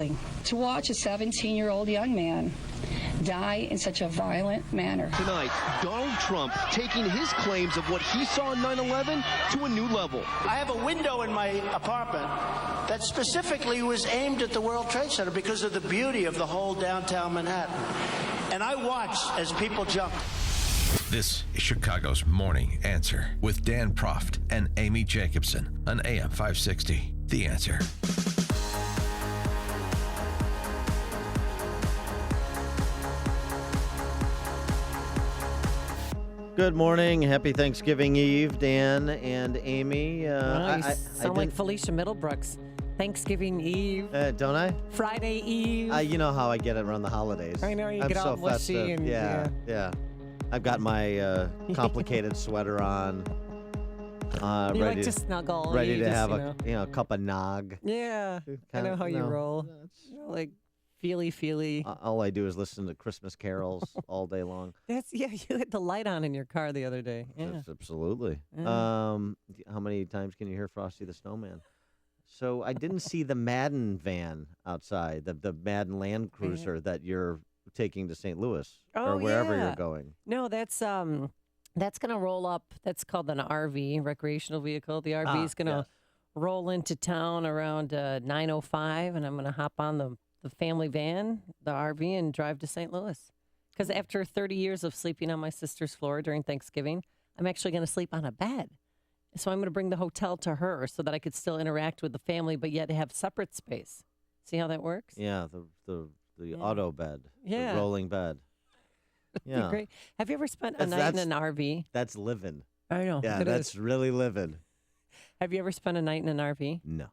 To watch a 17-year-old young man die in such a violent manner. Tonight, Donald Trump taking his claims of what he saw on 9/11 to a new level. I have a window in my apartment that specifically was aimed at the World Trade Center because of the beauty of the whole downtown Manhattan. And I watched as people jumped. This is Chicago's Morning Answer with Dan Proft and Amy Jacobson on AM 560. The Answer. Good morning. Happy Thanksgiving Eve, Dan and Amy. I sound like Felicia Middlebrooks. Thanksgiving Eve. Don't I? Friday Eve. You know how I get it around the holidays. I know, you I'm get all so mushy. festive. And, yeah. I've got my complicated sweater on. You ready like to snuggle. Ready you to just, have a cup of nog. Yeah, I know how you roll. Like feely. All I do is listen to Christmas carols all day long. You had the light on in your car the other day. Yeah. Yes, absolutely. Yeah. How many times can you hear Frosty the Snowman? So I didn't see the Madden van outside, the Madden Land Cruiser that you're taking to St. Louis or wherever you're going. No, that's going to roll up. That's called an RV, recreational vehicle. The RV is going to roll into town around 9:05, and I'm going to hop on the family van, the RV, and drive to St. Louis. Because after 30 years of sleeping on my sister's floor during Thanksgiving, I'm actually going to sleep on a bed. So I'm going to bring the hotel to her so that I could still interact with the family, but yet have separate space. See how that works? Yeah, the auto bed, the rolling bed. Yeah, great. Have you ever spent a night in an RV? That's living. I know. Yeah, that's really living. Have you ever spent a night in an RV? No.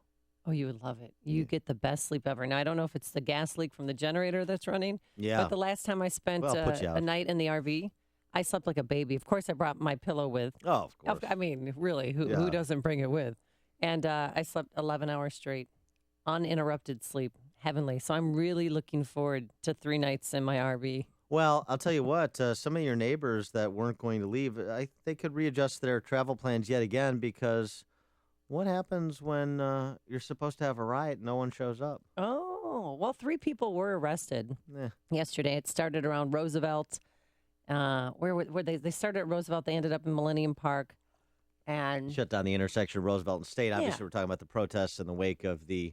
Oh, you would love it. You get the best sleep ever. Now, I don't know if it's the gas leak from the generator that's running. Yeah. But the last time I spent a night in the RV, I slept like a baby. Of course, I brought my pillow with. Oh, of course. I mean, really, who doesn't bring it with? And I slept 11 hours straight, uninterrupted sleep, heavenly. So I'm really looking forward to 3 nights in my RV. Well, I'll tell you what, some of your neighbors that weren't going to leave, they could readjust their travel plans yet again, because what happens when you're supposed to have a riot and no one shows up? Oh, well, 3 people were arrested yesterday. It started around Roosevelt. Where they started at Roosevelt, they ended up in Millennium Park. And shut down the intersection of Roosevelt and State. Obviously, we're talking about the protests in the wake of the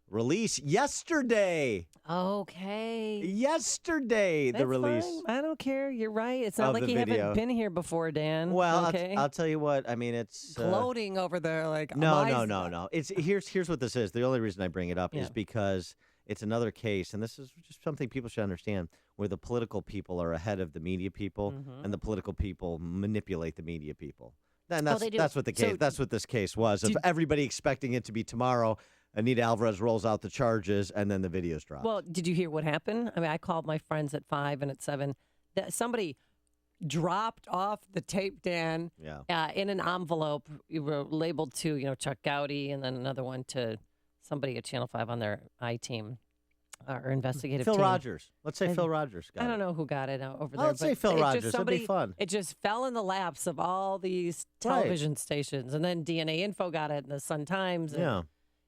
release yesterday. Okay. Yesterday, the release. Fine. I don't care. You're right. It's not like you haven't been here before, Dan. Well, okay? I'll tell you what. I mean, it's gloating over there. Like no. It's here's what this is. The only reason I bring it up is because it's another case, and this is just something people should understand, where the political people are ahead of the media people, and the political people manipulate the media people. And that's what the case. That's what this case was. Of everybody expecting it to be tomorrow. Anita Alvarez rolls out the charges, and then the videos drop. Well, did you hear what happened? I mean, I called my friends at 5 and at 7. Somebody dropped off the tape, Dan, in an envelope. You were labeled to, Chuck Gowdy, and then another one to somebody at Channel 5 on their I-team or investigative Phil team. Rogers. Let's say Phil Rogers got it. I don't know who got it over there. Let's say Phil Rogers. That'd be fun. It just fell in the laps of all these television stations. And then DNA Info got it, and the Sun-Times.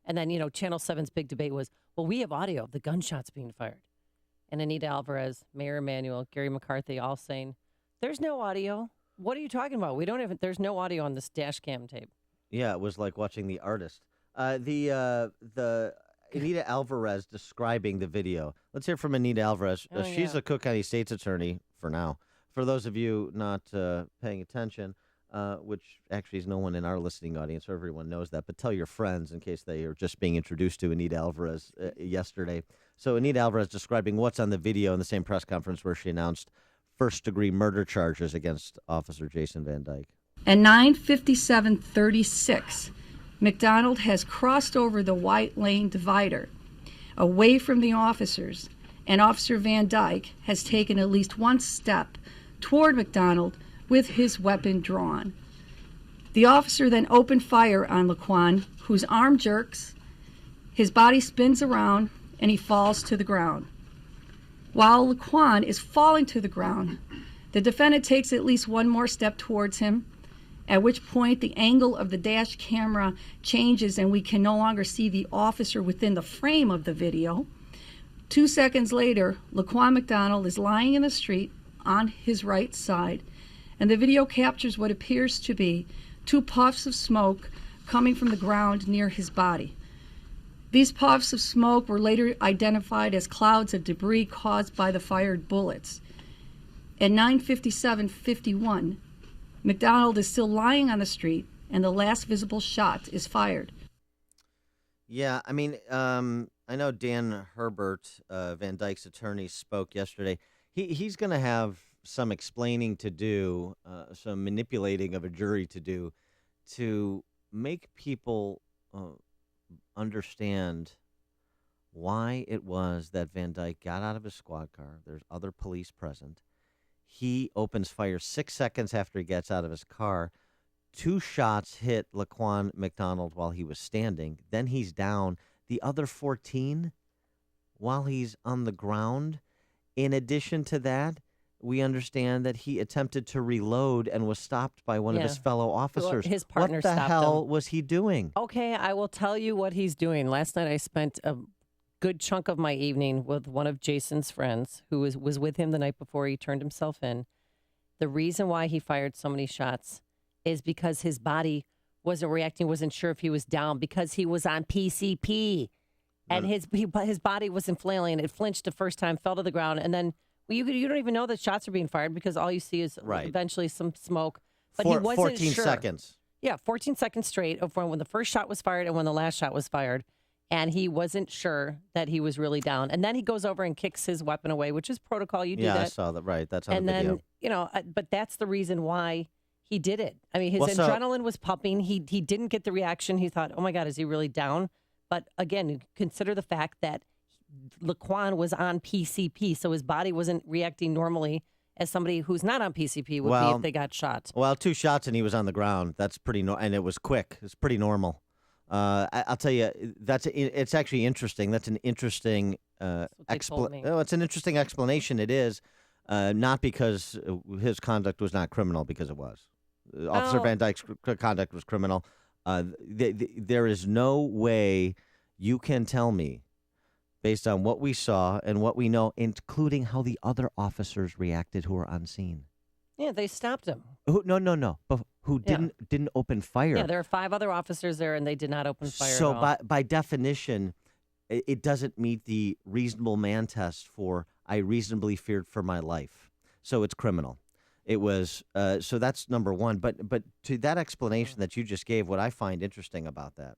And then, Channel 7's big debate was, well, we have audio of the gunshots being fired. And Anita Alvarez, Mayor Emanuel, Gary McCarthy, all saying, there's no audio. What are you talking about? There's no audio on this dash cam tape. Yeah, it was like watching The Artist. The Anita Alvarez describing the video. Let's hear from Anita Alvarez. She's a Cook County State's attorney for now. For those of you not paying attention, which actually is no one in our listening audience, so everyone knows that, but tell your friends in case they are just being introduced to Anita Alvarez yesterday. So Anita Alvarez describing what's on the video in the same press conference where she announced first-degree murder charges against Officer Jason Van Dyke. At 9:57:36, McDonald has crossed over the white lane divider away from the officers, and Officer Van Dyke has taken at least one step toward McDonald with his weapon drawn. The officer then opened fire on Laquan, whose arm jerks, his body spins around, and he falls to the ground. While Laquan is falling to the ground, the defendant takes at least one more step towards him, at which point the angle of the dash camera changes and we can no longer see the officer within the frame of the video. 2 seconds later, Laquan McDonald is lying in the street on his right side, and the video captures what appears to be 2 puffs of smoke coming from the ground near his body. These puffs of smoke were later identified as clouds of debris caused by the fired bullets. At 9:57:51, McDonald is still lying on the street, and the last visible shot is fired. Yeah, I mean, I know Dan Herbert, Van Dyke's attorney, spoke yesterday. He's going to have some explaining to do, some manipulating of a jury to do, to make people understand why it was that Van Dyke got out of his squad car. There's other police present. He opens fire 6 seconds after he gets out of his car. 2 shots hit Laquan McDonald while he was standing. Then he's down. The other 14 while he's on the ground. In addition to that, we understand that he attempted to reload and was stopped by one of his fellow officers. His partner what the stopped hell him. was he doing? Okay, I will tell you what he's doing. Last night I spent a good chunk of my evening with one of Jason's friends who was with him the night before he turned himself in. The reason why he fired so many shots is because his body wasn't reacting, wasn't sure if he was down because he was on PCP. And his body wasn't flailing. It flinched the first time, fell to the ground, and then you don't even know that shots are being fired because all you see is eventually some smoke. But he wasn't 14 sure. seconds. Yeah, 14 seconds straight of when the first shot was fired and when the last shot was fired. And he wasn't sure that he was really down. And then he goes over and kicks his weapon away, which is protocol. You do that. Yeah, I saw that. Right, that's on and the video. then, but that's the reason why he did it. I mean, his adrenaline was pumping. He didn't get the reaction. He thought, oh, my God, is he really down? But again, consider the fact that Laquan was on PCP, so his body wasn't reacting normally as somebody who's not on PCP would be if they got shot. Well, 2 shots and he was on the ground. That's pretty and it was quick. It's pretty normal. I'll tell you, it's actually interesting. That's an interesting it's an interesting explanation. It is not because his conduct was not criminal, because it was. Officer Van Dyke's conduct was criminal. There is no way you can tell me, based on what we saw and what we know, including how the other officers reacted who were on scene. Yeah, they stopped him. No. But who didn't open fire? Yeah, there are 5 other officers there, and they did not open fire. So at all. by definition, it doesn't meet the reasonable man test for I reasonably feared for my life. So it's criminal. It was so that's number one. But to that explanation that you just gave, what I find interesting about that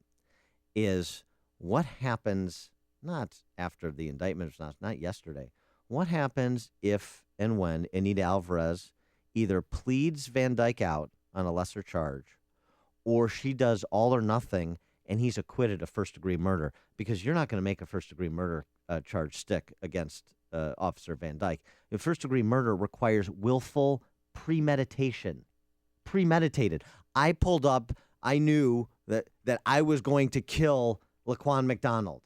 is what happens not after the indictment, not yesterday. What happens if and when Anita Alvarez either pleads Van Dyke out on a lesser charge, or she does all or nothing and he's acquitted of first-degree murder? Because you're not going to make a first-degree murder charge stick against Officer Van Dyke. First-degree murder requires willful premeditation. Premeditated. I pulled up. I knew that I was going to kill Laquan McDonald.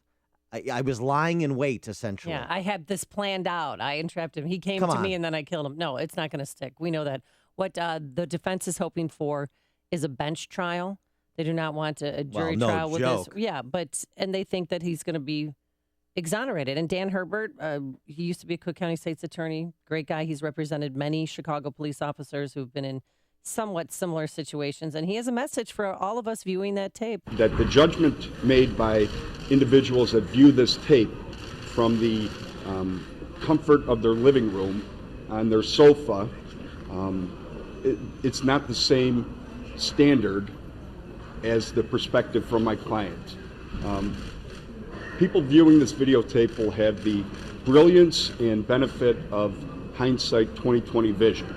I was lying in wait, essentially. Yeah, I had this planned out. I entrapped him. He came to me, and then I killed him. No, it's not going to stick. We know that. What the defense is hoping for is a bench trial. They do not want a jury trial with this. Yeah, and they think that he's going to be exonerated. And Dan Herbert, he used to be a Cook County State's attorney. Great guy. He's represented many Chicago police officers who've been in somewhat similar situations. And he has a message for all of us viewing that tape. That the judgment made by individuals that view this tape from the comfort of their living room on their sofa, it's not the same standard as the perspective from my client. People viewing this videotape will have the brilliance and benefit of hindsight 20/20 vision.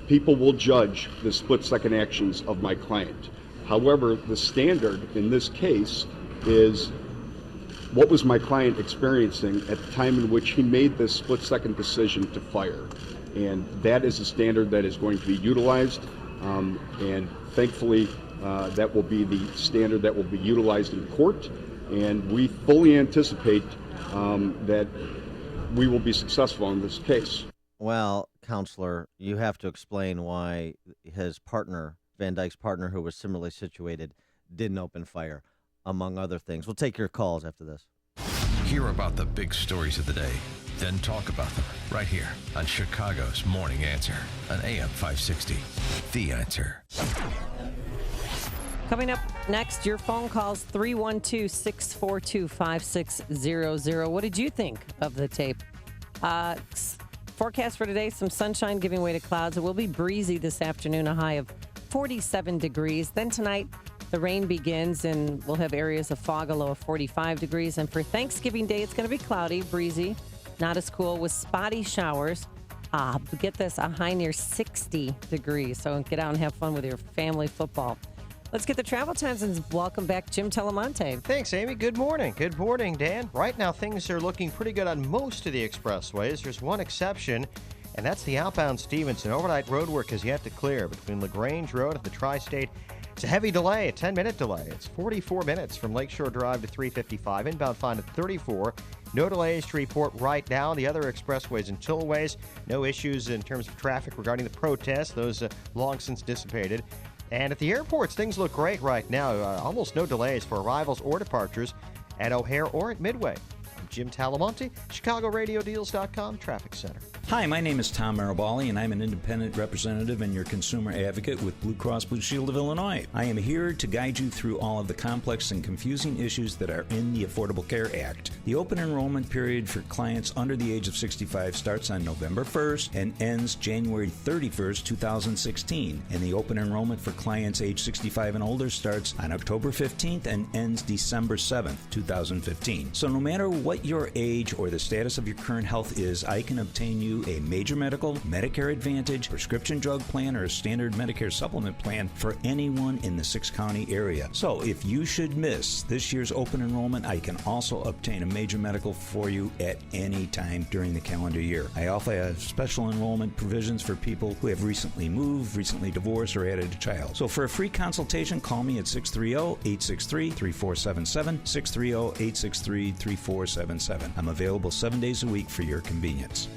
People will judge the split-second actions of my client. However, the standard in this case is what was my client experiencing at the time in which he made this split-second decision to fire. And that is a standard that is going to be utilized, and thankfully that will be the standard that will be utilized in court, and we fully anticipate that we will be successful in this case. Well, Counselor, you have to explain why his partner, Van Dyke's partner, who was similarly situated, didn't open fire, among other things. We'll take your calls after this. Hear about the big stories of the day, then talk about them right here on Chicago's Morning Answer on AM 560. The Answer. Coming up next, your phone calls 312-642-5600. What did you think of the tape? Forecast for today, some sunshine giving way to clouds. It will be breezy this afternoon, a high of 47 degrees. Then tonight, the rain begins and we'll have areas of fog, a low of 45 degrees. And for Thanksgiving Day, it's going to be cloudy, breezy, not as cool, with spotty showers. Get this, a high near 60 degrees. So get out and have fun with your family football. Let's get the travel times and welcome back Jim Telemonte. Thanks, Amy. Good morning. Good morning, Dan. Right now, things are looking pretty good on most of the expressways. There's one exception, and that's the outbound Stevenson. Overnight road work is yet to clear between LaGrange Road and the Tri-State. It's a heavy delay, a 10-minute delay. It's 44 minutes from Lakeshore Drive to 355. Inbound fine at 34. No delays to report right now. The other expressways and tollways, no issues in terms of traffic regarding the protests. Those long since dissipated. And at the airports, things look great right now. Almost no delays for arrivals or departures at O'Hare or at Midway. I'm Jim Talamonte, ChicagoRadioDeals.com Traffic Center. Hi, my name is Tom Marabali, and I'm an independent representative and your consumer advocate with Blue Cross Blue Shield of Illinois. I am here to guide you through all of the complex and confusing issues that are in the Affordable Care Act. The open enrollment period for clients under the age of 65 starts on November 1st and ends January 31st, 2016. And the open enrollment for clients age 65 and older starts on October 15th and ends December 7th, 2015. So no matter what your age or the status of your current health is, I can obtain you a major medical, Medicare Advantage, prescription drug plan, or a standard Medicare supplement plan for anyone in the 6-county area. So if you should miss this year's open enrollment, I can also obtain a major medical for you at any time during the calendar year. I also have special enrollment provisions for people who have recently moved, recently divorced, or added a child. So for a free consultation, call me at 630-863-3477, 630-863-3477. I'm available 7 days a week for your convenience.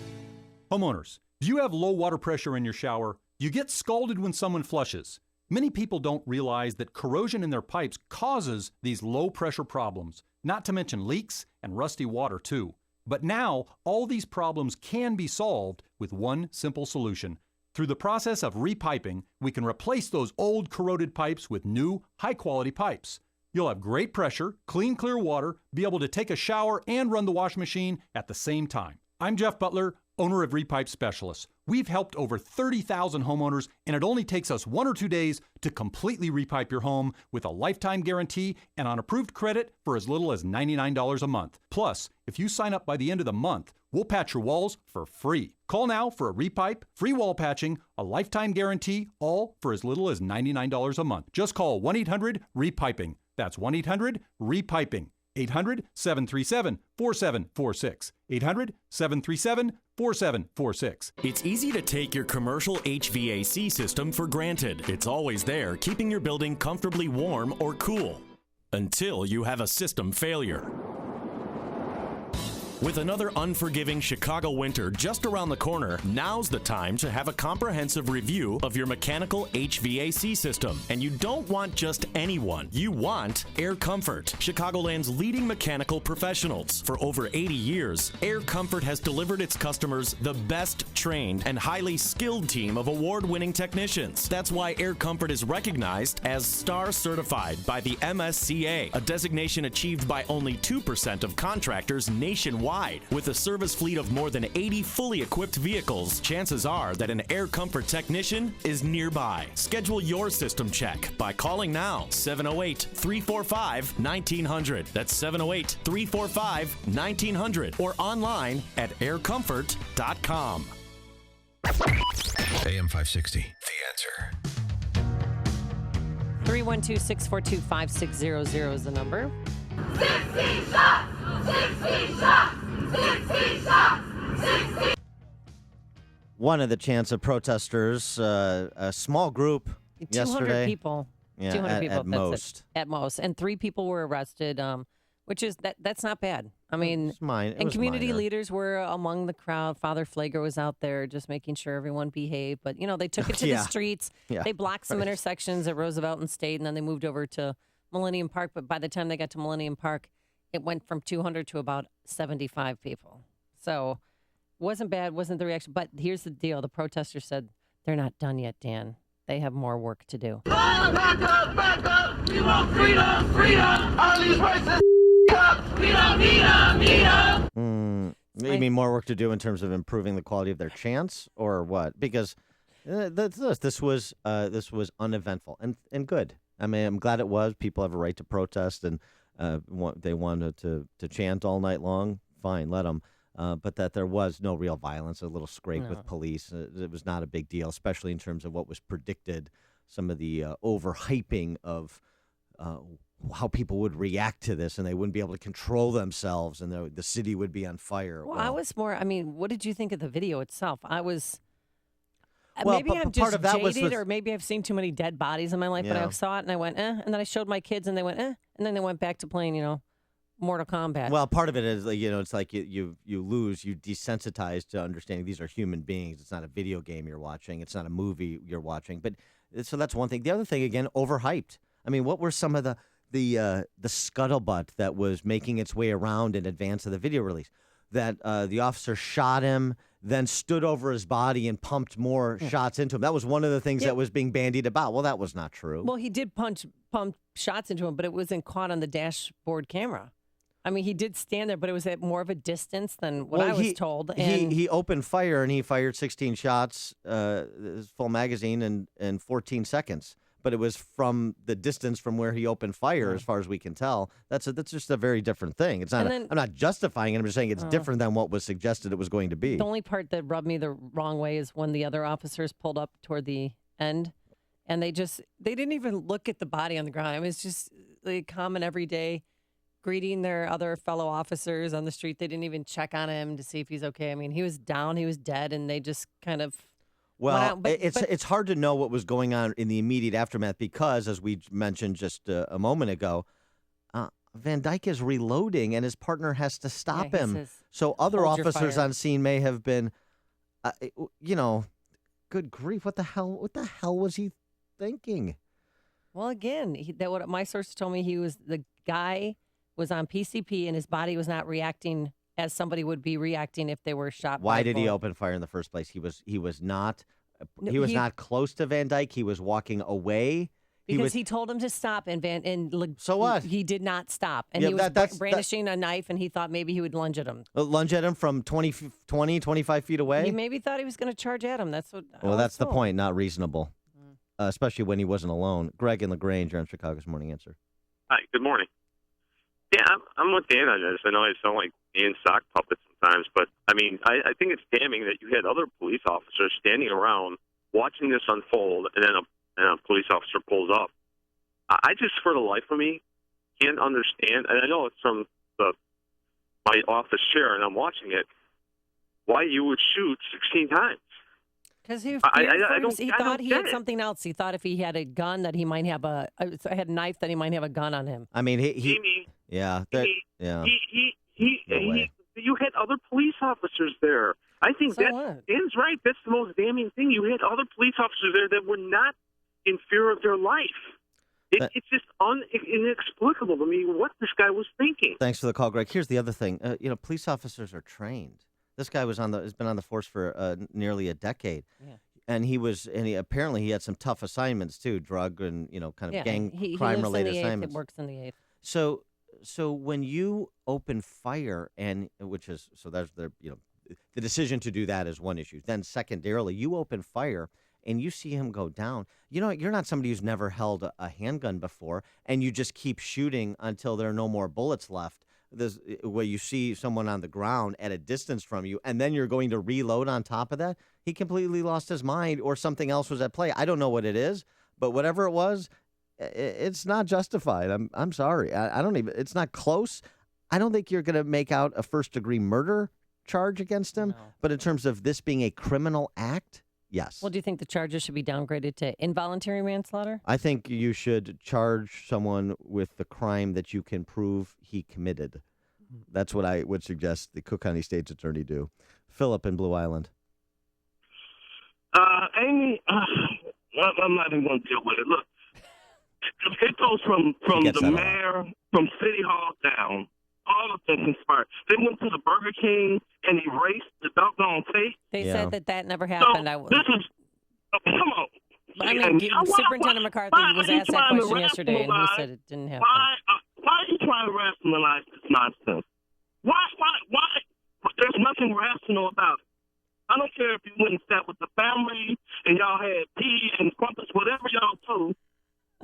Homeowners, do you have low water pressure in your shower? You get scalded when someone flushes. Many people don't realize that corrosion in their pipes causes these low pressure problems, not to mention leaks and rusty water too. But now, all these problems can be solved with one simple solution. Through the process of repiping, we can replace those old corroded pipes with new, high-quality pipes. You'll have great pressure, clean, clear water, be able to take a shower and run the washing machine at the same time. I'm Jeff Butler, owner of Repipe Specialists. We've helped over 30,000 homeowners, and it only takes us 1 or 2 days to completely repipe your home with a lifetime guarantee and on approved credit for as little as $99 a month. Plus, if you sign up by the end of the month, we'll patch your walls for free. Call now for a repipe, free wall patching, a lifetime guarantee, all for as little as $99 a month. Just call 1-800-REPIPING. That's 1-800-REPIPING. 800-737-4746. 800-737-4746. It's easy to take your commercial HVAC system for granted. It's always there, keeping your building comfortably warm or cool. Until you have a system failure. With another unforgiving Chicago winter just around the corner, now's the time to have a comprehensive review of your mechanical HVAC system. And you don't want just anyone. You want Air Comfort, Chicagoland's leading mechanical professionals. For over 80 years, Air Comfort has delivered its customers the best trained and highly skilled team of award-winning technicians. That's why Air Comfort is recognized as Star Certified by the MSCA, a designation achieved by only 2% of contractors nationwide. With a service fleet of more than 80 fully equipped vehicles, chances are that an Air Comfort technician is nearby. Schedule your system check by calling now, 708-345-1900. That's 708-345-1900 or online at aircomfort.com. AM 560, The Answer. 312-642-5600 is the number. 16 shots! 16 shots! 16 shots! 16. One of the chants of protesters, a small group 200 yesterday. people. Yeah, 200 people at most. At most. And 3 people were arrested, which is, that's not bad. I mean, and community leaders were among the crowd. Father Flager was out there just making sure everyone behaved. But, you know, they took it to the streets. Yeah. They blocked some intersections at Roosevelt and State, and then they moved over to Millennium Park. But by the time they got to Millennium Park, it went from 200 to about 75 people. So wasn't bad, wasn't the reaction. But here's the deal. The protesters said they're not done yet, Dan. They have more work to do. Back up, back up. We want freedom, freedom. All these racist cops. We don't need them. You mean more work to do in terms of improving the quality of their chants, or what? Because this was uneventful and good. I mean, I'm glad it was. People have a right to protest, and they wanted to chant all night long. Fine, let them. But that there was no real violence, a little scrape with police. It was not a big deal, especially in terms of what was predicted, some of the overhyping of how people would react to this, and they wouldn't be able to control themselves, and the city would be on fire. Well, I was more, what did you think of the video itself? Well, maybe I'm part just of that jaded, was or maybe I've seen too many dead bodies in my life, but I saw it and I went, and then I showed my kids and they went, and then they went back to playing, Mortal Kombat. Well, part of it is, it's like you desensitize to understanding these are human beings. It's not a video game you're watching. It's not a movie you're watching. But so that's one thing. The other thing, again, overhyped. I mean, what were some of the scuttlebutt that was making its way around in advance of the video release? That the officer shot him, then stood over his body and pumped more shots into him. That was one of the things that was being bandied about. Well, that was not true. Well, he did pump shots into him, but it wasn't caught on the dashboard camera. I mean, he did stand there, but it was at more of a distance than what I was told. And he opened fire, and he fired 16 shots, full magazine, in 14 seconds. But it was from the distance from where he opened fire, as far as we can tell. That's just a very different thing. It's not. I'm not justifying it. I'm just saying it's different than what was suggested it was going to be. The only part that rubbed me the wrong way is when the other officers pulled up toward the end, and they didn't even look at the body on the ground. I mean, it's just like common everyday greeting their other fellow officers on the street. They didn't even check on him to see if he's okay. I mean, he was down, he was dead, and they just kind of. Well, it's hard to know what was going on in the immediate aftermath because, as we mentioned just a moment ago, Van Dyke is reloading and his partner has to stop him. So other officers on scene may have been, good grief, what the hell was he thinking? Well, again, what my source told me, the guy was on PCP and his body was not reacting as somebody would be reacting if they were shot. Why did he open fire in the first place? He was not close to Van Dyke. He was walking away. Because he told him to stop, so what? He did not stop, and he was brandishing a knife, and he thought maybe he would lunge at him. Lunge at him from 25 feet away? He maybe thought he was going to charge at him. That's what. Well, that's the point. Not reasonable, especially when he wasn't alone. Greg and LaGrange are on Chicago's Morning Answer. Hi, good morning. Yeah, I'm with Dan on this. I know I sound like Dan's sock puppet sometimes, but I mean, I think it's damning that you had other police officers standing around watching this unfold, and then a police officer pulls up. I just, for the life of me, can't understand, and I know it's from my office chair, and I'm watching it, why you would shoot 16 times. Because he thought he had something else. He thought if he had a gun that he might have had a knife that he might have a gun on him. I mean, you had other police officers there. I think Dan's right. That's the most damning thing. You had other police officers there that were not in fear of their life. It's just inexplicable to me what this guy was thinking. Thanks for the call, Greg. Here's the other thing. Police officers are trained. This guy has been on the force for nearly a decade, and apparently he had some tough assignments too, drug and kind of gang crime related assignments. He works in the 8th. So when you open fire, there's the decision to do that is one issue. Then secondarily, you open fire and you see him go down. You're not somebody who's never held a handgun before, and you just keep shooting until there are no more bullets left. Where you see someone on the ground at a distance from you, and then you're going to reload on top of that. He completely lost his mind, or something else was at play. I don't know what it is, but whatever it was, it's not justified. I'm sorry. I don't even. It's not close. I don't think you're going to make out a first-degree murder charge against him. No. But in terms of this being a criminal act, yes. Well, do you think the charges should be downgraded to involuntary manslaughter? I think you should charge someone with the crime that you can prove he committed. That's what I would suggest the Cook County State's Attorney do. Philip in Blue Island. Amy, I'm not even going to deal with it. Look, it goes from the mayor, from City Hall down. all of that conspired. They went to the Burger King and erased the doggone tape. They said that never happened. So this is, come on. I mean, Superintendent McCarthy was asked that question yesterday, and he said it didn't happen. Why are you trying to rationalize this nonsense? Why? There's nothing rational about it. I don't care if you went and sat with the family and y'all had tea and crumpets, whatever y'all do.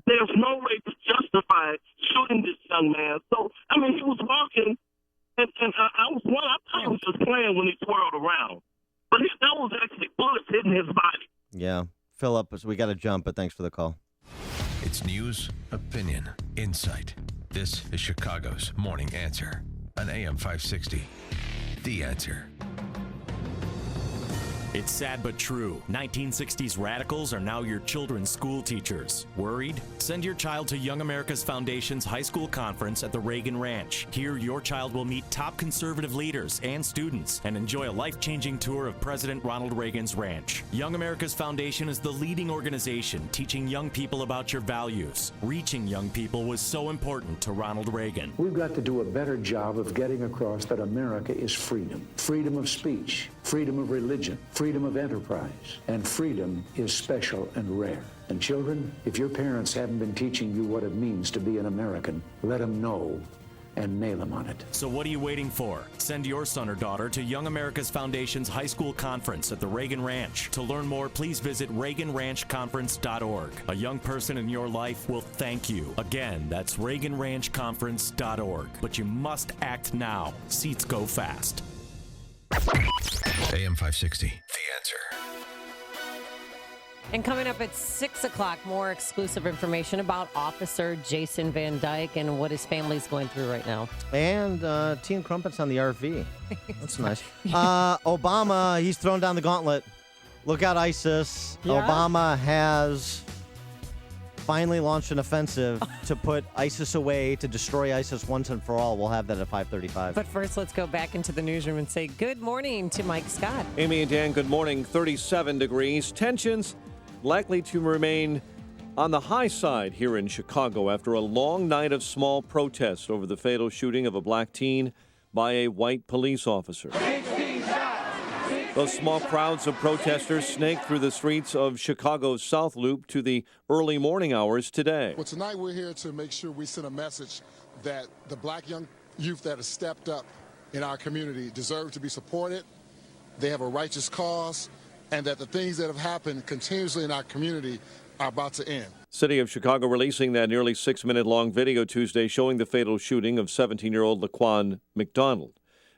There's no way to justify shooting this young man. So, I mean, he was walking, and I thought he was just playing when he twirled around. But that was actually bullets hitting his body. Yeah. Philip, we got to jump, but thanks for the call. It's news, opinion, insight. This is Chicago's Morning Answer on AM 560. The Answer. It's sad but true. 1960s radicals are now your children's school teachers. Worried? Send your child to Young America's Foundation's high school conference at the Reagan Ranch. Here, your child will meet top conservative leaders and students and enjoy a life-changing tour of President Ronald Reagan's ranch. Young America's Foundation is the leading organization teaching young people about your values. Reaching young people was so important to Ronald Reagan. We've got to do a better job of getting across that America is freedom. Freedom of speech, freedom of religion, freedom of enterprise, and freedom is special and rare. And children, if your parents haven't been teaching you what it means to be an American, let them know and nail them on it. So what are you waiting for? Send your son or daughter to Young America's Foundation's high school conference at the Reagan Ranch. To learn more, please visit ReaganRanchConference.org. A young person in your life will thank you. Again, that's ReaganRanchConference.org. But you must act now. Seats go fast. AM 560, The Answer. And coming up at 6 o'clock, more exclusive information about Officer Jason Van Dyke and what his family's going through right now. And tea and crumpets on the RV. That's nice. Obama, he's thrown down the gauntlet. Look out, ISIS. Yeah? Obama has finally launched an offensive to put ISIS away, to destroy ISIS once and for all. We'll have that at 5:35. But first, let's go back into the newsroom and say good morning to Mike Scott. Amy and Dan, good morning. 37 degrees. Tensions likely to remain on the high side here in Chicago after a long night of small protests over the fatal shooting of a black teen by a white police officer. Those small crowds of protesters snaked through the streets of Chicago's South Loop to the early morning hours today. Well, tonight we're here to make sure we send a message that the black young youth that have stepped up in our community deserve to be supported. They have a righteous cause, and that the things that have happened continuously in our community are about to end. City of Chicago releasing that nearly 6-minute-long video Tuesday showing the fatal shooting of 17-year-old Laquan McDonald.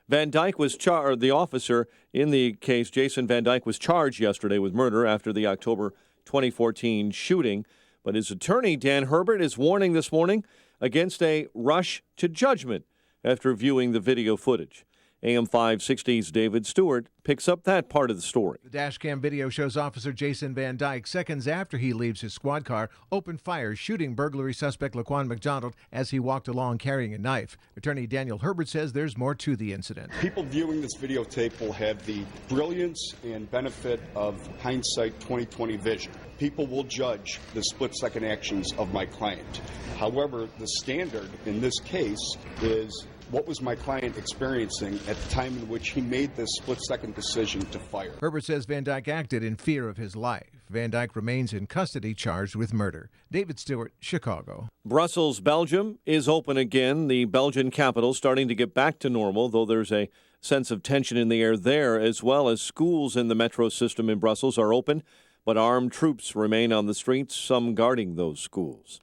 Van Dyke was charged, the officer in the case, Jason Van Dyke, was charged yesterday with murder after the October 2014 shooting. But his attorney, Dan Herbert, is warning this morning against a rush to judgment after viewing the video footage. AM 560's David Stewart picks up that part of the story. The dash cam video shows Officer Jason Van Dyke, seconds after he leaves his squad car, opened fire, shooting burglary suspect Laquan McDonald as he walked along carrying a knife. Attorney Daniel Herbert says there's more to the incident. People viewing this videotape will have the brilliance and benefit of hindsight 20/20 vision. People will judge the split-second actions of my client. However, the standard in this case is what was my client experiencing at the time in which he made this split-second decision to fire. Herbert says Van Dyke acted in fear of his life. Van Dyke remains in custody, charged with murder. David Stewart, Chicago. Brussels, Belgium is open again. The Belgian capital starting to get back to normal, though there's a sense of tension in the air there, as well as schools in the metro system in Brussels are open, but armed troops remain on the streets, some guarding those schools.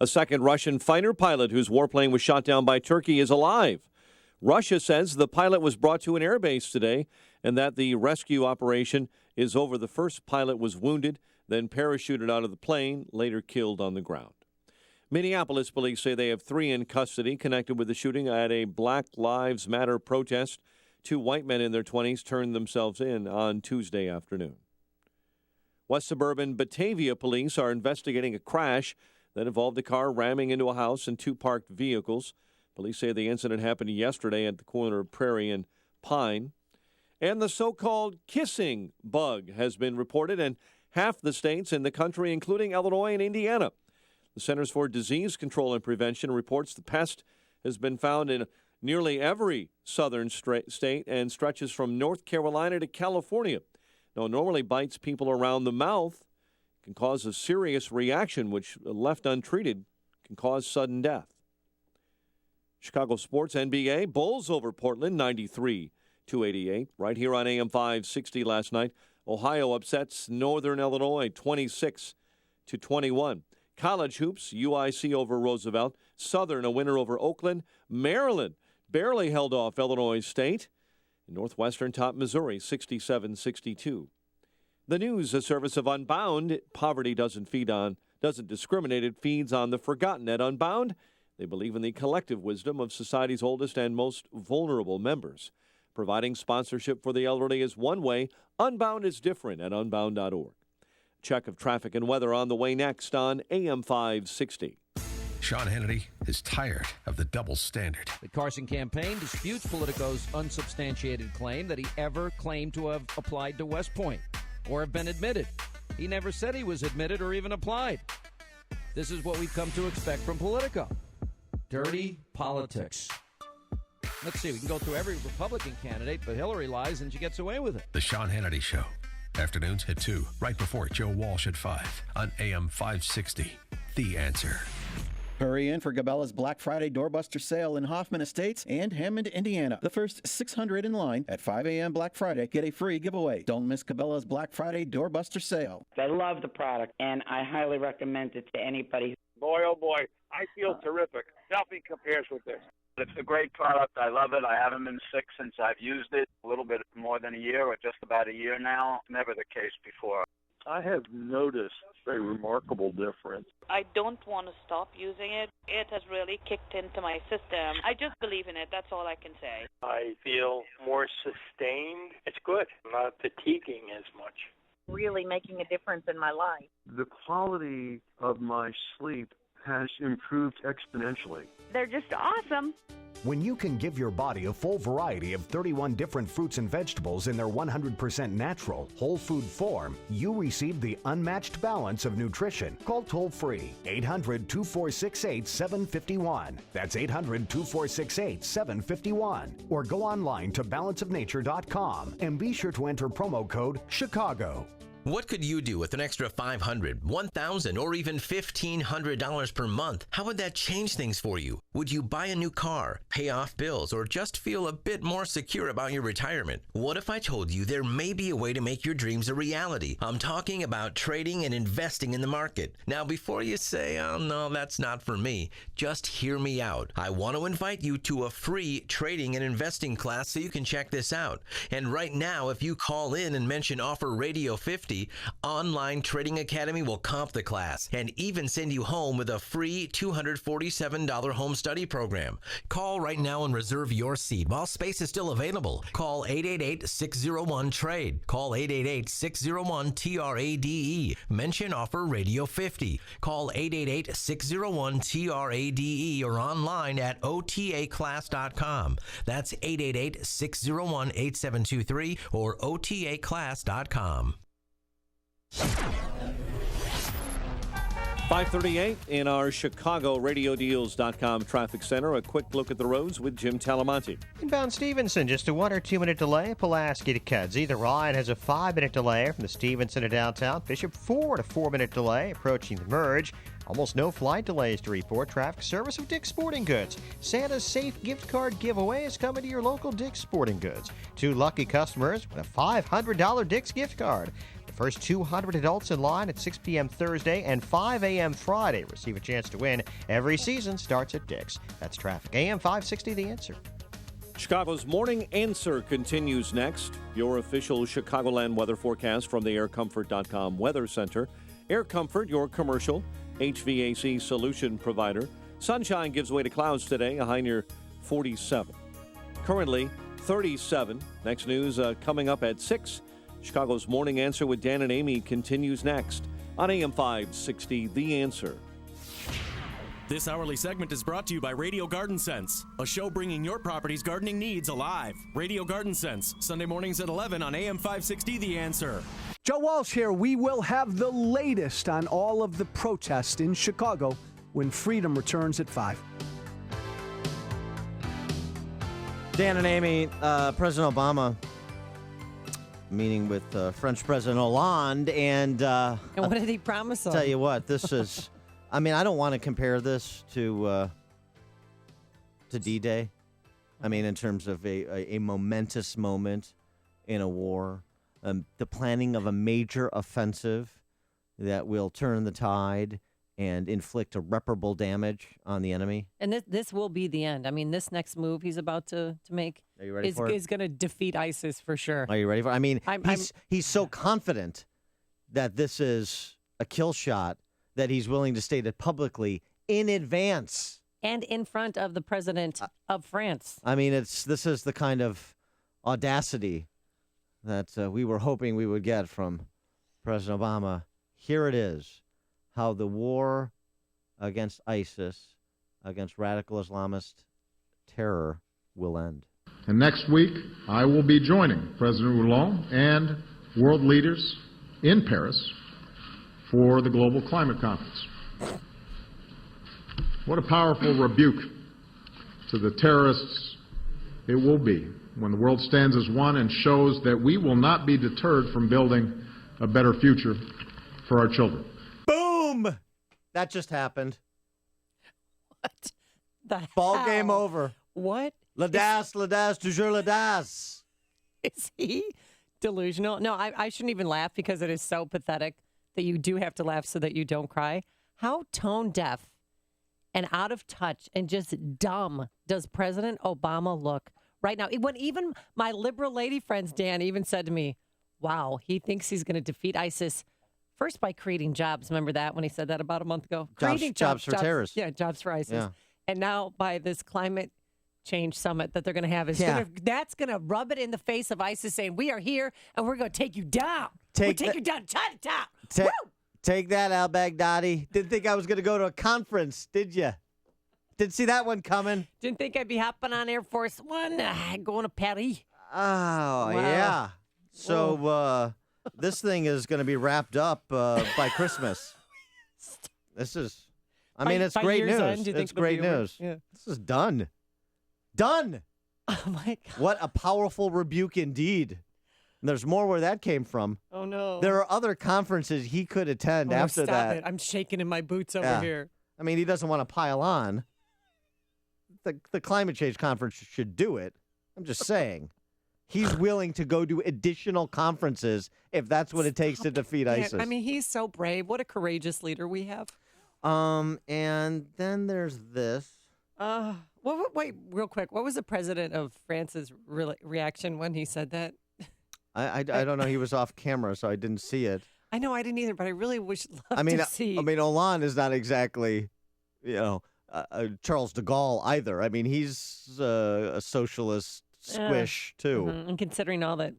A second Russian fighter pilot whose warplane was shot down by Turkey is alive. Russia says the pilot was brought to an airbase today and that the rescue operation is over. The first pilot was wounded, then parachuted out of the plane, later killed on the ground. Minneapolis police say they have 3 in custody connected with the shooting at a Black Lives Matter protest. 2 white men in their 20s turned themselves in on Tuesday afternoon. West suburban Batavia police are investigating a crash that involved a car ramming into a house and 2 parked vehicles. Police say the incident happened yesterday at the corner of Prairie and Pine. And the so-called kissing bug has been reported in half the states in the country, including Illinois and Indiana. The Centers for Disease Control and Prevention reports the pest has been found in nearly every southern state and stretches from North Carolina to California. Now, it normally bites people around the mouth, can cause a serious reaction, which, left untreated, can cause sudden death. Chicago sports, NBA, Bulls over Portland, 93-88. Right here on AM 560 last night, Ohio upsets Northern Illinois, 26-21. College hoops, UIC over Roosevelt. Southern a winner over Oakland. Maryland barely held off Illinois State. Northwestern topped Missouri, 67-62. The news, a service of Unbound. Poverty doesn't discriminate. It feeds on the forgotten. At Unbound, they believe in the collective wisdom of society's oldest and most vulnerable members. Providing sponsorship for the elderly is one way. Unbound is different at unbound.org. Check of traffic and weather on the way next on AM 560. Sean Hannity is tired of the double standard. The Carson campaign disputes Politico's unsubstantiated claim that he ever claimed to have applied to West Point or have been admitted. He never said he was admitted or even applied. This is what we've come to expect from Politico. Dirty politics. Let's see, we can go through every Republican candidate, but Hillary lies and she gets away with it. The Sean Hannity Show. Afternoons at 2, right before Joe Walsh at 5 on AM 560. The Answer. Hurry in for Gabella's Black Friday doorbuster sale in Hoffman Estates and Hammond, Indiana. The first 600 in line at 5 a.m. Black Friday get a free giveaway. Don't miss Gabella's Black Friday doorbuster sale. I love the product, and I highly recommend it to anybody. Boy, oh boy, I feel terrific. Nothing compares with this. It's a great product. I love it. I haven't been sick since I've used it. A little bit more than a year, or just about a year now. Never the case before. I have noticed a remarkable difference. I don't want to stop using it. It has really kicked into my system. I just believe in it. That's all I can say. I feel more sustained. It's good. I'm not fatiguing as much. Really making a difference in my life. The quality of my sleep has improved exponentially. They're just awesome. When you can give your body a full variety of 31 different fruits and vegetables in their 100% natural, whole food form, you receive the unmatched balance of nutrition. Call toll-free 800-2468-751. That's 800-2468-751. Or go online to balanceofnature.com and be sure to enter promo code CHICAGO. What could you do with an extra $500, $1,000, or even $1,500 per month? How would that change things for you? Would you buy a new car, pay off bills, or just feel a bit more secure about your retirement? What if I told you there may be a way to make your dreams a reality? I'm talking about trading and investing in the market. Now, before you say, oh no, that's not for me, just hear me out. I want to invite you to a free trading and investing class so you can check this out. And right now, if you call in and mention Offer Radio 50, Online Trading Academy will comp the class and even send you home with a free $247 home study program. Call right now and reserve your seat while space is still available. Call 888-601-TRADE. Call 888-601-TRADE. Mention Offer Radio 50. Call 888-601-TRADE or online at otaclass.com. That's 888-601-8723 or otaclass.com. 538 in our ChicagoRadioDeals.com traffic center. A quick look at the roads with Jim Talamonte. Inbound Stevenson, just a 1 or 2 minute delay. Pulaski to Cuds. Either Ryan has a 5-minute delay from the Stevenson to downtown. Bishop 4 to 4-minute delay approaching the merge. Almost no flight delays to report. Traffic service of Dick's Sporting Goods. Santa's safe gift card giveaway is coming to your local Dick's Sporting Goods. 2 lucky customers with a $500 Dick's gift card. The first 200 adults in line at 6 p.m. Thursday and 5 a.m. Friday receive a chance to win. Every season starts at Dick's. That's traffic. AM 560, The Answer. Chicago's Morning Answer continues next. Your official Chicagoland weather forecast from the aircomfort.com Weather Center. Air Comfort, your commercial HVAC solution provider. Sunshine gives way to clouds today, a high near 47. Currently 37. Next news coming up at 6. Chicago's Morning Answer with Dan and Amy continues next on AM 560, The Answer. This hourly segment is brought to you by Radio Garden Sense, a show bringing your property's gardening needs alive. Radio Garden Sense, Sunday mornings at 11 on AM 560, The Answer. Joe Walsh here. We will have the latest on all of the protests in Chicago when freedom returns at 5. Dan and Amy, President Obama meeting with French President Hollande, and what did he promise him? Tell you what, this is. I mean, I don't want to compare this to D-Day. I mean, in terms of a momentous moment in a war, the planning of a major offensive that will turn the tide and inflict irreparable damage on the enemy. And this will be the end. I mean, this next move he's about to make Are you ready for it? is going to defeat ISIS for sure. Are you ready for it? I mean, he's so confident that this is a kill shot that he's willing to state it publicly in advance. And in front of the president of France. I mean, this is the kind of audacity that we were hoping we would get from President Obama. Here it is, how the war against ISIS, against radical Islamist terror, will end. And next week, I will be joining President Hollande and world leaders in Paris for the Global Climate Conference. What a powerful rebuke to the terrorists it will be when the world stands as one and shows that we will not be deterred from building a better future for our children. Boom! That just happened. What the Ball hell? game over. What? L'audace, toujours l'audace. Is he delusional? No, I shouldn't even laugh because it is so pathetic that you do have to laugh so that you don't cry. How tone deaf and out of touch and just dumb does President Obama look right now? When even my liberal lady friends, Dan, even said to me, wow, he thinks he's going to defeat ISIS first by creating jobs. Remember that when he said that about a month ago? Creating jobs for terrorists. Yeah, jobs for ISIS. Yeah. And now by this climate change summit that they're going to have, that's going to rub it in the face of ISIS saying, we are here and we're going to take you down. We'll take you down to Chinatown. Woo! Take that, al-Baghdadi. Didn't think I was going to go to a conference, did you? Didn't see that one coming. Didn't think I'd be hopping on Air Force One, going to Paris. Oh, Wow. yeah. So this thing is going to be wrapped up by Christmas. This is, I mean, it's great news. It's great news. Yeah. This is done. Done. Oh, my God. What a powerful rebuke indeed. And there's more where that came from. Oh, no. There are other conferences he could attend after stop that. It. I'm shaking in my boots over here. I mean, he doesn't want to pile on. The climate change conference should do it. I'm just saying. He's willing to go to additional conferences if that's what it takes to defeat ISIS. I mean, he's so brave. What a courageous leader we have. And then there's this. Wait, real quick. What was the president of France's reaction when he said that? I don't know. He was off camera, so I didn't see it. I know I didn't either, but I really to see. I mean, Hollande is not exactly, Charles de Gaulle either. I mean, he's a socialist squish too. Mm-hmm. And considering all that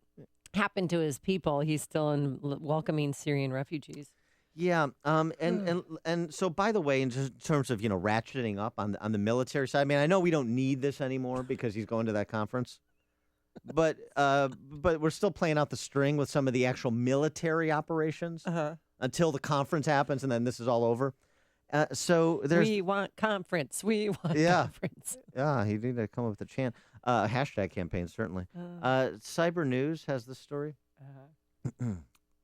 happened to his people, he's still welcoming Syrian refugees. Yeah. And so, by the way, in terms of ratcheting up on the military side, I mean, I know we don't need this anymore because he's going to that conference. But we're still playing out the string with some of the actual military operations until the conference happens, and then this is all over. So we want conference. We want conference. Yeah, he need to come up with a chant. Hashtag campaign, certainly. Cyber News has this story.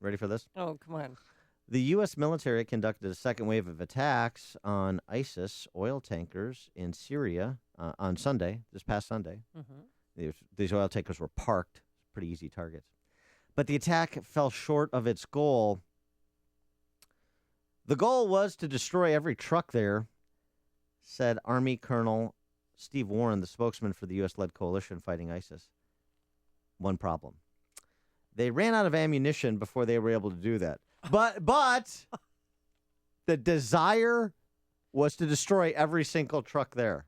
Ready for this? Oh, come on. The U.S. military conducted a second wave of attacks on ISIS oil tankers in Syria on Sunday, this past Sunday. Mm-hmm. These oil tankers were parked, pretty easy targets. But the attack fell short of its goal. The goal was to destroy every truck there, said Army Colonel Steve Warren, the spokesman for the U.S.-led coalition fighting ISIS. One problem. They ran out of ammunition before they were able to do that. But the desire was to destroy every single truck there.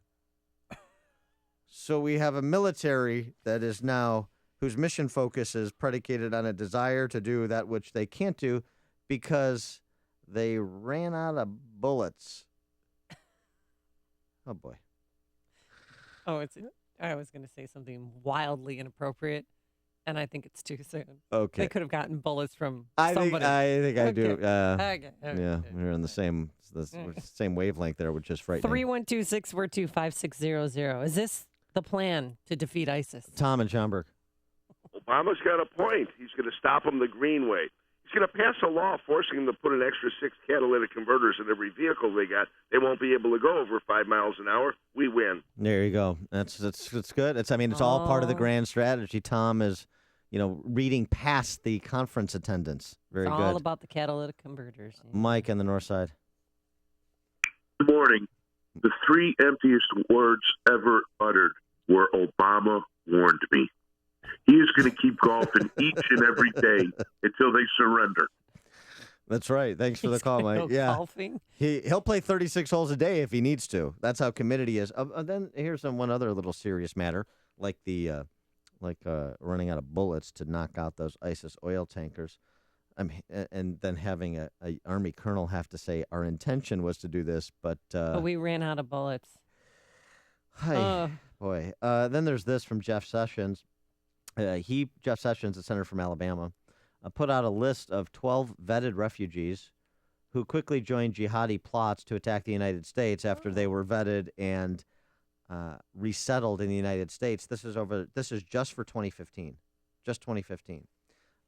So we have a military that is now, whose mission focus is predicated on a desire to do that which they can't do because they ran out of bullets. Oh, boy. Oh, I was going to say something wildly inappropriate, and I think it's too soon. Okay. They could have gotten bullets from I somebody. think I do. Okay. Yeah, we're on the same wavelength there, which is frightening. 312-642-5600. Is this the plan to defeat ISIS? Tom and Schaumburg. Obama's got a point. He's going to stop them the green way. He's going to pass a law forcing them to put an extra 6 catalytic converters in every vehicle they got. They won't be able to go over 5 miles an hour. We win. There you go. That's good. It's all part of the grand strategy. Tom is, reading past the conference attendance. Very it's good. all about the catalytic converters. Mike on the north side. Good morning. The 3 emptiest words ever uttered were "Obama warned me." He is going to keep golfing each and every day until they surrender. That's right. Thanks for the call, Mike. Yeah, golfing. He'll play 36 holes a day if he needs to. That's how committed he is. Then here's one other little serious matter, like running out of bullets to knock out those ISIS oil tankers. And then having a Army colonel have to say our intention was to do this, but we ran out of bullets. Boy. Then there's this from Jeff Sessions. Jeff Sessions, the senator from Alabama, put out a list of 12 vetted refugees who quickly joined jihadi plots to attack the United States after they were vetted and resettled in the United States. This is just for 2015, just 2015.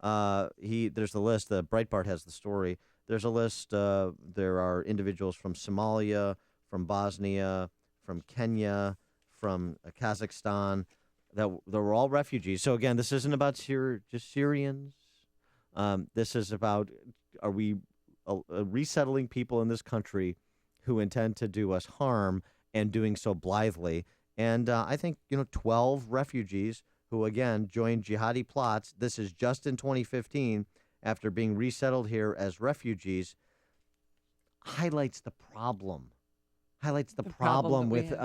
There's the list. The Breitbart has the story. There's a list. There are individuals from Somalia, from Bosnia, from Kenya, from Kazakhstan. That were all refugees. So again, this isn't about just Syrians. This is about, are we resettling people in this country who intend to do us harm and doing so blithely? And I think 12 refugees who again joined jihadi plots. This is just in 2015 after being resettled here as refugees. Highlights the problem. With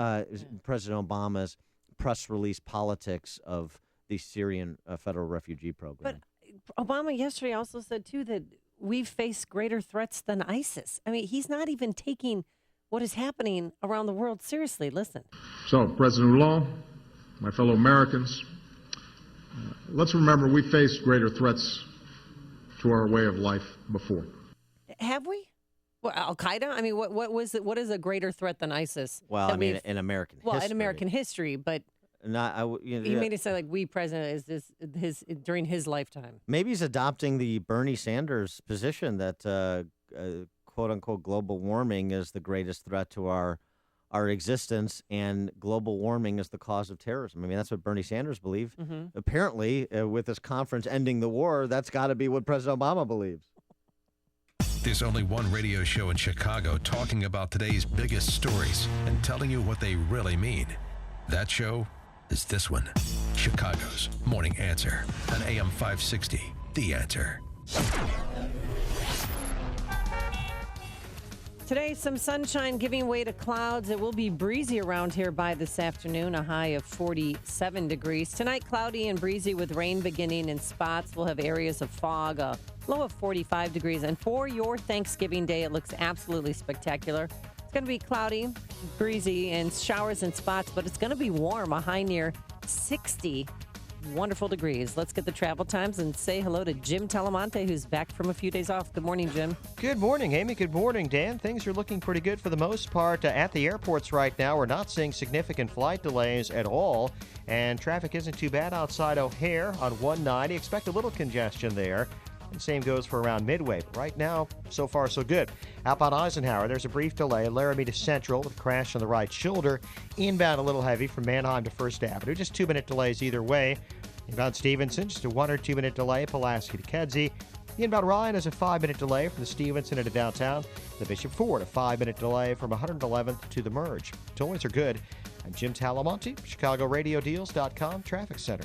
President Obama's press release politics of the Syrian federal refugee program. But Obama yesterday also said, too, that we've faced greater threats than ISIS. I mean, he's not even taking what is happening around the world seriously. Listen. So, President Hollande, my fellow Americans, let's remember we faced greater threats to our way of life before. Have we? Well, Al-Qaeda? I mean, what is a greater threat than ISIS? Well, I mean, in American history. Well, in American history, but he made it sound like we president is during his lifetime. Maybe he's adopting the Bernie Sanders position that quote unquote global warming is the greatest threat to our existence, and global warming is the cause of terrorism. I mean, that's what Bernie Sanders believes. Mm-hmm. Apparently, with this conference ending the war, that's got to be what President Obama believes. There's only one radio show in Chicago talking about today's biggest stories and telling you what they really mean. That show is this one, Chicago's Morning Answer on AM 560, The Answer. Today, some sunshine giving way to clouds. It will be breezy around here by this afternoon, a high of 47 degrees. Tonight, cloudy and breezy with rain beginning in spots. We'll have areas of fog, a low of 45 degrees. And for your Thanksgiving Day, it looks absolutely spectacular. It's going to be cloudy, breezy, and showers in spots, but it's going to be warm, a high near 60 wonderful degrees. Let's get the travel times and say hello to Jim Talamonte, who's back from a few days off. Good morning, Jim. Good morning, Amy. Good morning, Dan. Things are looking pretty good for the most part at the airports right now. We're not seeing significant flight delays at all, and traffic isn't too bad outside O'Hare on 190. Expect a little congestion there. And same goes for around Midway. But right now, so far, so good. Outbound Eisenhower, there's a brief delay. Laramie to Central with a crash on the right shoulder. Inbound a little heavy from Manheim to First Avenue. Just 2-minute delays either way. Inbound Stevenson, just a 1 or 2 minute delay. Pulaski to Kedzie. Inbound Ryan is a 5-minute delay from the Stevenson into downtown. The Bishop Ford, a 5-minute delay from 111th to the Merge. Tollways are good. I'm Jim Talamonte, ChicagoRadioDeals.com Traffic Center.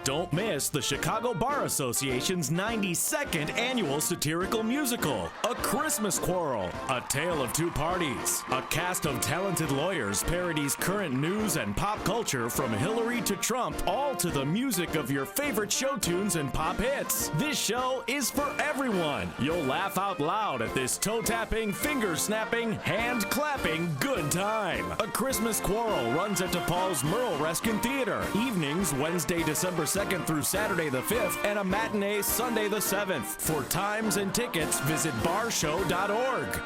Don't miss the Chicago Bar Association's 92nd annual satirical musical, A Christmas Quarrel, a tale of two parties. A cast of talented lawyers parodies current news and pop culture from Hillary to Trump, all to the music of your favorite show tunes and pop hits. This show is for everyone. You'll laugh out loud at this toe-tapping, finger-snapping, hand-clapping good time. A Christmas Quarrel runs at DePaul's Merle Reskin Theater. Evenings Wednesday, December 2nd through Saturday the 5th, and a matinee Sunday the 7th. For times and tickets, visit barshow.org.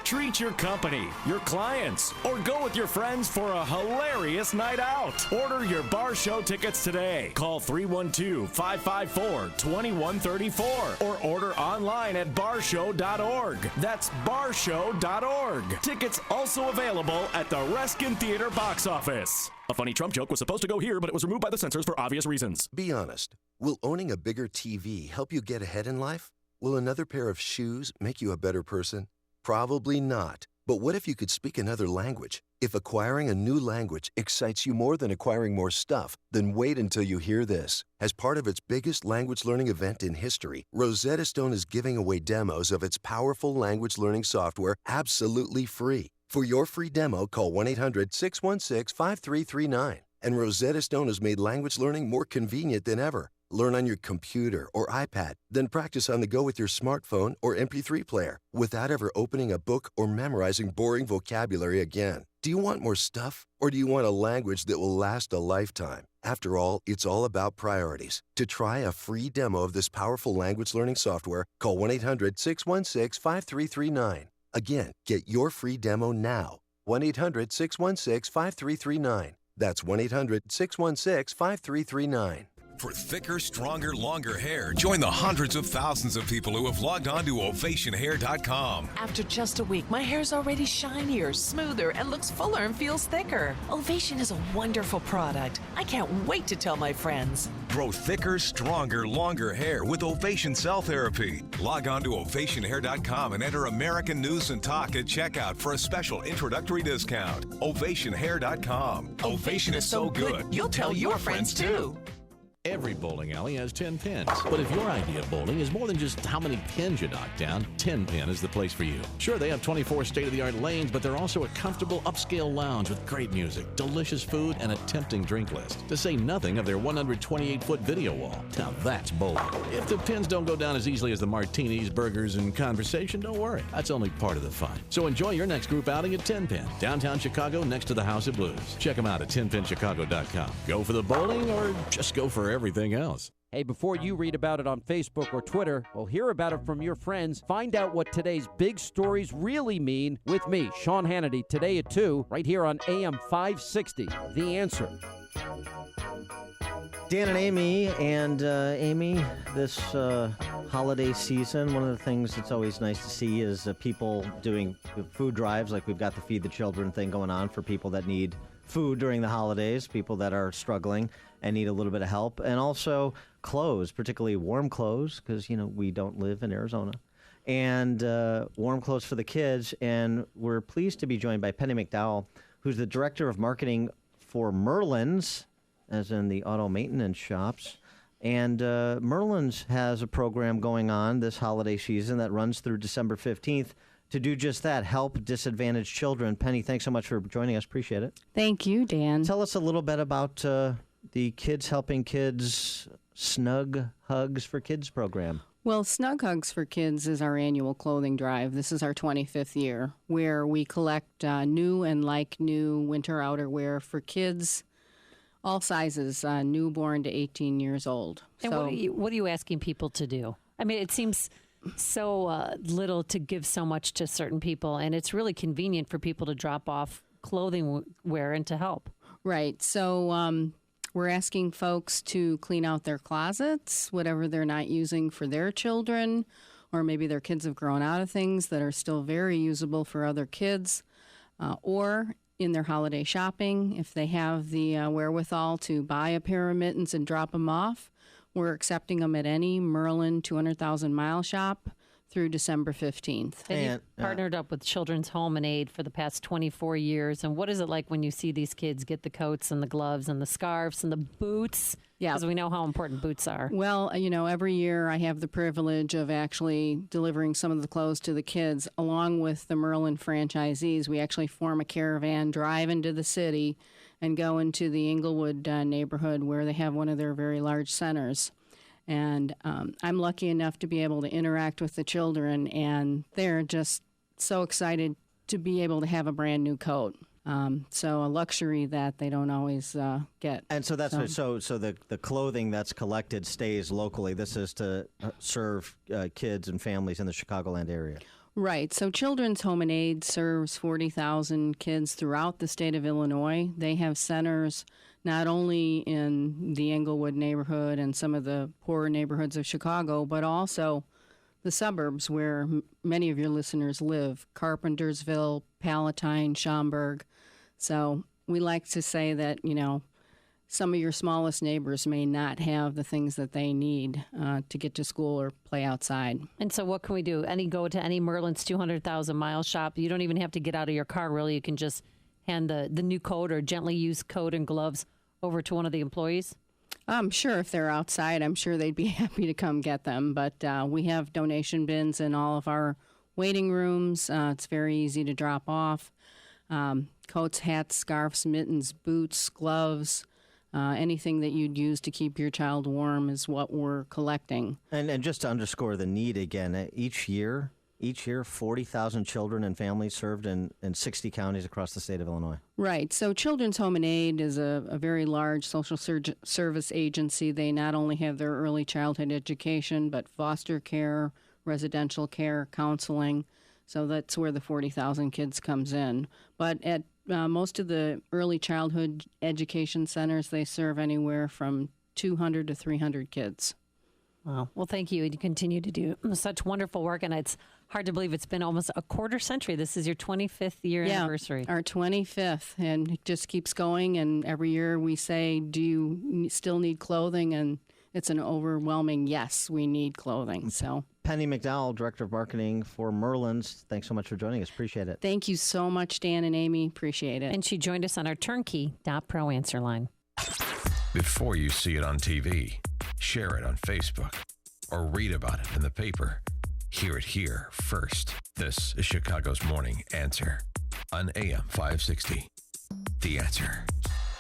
Treat your company, your clients, or go with your friends for a hilarious night out. Order your bar show tickets today. Call 312-554-2134 or order online at barshow.org. That's barshow.org. Tickets also available at the Reskin Theater box office. A funny Trump joke was supposed to go here, but it was removed by the censors for obvious reasons. Be honest. Will owning a bigger TV help you get ahead in life? Will another pair of shoes make you a better person? Probably not. But what if you could speak another language? If acquiring a new language excites you more than acquiring more stuff, then wait until you hear this. As part of its biggest language learning event in history, Rosetta Stone is giving away demos of its powerful language learning software absolutely free. For your free demo, call 1-800-616-5339. And Rosetta Stone has made language learning more convenient than ever. Learn on your computer or iPad, then practice on the go with your smartphone or MP3 player without ever opening a book or memorizing boring vocabulary again. Do you want more stuff, or do you want a language that will last a lifetime? After all, it's all about priorities. To try a free demo of this powerful language learning software, call 1-800-616-5339. Again, get your free demo now. 1-800-616-5339. That's 1-800-616-5339. For thicker, stronger, longer hair, join the hundreds of thousands of people who have logged on to ovationhair.com. After just a week, my hair's already shinier, smoother, and looks fuller and feels thicker. Ovation is a wonderful product. I can't wait to tell my friends. Grow thicker, stronger, longer hair with Ovation Cell Therapy. Log on to ovationhair.com and enter American News and Talk at checkout for a special introductory discount. Ovationhair.com. Ovation is so good, you'll tell your friends too. Every bowling alley has 10 pins. But if your idea of bowling is more than just how many pins you knock down, 10 Pin is the place for you. Sure, they have 24 state-of-the-art lanes, but they're also a comfortable upscale lounge with great music, delicious food, and a tempting drink list. To say nothing of their 128-foot video wall. Now that's bowling. If the pins don't go down as easily as the martinis, burgers, and conversation, don't worry. That's only part of the fun. So enjoy your next group outing at 10 Pin, downtown Chicago next to the House of Blues. Check them out at 10pinchicago.com. Go for the bowling or just go for everything else. Hey, before you read about it on Facebook or Twitter, well, hear about it from your friends. Find out what today's big stories really mean with me, Sean Hannity, today at 2, right here on AM 560. The Answer. Dan and Amy, Amy, this holiday season, one of the things that's always nice to see is people doing food drives, like we've got the Feed the Children thing going on for people that need food during the holidays, people that are struggling and need a little bit of help, and also clothes, particularly warm clothes, because, you know, we don't live in Arizona, and warm clothes for the kids. And we're pleased to be joined by Penny McDowell, who's the Director of Marketing for Merlin's, as in the auto maintenance shops. And Merlin's has a program going on this holiday season that runs through December 15th to do just that, help disadvantaged children. Penny, thanks so much for joining us. Appreciate it. Thank you, Dan. Tell us a little bit about the Kids Helping Kids Snug Hugs for Kids program. Well, Snug Hugs for Kids is our annual clothing drive. This is our 25th year, where we collect new and like-new winter outerwear for kids, all sizes, newborn to 18 years old. And so, what are you asking people to do? I mean, it seems so little to give so much to certain people, and it's really convenient for people to drop off clothing wear and to help. Right. So we're asking folks to clean out their closets, whatever they're not using for their children, or maybe their kids have grown out of things that are still very usable for other kids, or in their holiday shopping, if they have the wherewithal to buy a pair of mittens and drop them off. We're accepting them at any Merlin 200,000-mile shop through December 15th. And you've partnered up with Children's Home and Aid for the past 24 years. And what is it like when you see these kids get the coats and the gloves and the scarves and the boots? Yeah. Because we know how important boots are. Well, you know, every year I have the privilege of actually delivering some of the clothes to the kids. Along with the Merlin franchisees, we actually form a caravan, drive into the city, and go into the Inglewood neighborhood where they have one of their very large centers. And I'm lucky enough to be able to interact with the children, and they're just so excited to be able to have a brand new coat. So a luxury that they don't always get. And so that's so the clothing that's collected stays locally. This is to serve kids and families in the Chicagoland area. Right. So Children's Home and Aid serves 40,000 kids throughout the state of Illinois. They have centers not only in the Englewood neighborhood and some of the poorer neighborhoods of Chicago, but also the suburbs where many of your listeners live, Carpentersville, Palatine, Schaumburg. So we like to say that, some of your smallest neighbors may not have the things that they need to get to school or play outside. And so what can we do? Go to any Merlin's 200,000-mile shop. You don't even have to get out of your car, really. You can just hand the new coat or gently used coat and gloves over to one of the employees? Sure, if they're outside, I'm sure they'd be happy to come get them. But we have donation bins in all of our waiting rooms. It's very easy to drop off. Coats, hats, scarves, mittens, boots, gloves. Anything that you'd use to keep your child warm is what we're collecting. And just to underscore the need again, each year, 40,000 children and families served in 60 counties across the state of Illinois. Right. So Children's Home and Aid is a very large social service agency. They not only have their early childhood education, but foster care, residential care, counseling. So that's where the 40,000 kids comes in. But at most of the early childhood education centers, they serve anywhere from 200 to 300 kids. Wow. Well, thank you. You continue to do such wonderful work, and it's hard to believe it's been almost a quarter century. This is your 25th year anniversary. Our 25th, and it just keeps going. And every year we say, do you still need clothing? And it's an overwhelming yes, we need clothing. So Penny McDonald, Director of Marketing for Merlin's, thanks so much for joining us. Appreciate it. Thank you so much, Dan and Amy. Appreciate it. And she joined us on our turnkey.pro answer line. Before you see it on TV, share it on Facebook, or read about it in the paper. Hear it here first. This is Chicago's Morning Answer on AM 560. The Answer.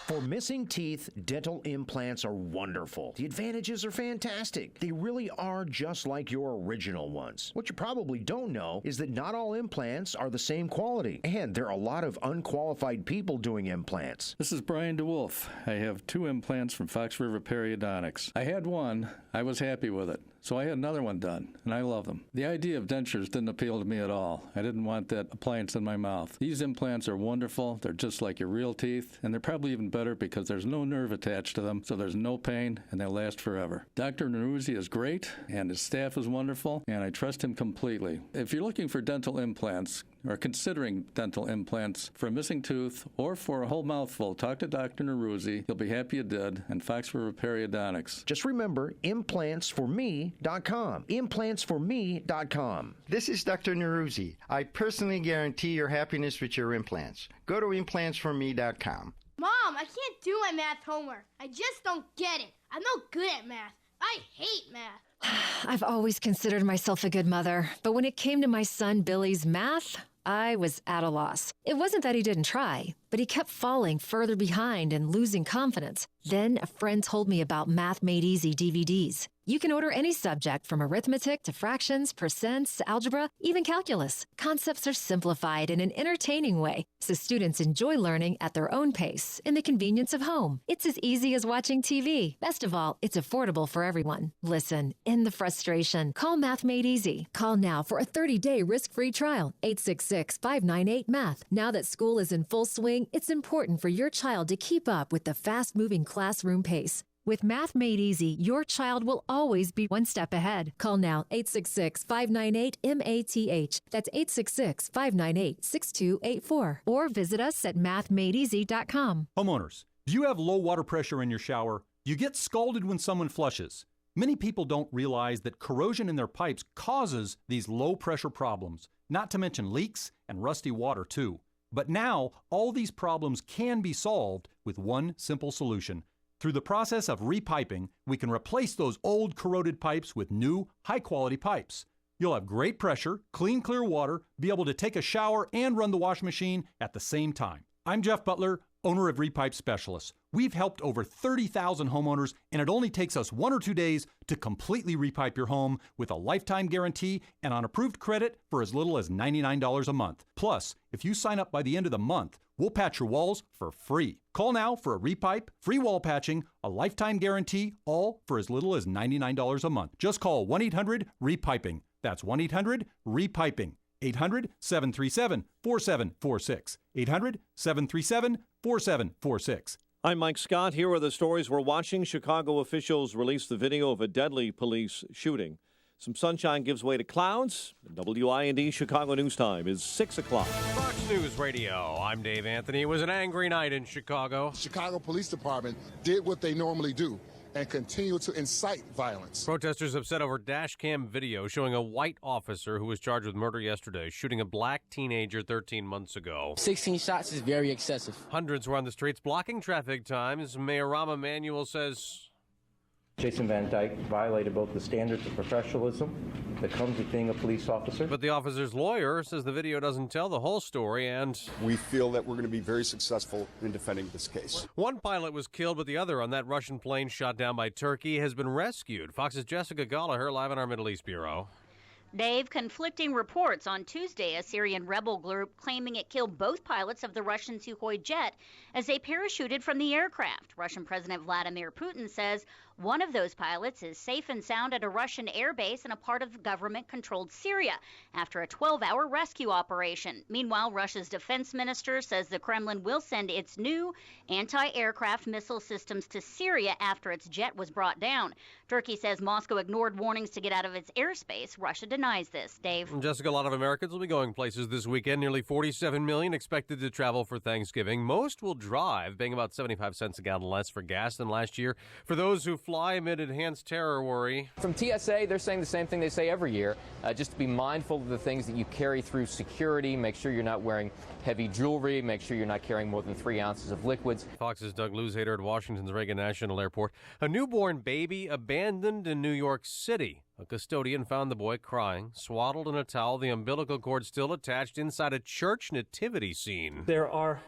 For missing teeth, dental implants are wonderful. The advantages are fantastic. They really are just like your original ones. What you probably don't know is that not all implants are the same quality, and there are a lot of unqualified people doing implants. This is Brian DeWolf. I have 2 implants from Fox River Periodontics. I had one. I was happy with it. So I had another one done, and I love them. The idea of dentures didn't appeal to me at all. I didn't want that appliance in my mouth. These implants are wonderful. They're just like your real teeth, and they're probably even better because there's no nerve attached to them, so there's no pain, and they last forever. Dr. Neruzzi is great, and his staff is wonderful, and I trust him completely. If you're looking for dental implants, or considering dental implants for a missing tooth or for a whole mouthful, talk to Dr. Neruzzi. He'll be happy you did, and Fox River Periodontics. Just remember, implantsforme.com. Implantsforme.com. This is Dr. Neruzzi. I personally guarantee your happiness with your implants. Go to implantsforme.com. Mom, I can't do my math homework. I just don't get it. I'm no good at math. I hate math. I've always considered myself a good mother, but when it came to my son Billy's math, I was at a loss. It wasn't that he didn't try, but he kept falling further behind and losing confidence. Then a friend told me about Math Made Easy DVDs. You can order any subject from arithmetic to fractions, percents, algebra, even calculus. Concepts are simplified in an entertaining way, so students enjoy learning at their own pace in the convenience of home. It's as easy as watching TV. Best of all, it's affordable for everyone. Listen, end the frustration. Call Math Made Easy. Call now for a 30-day risk-free trial. 866-598-MATH. Now that school is in full swing, it's important for your child to keep up with the fast-moving classroom pace. With Math Made Easy, your child will always be one step ahead. Call now, 866-598-MATH. That's 866-598-6284. Or visit us at mathmadeeasy.com. Homeowners, do you have low water pressure in your shower? You get scalded when someone flushes. Many people don't realize that corrosion in their pipes causes these low pressure problems, not to mention leaks and rusty water too. But now, all these problems can be solved with one simple solution. Through the process of repiping, we can replace those old corroded pipes with new, high-quality pipes. You'll have great pressure, clean, clear water, be able to take a shower and run the washing machine at the same time. I'm Jeff Butler, owner of Repipe Specialists. We've helped over 30,000 homeowners, and it only takes us 1 or 2 days to completely repipe your home with a lifetime guarantee and on approved credit for as little as $99 a month. Plus, if you sign up by the end of the month, we'll patch your walls for free. Call now for a repipe, free wall patching, a lifetime guarantee, all for as little as $99 a month. Just call 1-800-REPIPING. That's 1-800-REPIPING. 800-737-4746. 800-737-4746. I'm Mike Scott. Here are the stories we're watching. Chicago officials released the video of a deadly police shooting. Some sunshine gives way to clouds. WIND Chicago News Time is 6 o'clock. Fox News Radio. I'm Dave Anthony. It was an angry night in Chicago. Chicago Police Department did what they normally do and continue to incite violence. Protesters upset over dash cam video showing a white officer who was charged with murder yesterday shooting a black teenager 13 months ago. 16 shots is very excessive. Hundreds were on the streets blocking traffic times. Mayor Rahm Emanuel says Jason Van Dyke violated both the standards of professionalism that comes with being a police officer. But the officer's lawyer says the video doesn't tell the whole story, and we feel that we're going to be very successful in defending this case. One pilot was killed, but the other on that Russian plane shot down by Turkey has been rescued. Fox's Jessica Gallagher live in our Middle East bureau. Dave, conflicting reports on Tuesday, a Syrian rebel group claiming it killed both pilots of the Russian Sukhoi jet as they parachuted from the aircraft. Russian President Vladimir Putin says one of those pilots is safe and sound at a Russian airbase in a part of government-controlled Syria after a 12-hour rescue operation. Meanwhile, Russia's defense minister says the Kremlin will send its new anti-aircraft missile systems to Syria after its jet was brought down. Turkey says Moscow ignored warnings to get out of its airspace. Russia denies this. Dave. Jessica, a lot of Americans will be going places this weekend. Nearly 47 million expected to travel for Thanksgiving. Most will drive, paying about 75 cents a gallon less for gas than last year. For those who fly amid enhanced terror worry. From TSA, they're saying the same thing they say every year, just to be mindful of the things that you carry through security. Make sure you're not wearing heavy jewelry. Make sure you're not carrying more than 3 ounces of liquids. Fox's Doug Luzader at Washington's Reagan National Airport. A newborn baby abandoned in New York City. A custodian found the boy crying, swaddled in a towel, the umbilical cord still attached inside a church nativity scene. There are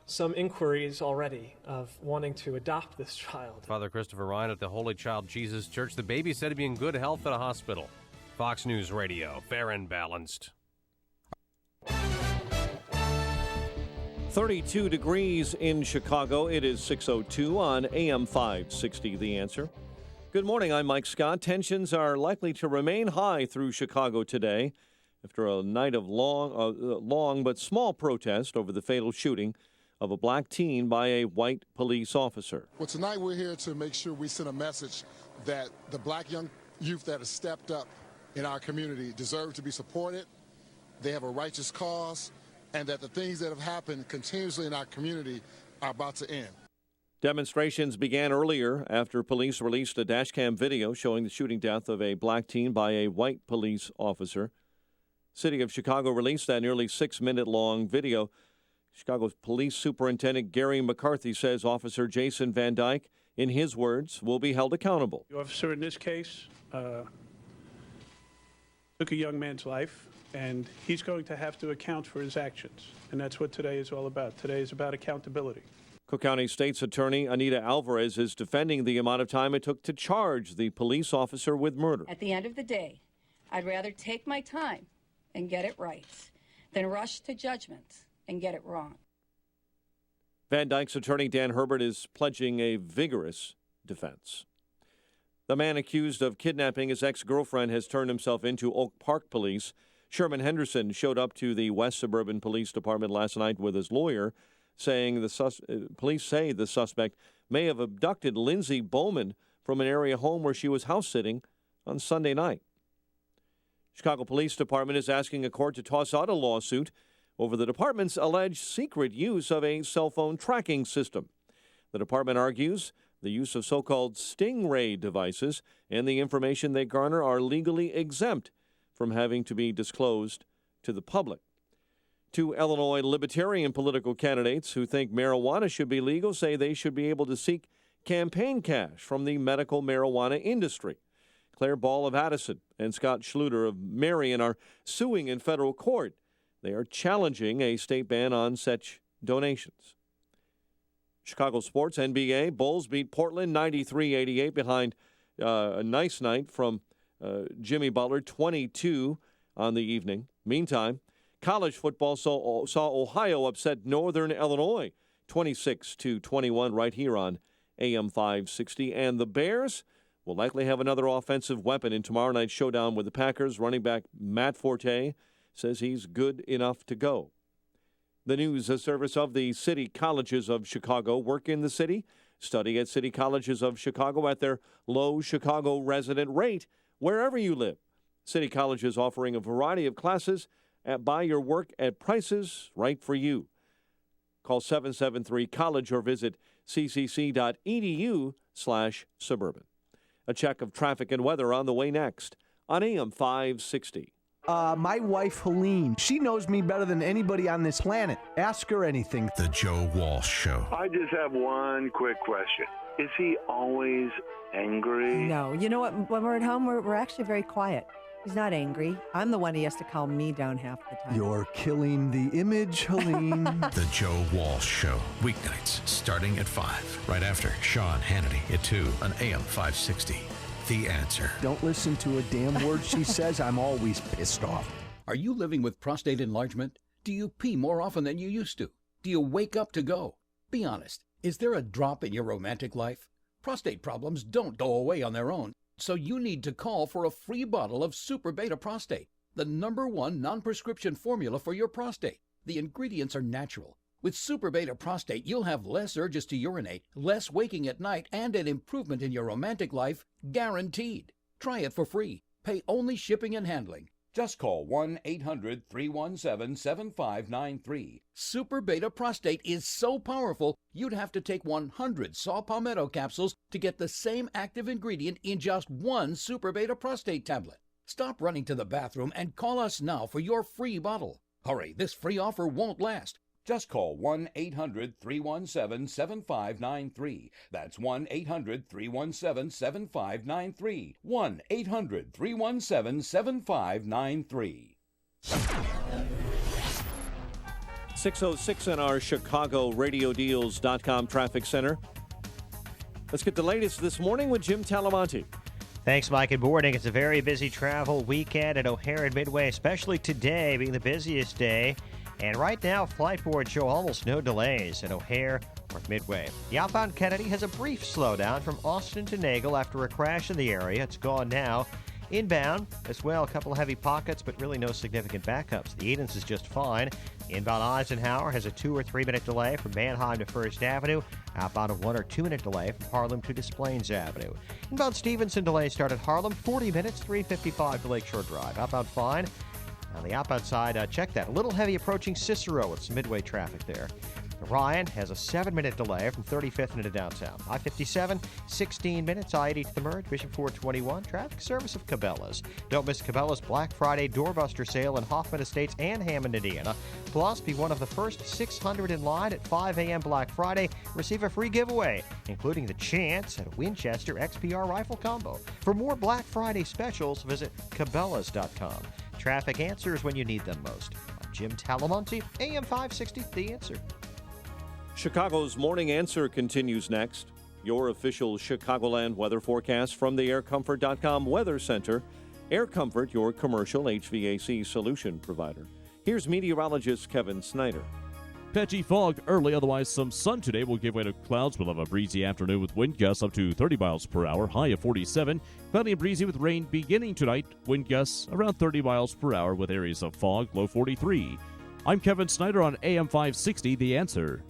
some inquiries already of wanting to adopt this child. Father Christopher Ryan at the Holy Child Jesus Church. The baby said to be in good health at a hospital. Fox News Radio, fair and balanced. 32 degrees in Chicago. It is 6:02 on AM 560, The Answer. Good morning, I'm Mike Scott. Tensions are likely to remain high through Chicago today after a night of long but small protest over the fatal shooting of a black teen by a white police officer. Well, tonight we're here to make sure we send a message that the black young youth that have stepped up in our community deserve to be supported. They have a righteous cause, and that the things that have happened continuously in our community are about to end. Demonstrations began earlier after police released a dashcam video showing the shooting death of a black teen by a white police officer. City of Chicago released that nearly 6-minute-long video. Chicago's police superintendent Gary McCarthy says Officer Jason Van Dyke, in his words, will be held accountable. The officer in this case took a young man's life, and he's going to have to account for his actions. And that's what today is all about. Today is about accountability. Cook County State's Attorney Anita Alvarez is defending the amount of time it took to charge the police officer with murder. At the end of the day, I'd rather take my time and get it right than rush to judgment and get it wrong. Van Dyke's attorney Dan Herbert is pledging a vigorous defense. The man accused of kidnapping his ex-girlfriend has turned himself into Oak Park police. Sherman Henderson showed up to the West Suburban Police Department last night with his lawyer, saying police say the suspect may have abducted Lindsay Bowman from an area home where she was house-sitting on Sunday night. Chicago Police Department is asking a court to toss out a lawsuit over the department's alleged secret use of a cell phone tracking system. The department argues the use of so-called stingray devices and the information they garner are legally exempt from having to be disclosed to the public. Two Illinois libertarian political candidates who think marijuana should be legal say they should be able to seek campaign cash from the medical marijuana industry. Claire Ball of Addison and Scott Schluter of Marion are suing in federal court. They are challenging a state ban on such donations. Chicago sports, NBA, Bulls beat Portland 93-88 behind a nice night from Jimmy Butler, 22 on the evening. Meantime, college football saw Ohio upset Northern Illinois 26-21 right here on AM 560. And the Bears will likely have another offensive weapon in tomorrow night's showdown with the Packers. Running back Matt Forte says he's good enough to go. The news, a service of the City Colleges of Chicago. Work in the city? Study at City Colleges of Chicago at their low Chicago resident rate, wherever you live. City Colleges offering a variety of classes buy your work at prices right for you. Call 773-COLLEGE or visit ccc.edu/suburban. A check of traffic and weather on the way next on AM 560. My wife, Helene, she knows me better than anybody on this planet. Ask her anything. The Joe Walsh Show. I just have one quick question. Is he always angry? No. You know what? When we're at home, we're actually very quiet. He's not angry. I'm the one he has to calm me down half the time. You're killing the image, Helene. The Joe Walsh Show. Weeknights starting at 5. Right after Sean Hannity at 2 on AM 560. The Answer. Don't listen to a damn word she says. I'm always pissed off. Are you living with prostate enlargement? Do you pee more often than you used to? Do you wake up to go? Be honest. Is there a drop in your romantic life? Prostate problems don't go away on their own, so you need to call for a free bottle of Super Beta Prostate, the #1 non-prescription formula for your prostate. The ingredients are natural. With Super Beta Prostate, you'll have less urges to urinate, less waking at night, and an improvement in your romantic life, guaranteed. Try it for free. Pay only shipping and handling. Just call 1-800-317-7593. Super Beta Prostate is so powerful, you'd have to take 100 saw palmetto capsules to get the same active ingredient in just one Super Beta Prostate tablet. Stop running to the bathroom and call us now for your free bottle. Hurry, this free offer won't last. Just call 1-800-317-7593. That's 1-800-317-7593. 1-800-317-7593. 6:06 in our Chicago RadioDeals.com traffic center. Let's get the latest this morning with Jim Talamonte. Thanks, Mike. Good morning. It's a very busy travel weekend at O'Hare and Midway, especially today being the busiest day. And right now, flight boards show almost no delays at O'Hare or Midway. The outbound Kennedy has a brief slowdown from Austin to Nagel after a crash in the area. It's gone now. Inbound, as well, a couple of heavy pockets, but really no significant backups. The Edens is just fine. Inbound Eisenhower has a 2 or 3 minute delay from Manheim to First Avenue. Outbound a 1 or 2 minute delay from Harlem to Des Plaines Avenue. Inbound Stevenson delay start at Harlem, 40 minutes, 3:55 to Lakeshore Drive. Outbound fine. On the outbound side, check that. A little heavy approaching Cicero with some midway traffic there. Ryan has a 7-minute delay from 35th into downtown. I-57, 16 minutes. I-80 to the merge. Bishop 421. Traffic service of Cabela's. Don't miss Cabela's Black Friday doorbuster sale in Hoffman Estates and Hammond, Indiana. Plus, be one of the first 600 in line at 5 a.m. Black Friday. Receive a free giveaway, including the chance at a Winchester XPR rifle combo. For more Black Friday specials, visit Cabela's.com. Traffic answers when you need them most. I'm Jim Talamonte, AM 560, The Answer. Chicago's Morning Answer continues next. Your official Chicagoland weather forecast from the aircomfort.com Weather Center. Air Comfort, your commercial HVAC solution provider. Here's meteorologist Kevin Snyder. Patchy fog early, otherwise some sun today will give way to clouds. We'll have a breezy afternoon with wind gusts up to 30 miles per hour, high of 47. Cloudy and breezy with rain beginning tonight. Wind gusts around 30 miles per hour with areas of fog, low 43. I'm Kevin Snyder on AM 560, The Answer.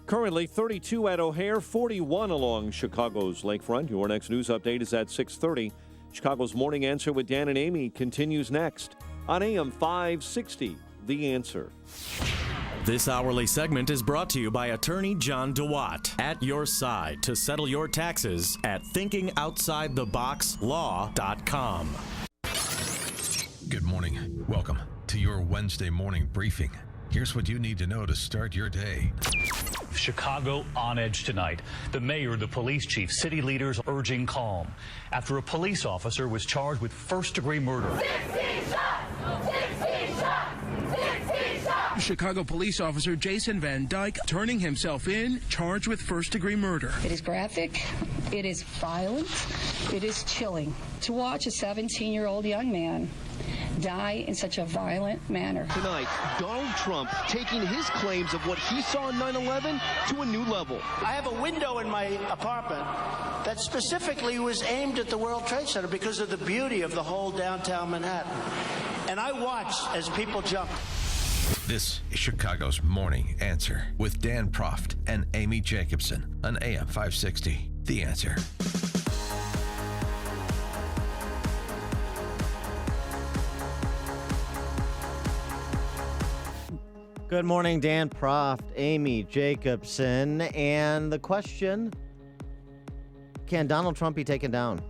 Currently 32 at O'Hare, 41 along Chicago's lakefront. Your next news update is at 6:30. Chicago's Morning Answer with Dan and Amy continues next on AM 560, The Answer. This hourly segment is brought to you by attorney John DeWatt, at your side to settle your taxes at thinkingoutsidetheboxlaw.com. Good morning. Welcome to your Wednesday morning briefing. Here's what you need to know to start your day. Chicago on edge tonight. The mayor, the police chief, city leaders urging calm after a police officer was charged with first-degree murder. 16 shots! 16 shots! 16 shots! Chicago police officer Jason Van Dyke turning himself in, charged with first-degree murder. It is graphic. It is violent. It is chilling to watch a 17-year-old young man die in such a violent manner. Tonight, Donald Trump taking his claims of what he saw on 9/11 to a new level. I have a window in my apartment that specifically was aimed at the World Trade Center because of the beauty of the whole downtown Manhattan. And I watched as people jumped. This is Chicago's Morning Answer with Dan Proft and Amy Jacobson on AM 560. The Answer. Good morning, Dan Proft, Amy Jacobson, and the question, can Donald Trump be taken down?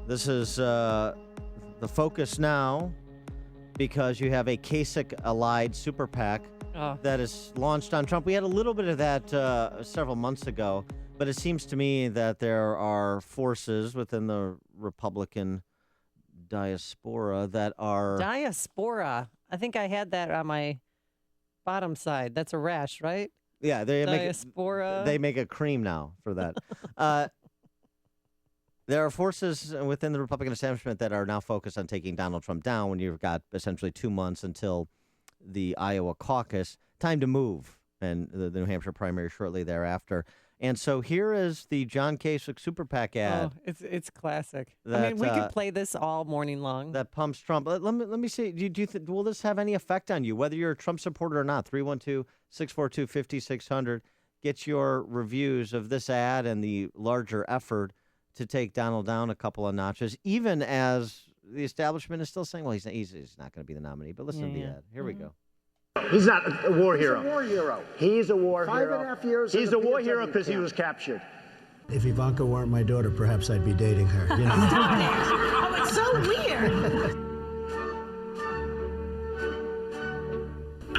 This is the focus now because you have a Kasich-allied super PAC that is launched on Trump. We had a little bit of that several months ago, but it seems to me that there are forces within the Republican diaspora that are... Diaspora? I think I had that on my... bottom side. That's a rash, right? Yeah, Diaspora. They make a cream now for that. There are forces within the Republican establishment that are now focused on taking Donald Trump down when you've got essentially 2 months until the Iowa caucus. Time to move, and the New Hampshire primary shortly thereafter. And so here is the John Kasich Super PAC ad. Oh, it's classic. I mean, we could play this all morning long. That pumps Trump. Let me see. Do you will this have any effect on you, whether you're a Trump supporter or not? 312-642-5600. Get your reviews of this ad and the larger effort to take Donald down a couple of notches, even as the establishment is still saying, well, he's not going to be the nominee. But listen to the ad. Here we go. He's not a war hero. He's a war hero. He's a war hero. 5.5 years. He's a war hero because he was captured. If Ivanka weren't my daughter, perhaps I'd be dating her. You know? Oh, it's so weird.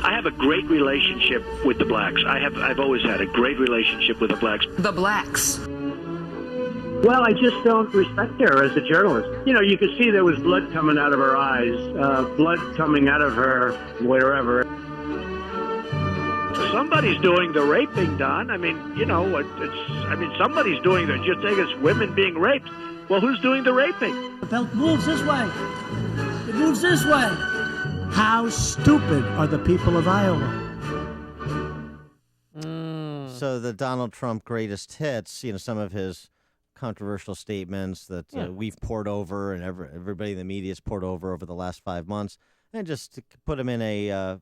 I have a great relationship with the blacks. I've always had a great relationship with the blacks. The blacks. Well, I just don't respect her as a journalist. You know, you could see there was blood coming out of her eyes, blood coming out of her wherever. Somebody's doing the raping, Don. I mean, you know, somebody's doing the, just take us women being raped. Well, who's doing the raping? The belt moves this way. It moves this way. How stupid are the people of Iowa? So the Donald Trump greatest hits, some of his controversial statements that we've poured over and everybody in the media has poured over the last 5 months, and just to put him in a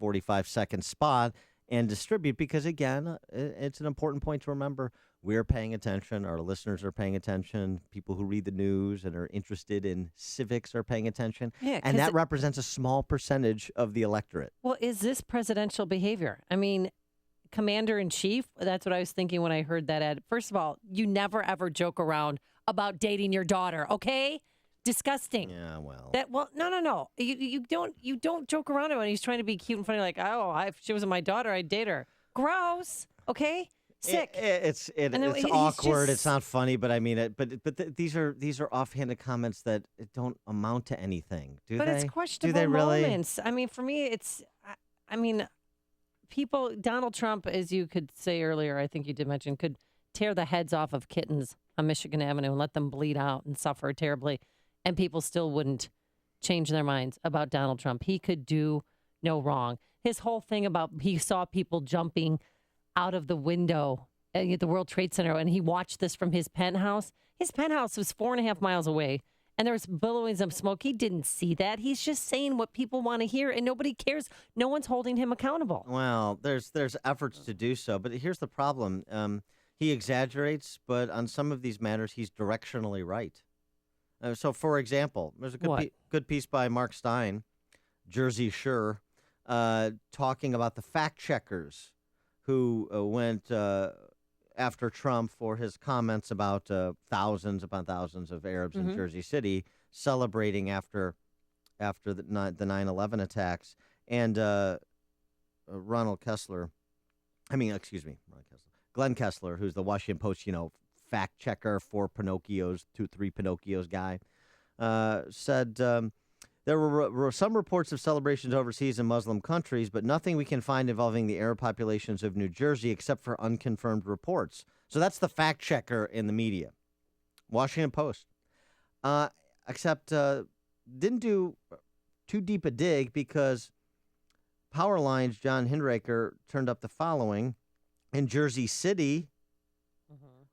45-second spot and distribute, because, again, it's an important point to remember. We're paying attention. Our listeners are paying attention. People who read the news and are interested in civics are paying attention. Yeah, and that represents a small percentage of the electorate. Well, is this presidential behavior? I mean, commander-in-chief, that's what I was thinking when I heard that ad. First of all, you never, ever joke around about dating your daughter, okay? Disgusting. Yeah, well. No. You don't joke around about it. He's trying to be cute and funny, like, if she wasn't my daughter, I'd date her. Gross, okay? Sick. It's awkward. It's not funny, but I mean it. But these are offhanded comments that don't amount to anything, do they? But it's questionable do they really? Moments. I mean, for me, people, Donald Trump, as you could say earlier, I think you did mention, could tear the heads off of kittens on Michigan Avenue and let them bleed out and suffer terribly, and people still wouldn't change their minds about Donald Trump. He could do no wrong. His whole thing about he saw people jumping out of the window at the World Trade Center, and he watched this from his penthouse. His penthouse was 4.5 miles away, and there was billowings of smoke. He didn't see that. He's just saying what people want to hear, and nobody cares. No one's holding him accountable. Well, there's efforts to do so, but here's the problem. He exaggerates, but on some of these matters, he's directionally right. So, for example, there's a good piece by Mark Stein, Jersey Shore, talking about the fact checkers who went after Trump for his comments about thousands upon thousands of Arabs in Jersey City celebrating after the 9/11 attacks. And Glenn Kessler, who's the Washington Post, fact checker for Pinocchios, 2-3 Pinocchios guy, said there were some reports of celebrations overseas in Muslim countries, but nothing we can find involving the Arab populations of New Jersey except for unconfirmed reports. So that's the fact checker in the media. Washington Post. Except didn't do too deep a dig because Power Lines, John Hindraker, turned up the following. In Jersey City,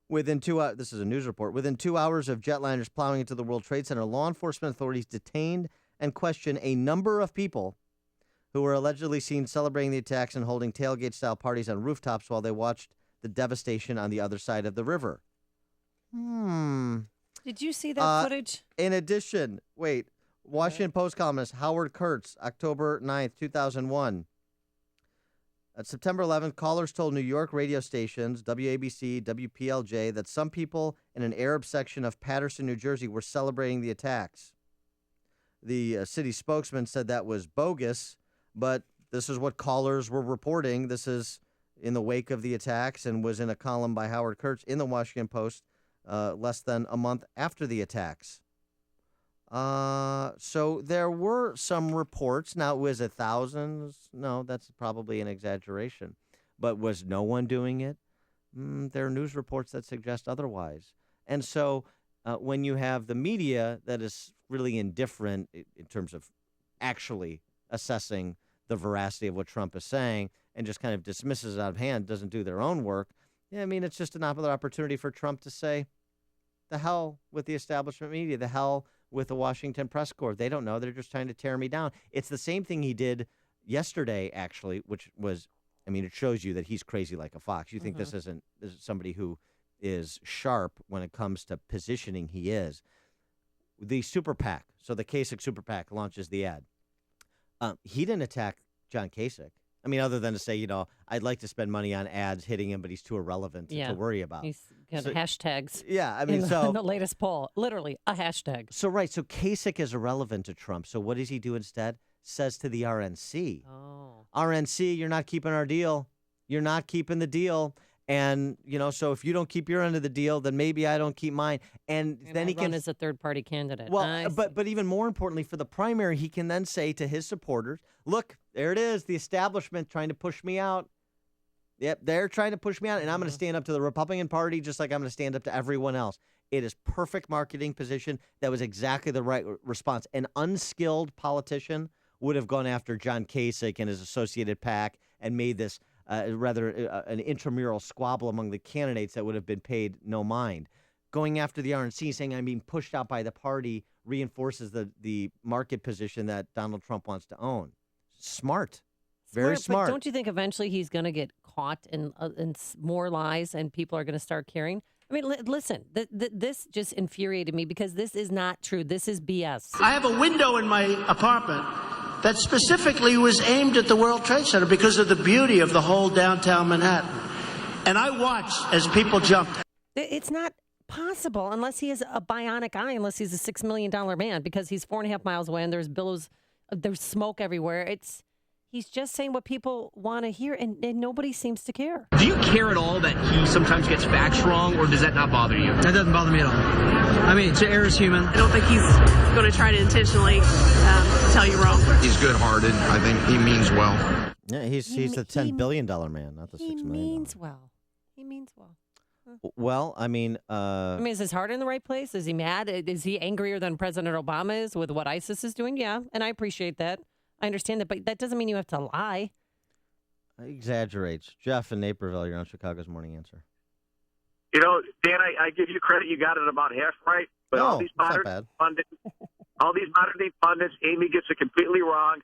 within 2 hours, this is a news report, within 2 hours of jetliners plowing into the World Trade Center, law enforcement authorities detained and questioned a number of people who were allegedly seen celebrating the attacks and holding tailgate-style parties on rooftops while they watched the devastation on the other side of the river. Did you see that footage? In addition, Washington Post columnist Howard Kurtz, October 9th, 2001. At September 11th, callers told New York radio stations, WABC, WPLJ, that some people in an Arab section of Paterson, New Jersey, were celebrating the attacks. The city spokesman said that was bogus, but this is what callers were reporting. This is in the wake of the attacks and was in a column by Howard Kurtz in the Washington Post less than a month after the attacks. So there were some reports. Now, was it thousands? No, that's probably an exaggeration. But was no one doing it? There are news reports that suggest otherwise. And so when you have the media that is really indifferent in terms of actually assessing the veracity of what Trump is saying and just kind of dismisses it out of hand, doesn't do their own work, it's just another opportunity for Trump to say, the hell with the establishment media, the hell with the Washington press corps. They don't know. They're just trying to tear me down. It's the same thing he did yesterday, actually, which was, it shows you that he's crazy like a fox. You think this is somebody who is sharp when it comes to positioning. He is. The Super PAC, so the Kasich Super PAC launches the ad. He didn't attack John Kasich. Other than to say, I'd like to spend money on ads hitting him, but he's too irrelevant to worry about. He's got hashtags. Yeah, in the latest poll, literally a hashtag. So Kasich is irrelevant to Trump. So what does he do instead? Says to the RNC, RNC, you're not keeping our deal. You're not keeping the deal. And, so if you don't keep your end of the deal, then maybe I don't keep mine. And then he can run as a third-party candidate. Well, but even more importantly, for the primary, he can then say to his supporters, look, there it is, the establishment trying to push me out. Yep, they're trying to push me out, and I'm going to stand up to the Republican Party just like I'm going to stand up to everyone else. It is perfect marketing position. That was exactly the right response. An unskilled politician would have gone after John Kasich and his associated PAC and made this an intramural squabble among the candidates that would have been paid no mind. Going after the RNC, saying I'm being pushed out by the party, reinforces the market position that Donald Trump wants to own. Smart. Very smart. But don't you think eventually he's going to get caught in more lies and people are going to start caring? Listen, this just infuriated me because this is not true. This is BS. I have a window in my apartment that specifically was aimed at the World Trade Center because of the beauty of the whole downtown Manhattan. And I watched as people jumped. It's not possible unless he has a bionic eye, unless he's a $6 million man, because he's 4.5 miles away and there's billows, there's smoke everywhere. He's just saying what people want to hear, and nobody seems to care. Do you care at all that he sometimes gets facts wrong, or does that not bother you? That doesn't bother me at all. Error is human. I don't think he's going to try to intentionally tell you wrong. He's good-hearted. I think he means well. Yeah, he's the $10 billion man, not the $6 million. He means well. He means well. Well, is his heart in the right place? Is he mad? Is he angrier than President Obama is with what ISIS is doing? Yeah, and I appreciate that. I understand that, but that doesn't mean you have to lie. Exaggerates. Jeff in Naperville, you're on Chicago's Morning Answer. Dan, I give you credit. You got it about half right. But all these modern day pundits, Amy gets it completely wrong.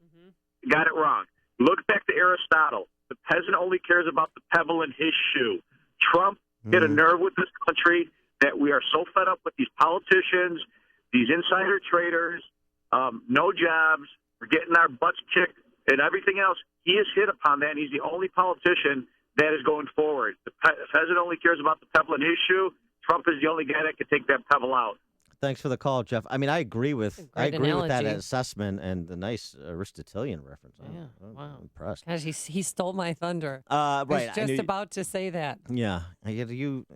Got it wrong. Look back to Aristotle. The peasant only cares about the pebble in his shoe. Trump hit a nerve with this country that we are so fed up with these politicians, these insider traders, no jobs. We're getting our butts kicked and everything else. He has hit upon that, and he's the only politician that is going forward. The peasant only cares about the pebble in his shoe. Trump is the only guy that can take that pebble out. Thanks for the call, Jeff. I agree with that assessment and the nice Aristotelian reference. Wow. I'm impressed. Gosh, he stole my thunder. Right. I was just about to say that. Yeah. You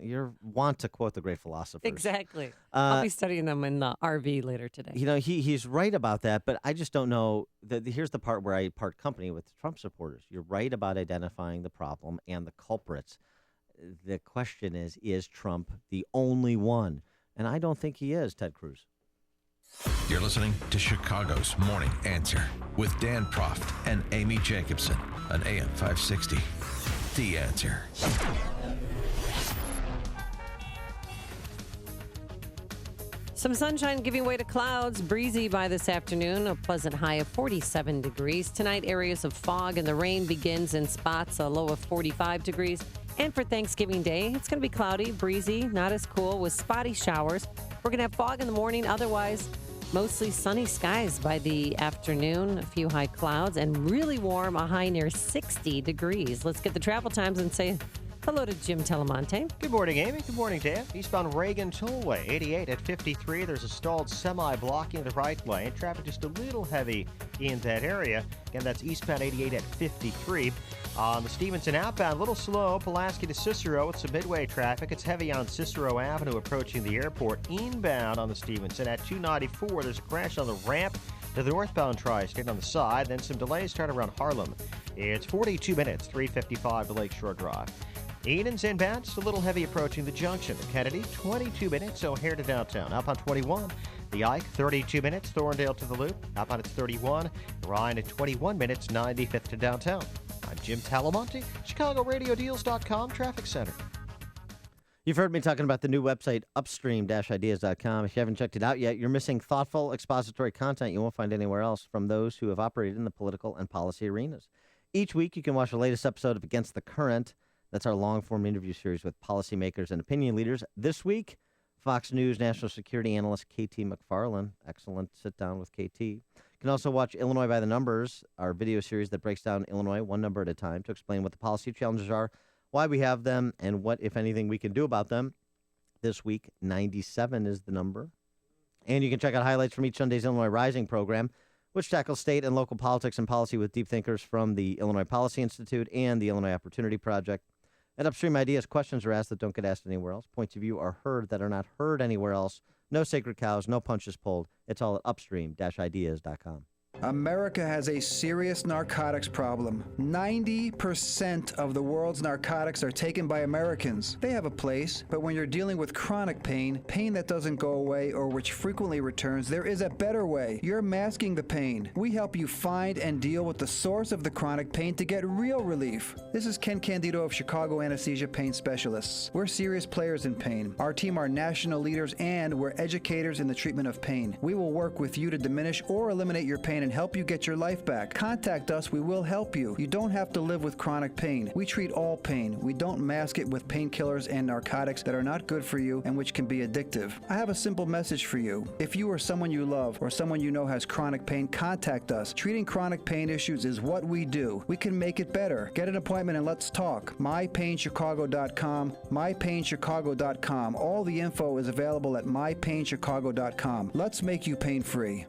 want to quote the great philosophers. Exactly. I'll be studying them in the RV later today. He's right about that, but I just don't know. Here's the part where I part company with Trump supporters. You're right about identifying the problem and the culprits. The question is Trump the only one? And I don't think he is, Ted Cruz. You're listening to Chicago's Morning Answer with Dan Proft and Amy Jacobson on AM 560. The Answer. Some sunshine giving way to clouds. Breezy by this afternoon. A pleasant high of 47 degrees. Tonight, areas of fog and the rain begins in spots. A low of 45 degrees. And for Thanksgiving Day, it's going to be cloudy, breezy, not as cool, with spotty showers. We're going to have fog in the morning. Otherwise, mostly sunny skies by the afternoon. A few high clouds and really warm. A high near 60 degrees. Let's get the travel times and say hello to Jim Telemonte. Good morning, Amy. Good morning, Dan. Eastbound Reagan Tollway, 88 at 53. There's a stalled semi blocking the right lane. Traffic just a little heavy in that area. Again, that's eastbound 88 at 53. On the Stevenson outbound, a little slow, Pulaski to Cicero with some midway traffic. It's heavy on Cicero Avenue approaching the airport. Inbound on the Stevenson at 294. There's a crash on the ramp to the northbound tri-state on the side. Then some delays start around Harlem. It's 42 minutes, 355 to Lakeshore Drive. Eden's inbound, just a little heavy approaching the junction. Kennedy, 22 minutes, O'Hare to downtown. Up on 21. The Ike, 32 minutes, Thorndale to the Loop. Up on its 31. Ryan at 21 minutes, 95th to downtown. I'm Jim Talamonte, ChicagoRadioDeals.com Traffic Center. You've heard me talking about the new website, upstream-ideas.com. If you haven't checked it out yet, you're missing thoughtful, expository content you won't find anywhere else from those who have operated in the political and policy arenas. Each week, you can watch the latest episode of Against the Current. That's our long-form interview series with policymakers and opinion leaders. This week, Fox News national security analyst KT McFarland. Excellent sit-down with KT. You can also watch Illinois by the Numbers, our video series that breaks down Illinois one number at a time to explain what the policy challenges are, why we have them, and what, if anything, we can do about them. This week, 97 is the number. And you can check out highlights from each Sunday's Illinois Rising program, which tackles state and local politics and policy with deep thinkers from the Illinois Policy Institute and the Illinois Opportunity Project. At Upstream Ideas, questions are asked that don't get asked anywhere else. Points of view are heard that are not heard anywhere else. No sacred cows, no punches pulled. It's all at upstream-ideas.com. America has a serious narcotics problem. 90% of the world's narcotics are taken by Americans. They have a place, but when you're dealing with chronic pain, pain that doesn't go away or which frequently returns, there is a better way. You're masking the pain. We help you find and deal with the source of the chronic pain to get real relief. This is Ken Candido of Chicago Anesthesia Pain Specialists. We're serious players in pain. Our team are national leaders and we're educators in the treatment of pain. We will work with you to diminish or eliminate your pain and help you get your life back. Contact us, we will help you. You don't have to live with chronic pain. We treat all pain. We don't mask it with painkillers and narcotics that are not good for you and which can be addictive. I have a simple message for you. If you or someone you love or someone you know has chronic pain, contact us. Treating chronic pain issues is what we do. We can make it better. Get an appointment and let's talk. MyPainChicago.com, MyPainChicago.com. All the info is available at MyPainChicago.com. Let's make you pain-free.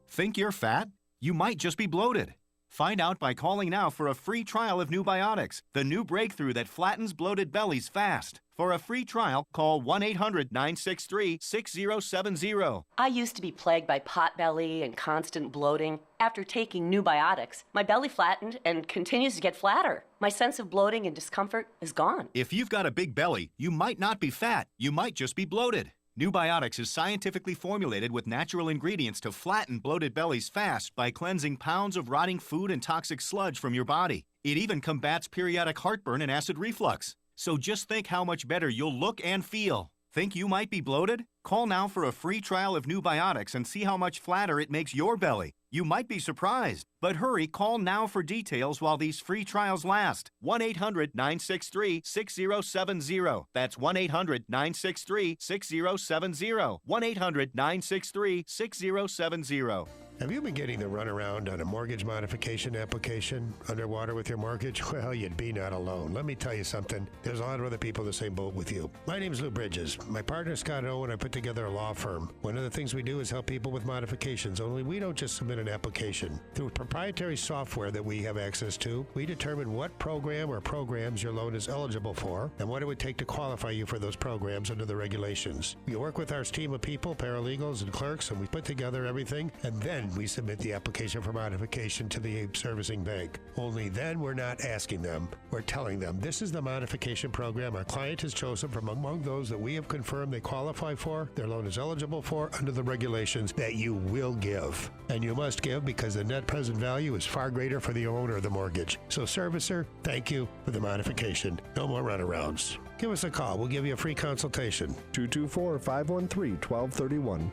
Think you're fat? You might just be bloated. Find out by calling now for a free trial of New Biotics, the new breakthrough that flattens bloated bellies fast. For a free trial, call 1-800-963-6070. I used to be plagued by pot belly and constant bloating. After taking New Biotics, my belly flattened and continues to get flatter. My sense of bloating and discomfort is gone. If you've got a big belly, you might not be fat. You might just be bloated. New Biotics is scientifically formulated with natural ingredients to flatten bloated bellies fast by cleansing pounds of rotting food and toxic sludge from your body. It even combats periodic heartburn and acid reflux. So just think how much better you'll look and feel. Think you might be bloated? Call now for a free trial of New Biotics and see how much flatter it makes your belly. You might be surprised. But hurry, call now for details while these free trials last. 1-800-963-6070. That's 1-800-963-6070. 1-800-963-6070. Have you been getting the runaround on a mortgage modification application? Underwater with your mortgage? Well, you'd be not alone. Let me tell you something. There's a lot of other people in the same boat with you. My name's Lou Bridges. My partner Scott Owen and I put together a law firm. One of the things we do is help people with modifications, only we don't just submit an application. Through proprietary software that we have access to, we determine what program or programs your loan is eligible for and what it would take to qualify you for those programs under the regulations. You work with our team of people, paralegals and clerks, and we put together everything, and then we submit the application for modification to the servicing bank. Only then we're not asking them, we're telling them this is the modification program our client has chosen from among those that we have confirmed they qualify for, their loan is eligible for under the regulations that you will give. And you must give because the net present value is far greater for the owner of the mortgage. So servicer, thank you for the modification. No more runarounds. Give us a call. We'll give you a free consultation. 224-513-1231.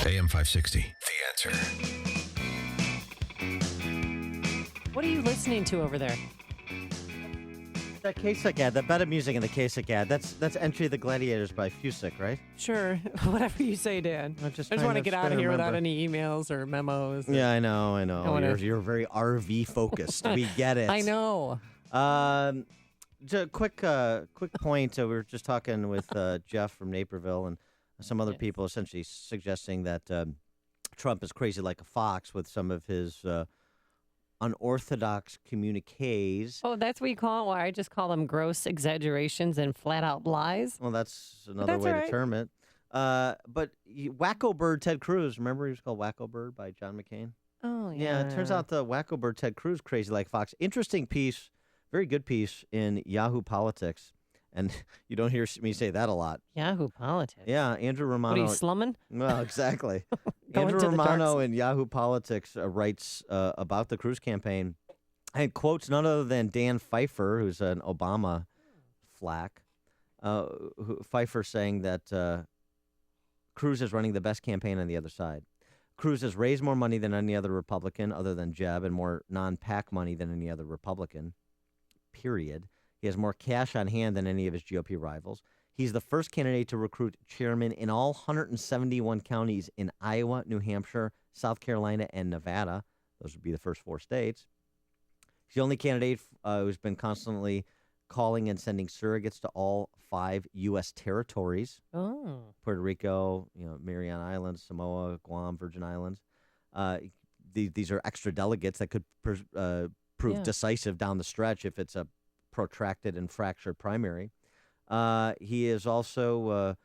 AM 560, The Answer. What are you listening to over there? That Kasich ad, that Better Music in the Kasich ad, that's Entry of the Gladiators by Fusick, right? Sure. Whatever you say, Dan. I just want to get out of here without any emails or memos. Yeah, I know. You're very RV focused. We get it. I know. Just a quick point. We were just talking with Jeff from Naperville and some other people essentially suggesting that Trump is crazy like a fox with some of his unorthodox communiques. Oh, that's what you call it? Why I just call them gross exaggerations and flat-out lies? Well, that's another way to term it. But Wacko Bird Ted Cruz, remember he was called Wacko Bird by John McCain? Oh, yeah. Yeah, it turns out the Wacko Bird Ted Cruz, crazy like fox. Interesting piece, very good piece in Yahoo Politics. And you don't hear me say that a lot. Yahoo Politics. Yeah, Andrew Romano. What are you, slumming? Well, exactly. Andrew Romano in Yahoo Politics writes about the Cruz campaign and quotes none other than Dan Pfeiffer, who's an Obama flack. Pfeiffer saying that Cruz is running the best campaign on the other side. Cruz has raised more money than any other Republican other than Jeb and more non-PAC money than any other Republican, period. He has more cash on hand than any of his GOP rivals. He's the first candidate to recruit chairmen in all 171 counties in Iowa, New Hampshire, South Carolina, and Nevada. Those would be the first 4 states. He's the only candidate who's been constantly calling and sending surrogates to all 5 U.S. territories. Oh. Puerto Rico, Mariana Islands, Samoa, Guam, Virgin Islands. These are extra delegates that could prove decisive down the stretch if it's a protracted and fractured primary. He is also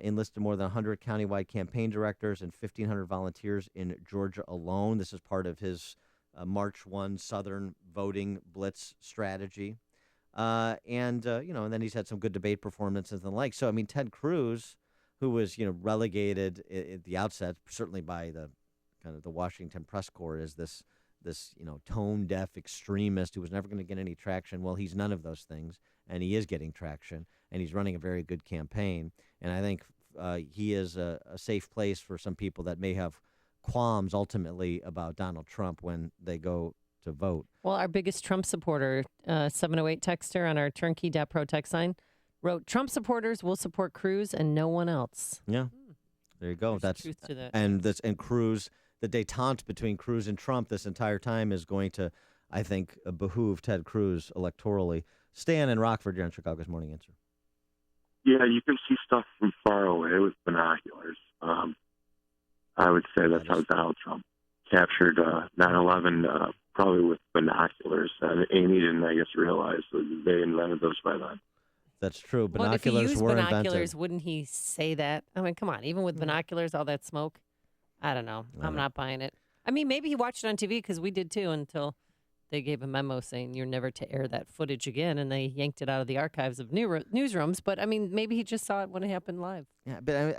enlisted more than 100 countywide campaign directors and 1,500 volunteers in Georgia alone. This is part of his March 1 Southern voting blitz strategy. And then he's had some good debate performances and the like. So, I mean, Ted Cruz, who was, relegated at the outset, certainly by the kind of the Washington press corps as this tone-deaf extremist who was never going to get any traction. Well, he's none of those things, and he is getting traction, and he's running a very good campaign. And I think he is a safe place for some people that may have qualms ultimately about Donald Trump when they go to vote. Well, our biggest Trump supporter, 708 texter on our turnkey.pro text line, wrote, Trump supporters will support Cruz and no one else. Yeah, there you go. There's truth to that. And Cruz. The détente between Cruz and Trump this entire time is going to, I think, behoove Ted Cruz electorally. Stan in Rockford, you're on Chicago's Morning Answer. Yeah, you can see stuff from far away with binoculars. I would say that's how Donald Trump captured 9/11, probably with binoculars. And Amy didn't, I guess, realize that they invented those by then. That's true. Binoculars were invented. If he used binoculars, invented. wouldn't he say that? I mean, come on. Even with binoculars, all that smoke. I don't know. I'm not buying it. I mean, maybe he watched it on TV because we did too until they gave a memo saying you're never to air that footage again, and they yanked it out of the archives of newsrooms. But, I mean, maybe he just saw it when it happened live. Yeah, but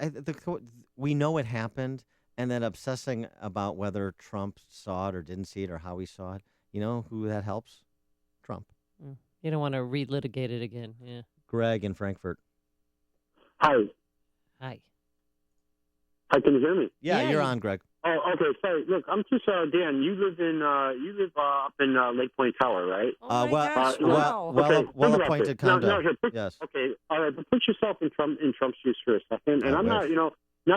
we know it happened, and then obsessing about whether Trump saw it or didn't see it or how he saw it, you know who that helps? Trump. You don't want to relitigate it again. Yeah. Greg in Frankfurt. Hi. Hi. Hi, can you hear me? Yeah, you're on, Greg. Oh, okay. Sorry. Look, I'm just Dan. You live up in Lake Point Tower, right? Oh my gosh, wow. Well-appointed condo. Yes. Okay. All right. But put yourself in Trump's shoes for a second. And I'm not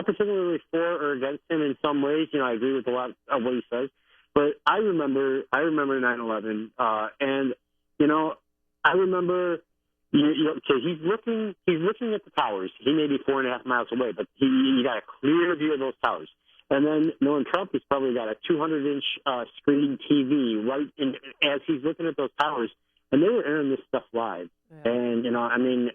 particularly for or against him in some ways. I agree with a lot of what he says. But I remember 9/11, and I remember. Okay, he's looking at the towers. He may be 4.5 miles away, but you got a clear view of those towers. And then knowing Trump, he's probably got a 200-inch screen TV right in as he's looking at those towers. And they were airing this stuff live. And, I mean,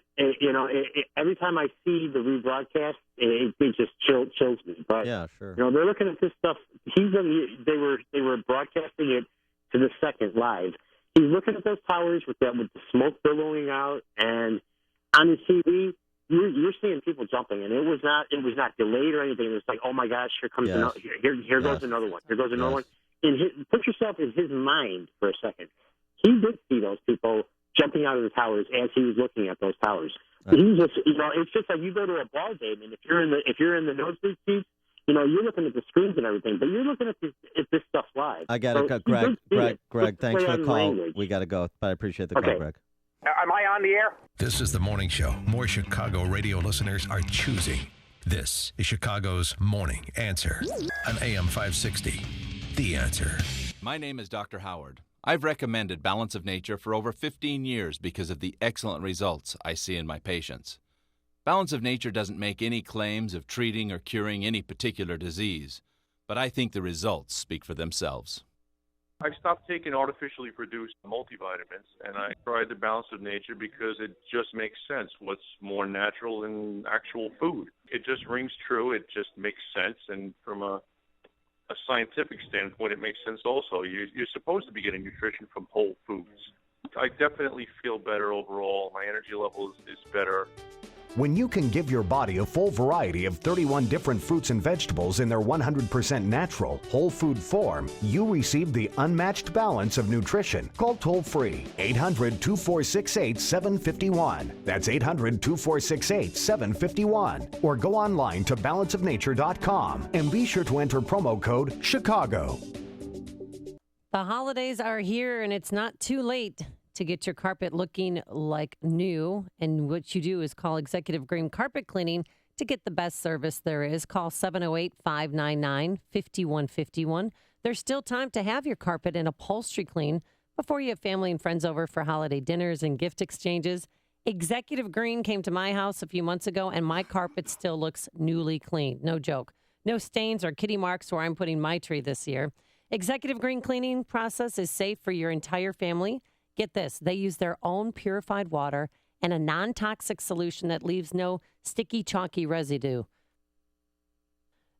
every time I see the rebroadcast, it just chills me. But, yeah, sure. They're looking at this stuff. They were broadcasting it to the second live. He's looking at those towers with the smoke billowing out, and on the TV, you're seeing people jumping, and it was not delayed or anything. It was like, oh my gosh, here comes another, here goes another one. Here goes another one. Put yourself in his mind for a second. He did see those people jumping out of the towers as he was looking at those towers. Right. He just, it's just like you go to a ball game, and if you're in the nosebleed seats, you're looking at the screens and everything, but you're looking at this stuff live. I got to go, Greg. Thanks for the call. Language. We got to go, but I appreciate the call, Greg. Am I on the air? This is the morning show more Chicago radio listeners are choosing. This is Chicago's Morning Answer on AM 560. The Answer. My name is Dr. Howard. I've recommended Balance of Nature for over 15 years because of the excellent results I see in my patients. Balance of Nature doesn't make any claims of treating or curing any particular disease, but I think the results speak for themselves. I stopped taking artificially produced multivitamins, and I tried the Balance of Nature because it just makes sense. What's more natural than actual food? It just rings true. It just makes sense, and from a scientific standpoint, it makes sense also. You're supposed to be getting nutrition from whole foods. I definitely feel better overall. My energy level is better. When you can give your body a full variety of 31 different fruits and vegetables in their 100% natural, whole food form, you receive the unmatched balance of nutrition. Call toll-free 800-2468-751. That's 800-2468-751. Or go online to balanceofnature.com and be sure to enter promo code CHICAGO. The holidays are here, and it's not too late to get your carpet looking like new. And what you do is call Executive Green Carpet Cleaning to get the best service there is. Call 708-599-5151. There's still time to have your carpet and upholstery clean before you have family and friends over for holiday dinners and gift exchanges. Executive Green came to my house a few months ago, and my carpet still looks newly clean. No joke. No stains or kitty marks where I'm putting my tree this year. Executive Green cleaning process is safe for your entire family. Get this, they use their own purified water and a non-toxic solution that leaves no sticky, chalky residue.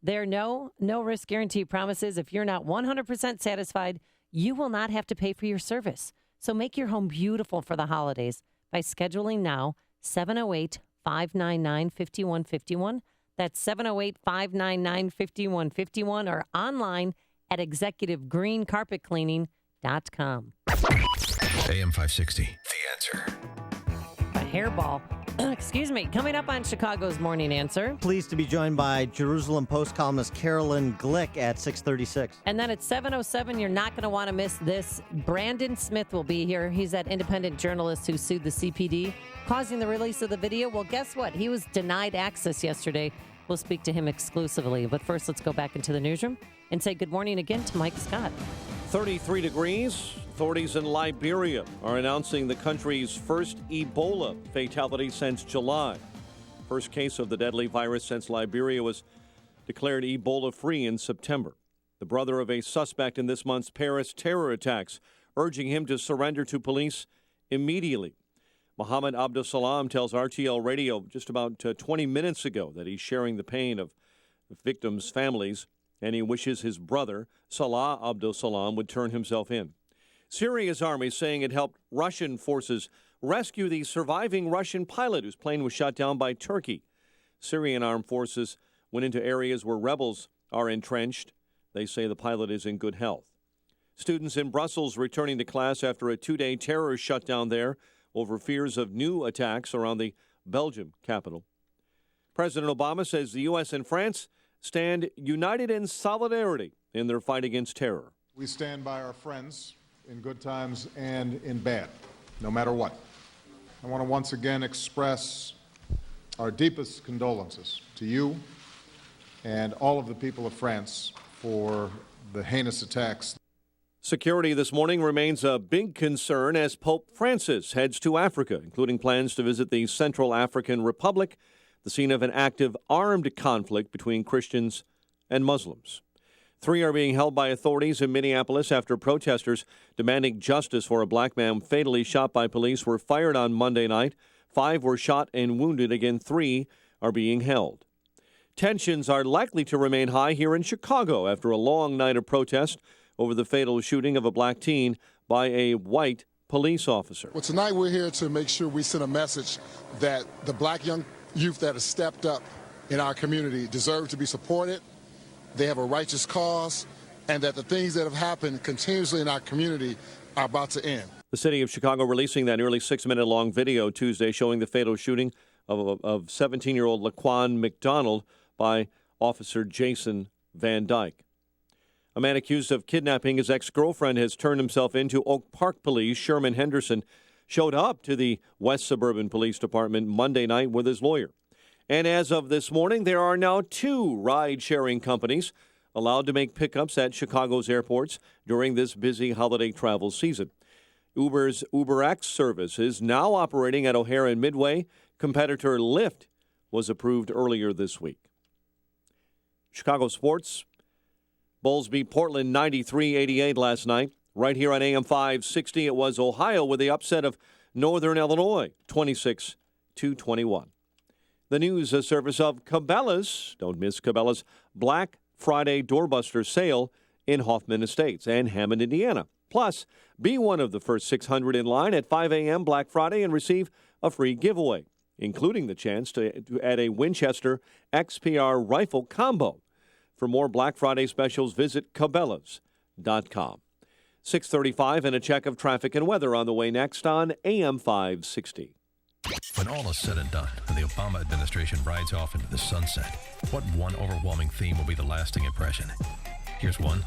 Their no-risk guarantee promises if you're not 100% satisfied, you will not have to pay for your service. So make your home beautiful for the holidays by scheduling now, 708-599-5151. That's 708-599-5151 or online at executivegreencarpetcleaning.com. AM 560, The Answer. A hairball. Excuse me. Coming up on Chicago's Morning Answer. Pleased to be joined by Jerusalem Post columnist Carolyn Glick at 6:36. And then at 7:07, you're not going to want to miss this. Brandon Smith will be here. He's that independent journalist who sued the CPD, causing the release of the video. Well, guess what? He was denied access yesterday. We'll speak to him exclusively. But first, let's go back into the newsroom and say good morning again to Mike Scott. 33 degrees. Authorities in Liberia are announcing the country's first Ebola fatality since July. First case of the deadly virus since Liberia was declared Ebola-free in September. The brother of a suspect in this month's Paris terror attacks, urging him to surrender to police immediately. Mohammed Abdulsalam tells RTL Radio just about 20 minutes ago that he's sharing the pain of the victims' families, and he wishes his brother, Salah Abdulsalam, would turn himself in. Syria's army saying it helped Russian forces rescue the surviving Russian pilot whose plane was shot down by Turkey. Syrian armed forces went into areas where rebels are entrenched. They say the pilot is in good health. Students in Brussels returning to class after a 2-day terror shutdown there over fears of new attacks around the Belgium capital. President Obama says the U.S. and France stand united in solidarity in their fight against terror. We stand by our friends in good times and in bad, no matter what. I want to once again express our deepest condolences to you and all of the people of France for the heinous attacks. Security this morning remains a big concern as Pope Francis heads to Africa, including plans to visit the Central African Republic, the scene of an active armed conflict between Christians and Muslims. 3 are being held by authorities in Minneapolis after protesters demanding justice for a black man fatally shot by police were fired on Monday night. 5 were shot and wounded. Again, 3 are being held. Tensions are likely to remain high here in Chicago after a long night of protest over the fatal shooting of a black teen by a white police officer. Well, tonight we're here to make sure we send a message that the black young youth that have stepped up in our community deserve to be supported. They have a righteous cause, and that the things that have happened continuously in our community are about to end. The city of Chicago releasing that nearly 6-minute-long video Tuesday showing the fatal shooting of 17-year-old Laquan McDonald by Officer Jason Van Dyke. A man accused of kidnapping his ex-girlfriend has turned himself into Oak Park Police. Sherman Henderson showed up to the West Suburban Police Department Monday night with his lawyer. And as of this morning, there are now 2 ride-sharing companies allowed to make pickups at Chicago's airports during this busy holiday travel season. Uber's UberX service is now operating at O'Hare and Midway. Competitor Lyft was approved earlier this week. Chicago sports. Bulls beat Portland 93-88 last night. Right here on AM 560, it was Ohio with the upset of Northern Illinois, 26-21. The news service of Cabela's. Don't miss Cabela's Black Friday Doorbuster sale in Hoffman Estates and Hammond, Indiana. Plus, be one of the first 600 in line at 5 a.m. Black Friday and receive a free giveaway, including the chance to add a Winchester XPR rifle combo. For more Black Friday specials, visit Cabela's.com. 6:35 and a check of traffic and weather on the way next on AM 560. When all is said and done and the Obama administration rides off into the sunset, what one overwhelming theme will be the lasting impression? Here's one: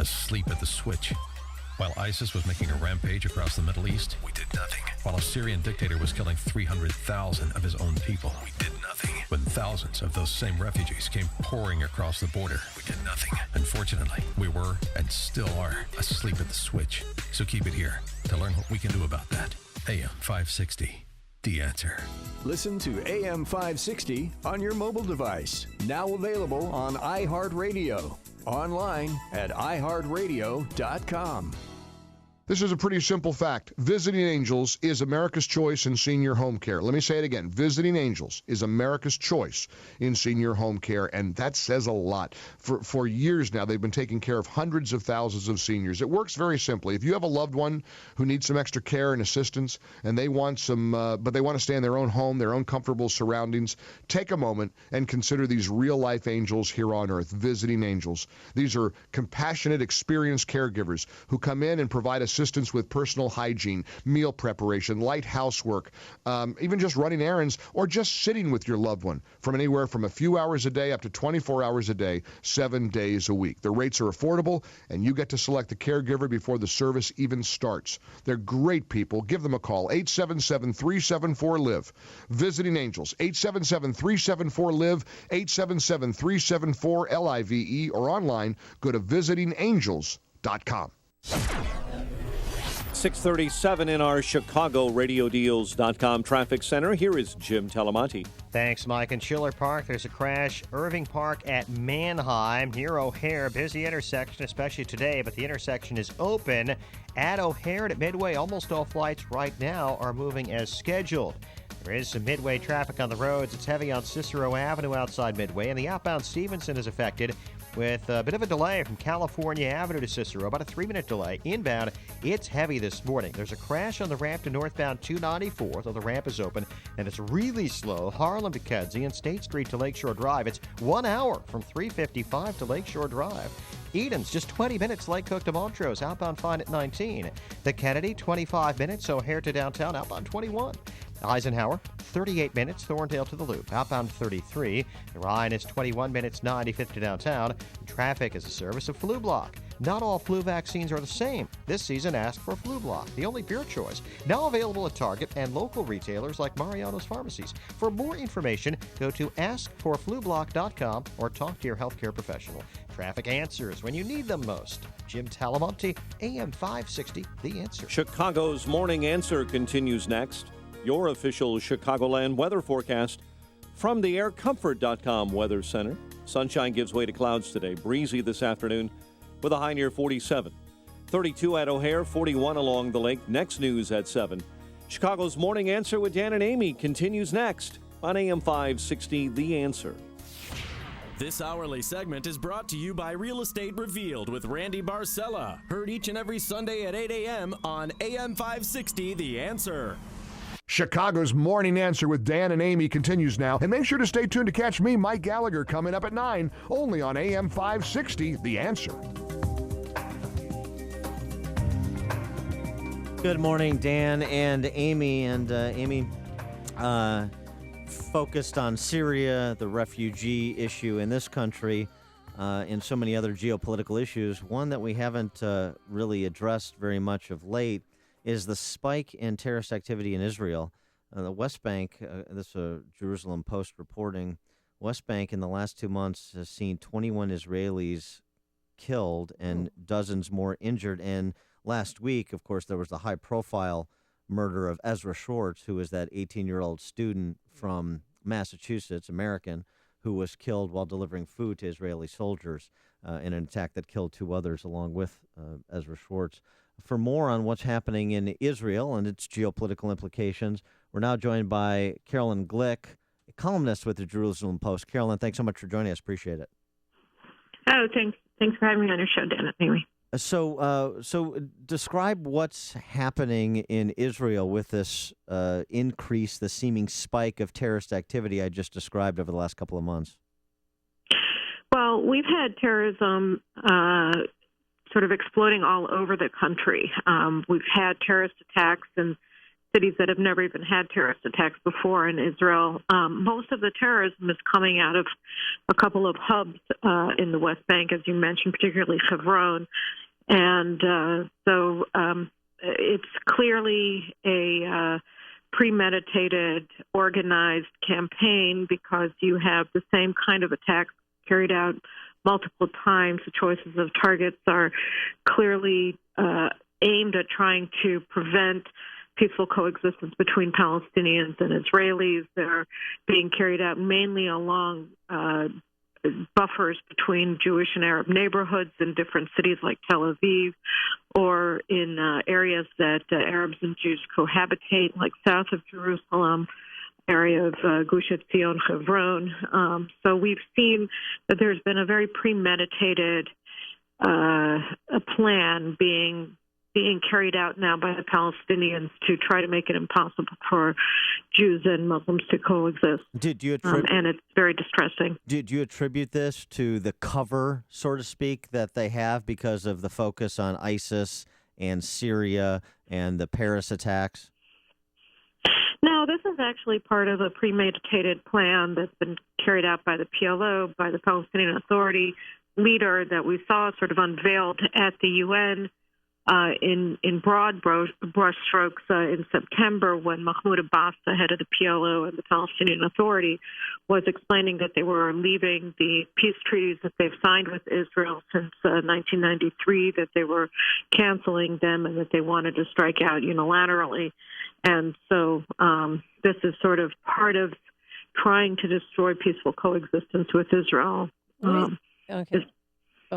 asleep at the switch. While ISIS was making a rampage across the Middle East, we did nothing. While a Syrian dictator was killing 300,000 of his own people, we did nothing. When thousands of those same refugees came pouring across the border, we did nothing. Unfortunately, we were and still are asleep at the switch. So keep it here to learn what we can do about that. AM 560, The Answer. Listen to AM 560 on your mobile device. Now available on iHeartRadio. Online at iHeartRadio.com. This is a pretty simple fact. Visiting Angels is America's choice in senior home care. Let me say it again. Visiting Angels is America's choice in senior home care, and that says a lot. For years now, they've been taking care of hundreds of thousands of seniors. It works very simply. If you have a loved one who needs some extra care and assistance, and they want some, but they want to stay in their own home, their own comfortable surroundings, take a moment and consider these real-life angels here on earth, Visiting Angels. These are compassionate, experienced caregivers who come in and provide assistance with personal hygiene, meal preparation, light housework, even just running errands or just sitting with your loved one from anywhere from a few hours a day up to 24 hours a day, 7 days a week. The rates are affordable, and you get to select the caregiver before the service even starts. They're great people. Give them a call, 877-374-LIVE. Visiting Angels, 877-374-LIVE, 877-374-LIVE, or online, go to visitingangels.com. 6:37 in our Chicago RadioDeals.com traffic center. Here is Jim Talamonte. Thanks, Mike. In Schiller Park, there's a crash. Irving Park at Mannheim near O'Hare. Busy intersection, especially today, but the intersection is open. At O'Hare and at Midway, almost all flights right now are moving as scheduled. There is some Midway traffic on the roads. It's heavy on Cicero Avenue outside Midway, and the outbound Stevenson is affected with a bit of a delay from California Avenue to Cicero, about a 3-minute delay. Inbound, it's heavy this morning. There's a crash on the ramp to northbound 294, though the ramp is open, and it's really slow. Harlem to Kedzie and State Street to Lakeshore Drive. It's 1 hour from 355 to Lakeshore Drive. Eden's just 20 minutes. Lake Cook to Montrose, outbound fine at 19. The Kennedy, 25 minutes. O'Hare to downtown, outbound 21. Eisenhower, 38 minutes. Thorndale to the Loop, outbound 33. Ryan is 21 minutes, 95th to downtown. Traffic is a service of Flu Block. Not all flu vaccines are the same. This season, ask for Flu Block, the only beer choice. Now available at Target and local retailers like Mariano's Pharmacies. For more information, go to askforflublock.com or talk to your healthcare professional. Traffic answers when you need them most. Jim Talamonte, AM 560, The Answer. Chicago's Morning Answer continues next. Your official Chicagoland weather forecast From the aircomfort.com Weather Center, sunshine gives way to clouds today. Breezy this afternoon with a high near 47. 32 at O'Hare, 41 along the lake. Next news at 7. Chicago's Morning Answer with Dan and Amy continues next on AM 560, The Answer. This hourly segment is brought to you by Real Estate Revealed with Randy Barcella. Heard each and every Sunday at 8 a.m. on AM 560, The Answer. Chicago's Morning Answer with Dan and Amy continues now. And make sure to stay tuned to catch me, Mike Gallagher, coming up at 9, only on AM 560, The Answer. Good morning, Dan and Amy. And Amy focused on Syria, the refugee issue in this country, and so many other geopolitical issues. One that we haven't really addressed very much of late is the spike in terrorist activity in Israel. The West Bank, this is Jerusalem Post reporting, West Bank in the last 2 months has seen 21 Israelis killed and dozens more injured. And last week, of course, there was the high-profile murder of Ezra Schwartz, who was that 18-year-old student from Massachusetts, American, who was killed while delivering food to Israeli soldiers in an attack that killed 2 others along with Ezra Schwartz. For more on what's happening in Israel and its geopolitical implications, we're now joined by Carolyn Glick, a columnist with the Jerusalem Post. Carolyn, thanks so much for joining us. Appreciate it. Oh, thanks for having me on your show, Dan. Anyway. So describe what's happening in Israel with this increase, the seeming spike of terrorist activity I just described over the last couple of months. Well, we've had terrorism sort of exploding all over the country. We've had terrorist attacks in cities that have never even had terrorist attacks before in Israel. Most of the terrorism is coming out of a couple of hubs in the West Bank, as you mentioned, particularly Hebron. And so it's clearly a premeditated, organized campaign because you have the same kind of attacks carried out multiple times. The choices of targets are clearly aimed at trying to prevent peaceful coexistence between Palestinians and Israelis. They're being carried out mainly along buffers between Jewish and Arab neighborhoods in different cities like Tel Aviv, or in areas that Arabs and Jews cohabitate, like south of Jerusalem, area of Gush Etzion, Hebron. So we've seen that there's been a very premeditated a plan being carried out now by the Palestinians to try to make it impossible for Jews and Muslims to coexist. Did you and it's very distressing. Did you attribute this to the cover, so to speak, that they have because of the focus on ISIS and Syria and the Paris attacks? No, this is actually part of a premeditated plan that's been carried out by the PLO, by the Palestinian Authority leader that we saw sort of unveiled at the UN in broad brushstrokes in September when Mahmoud Abbas, the head of the PLO and the Palestinian Authority, was explaining that they were leaving the peace treaties that they've signed with Israel since 1993, that they were canceling them and that they wanted to strike out unilaterally. And so this is sort of part of trying to destroy peaceful coexistence with Israel. Okay.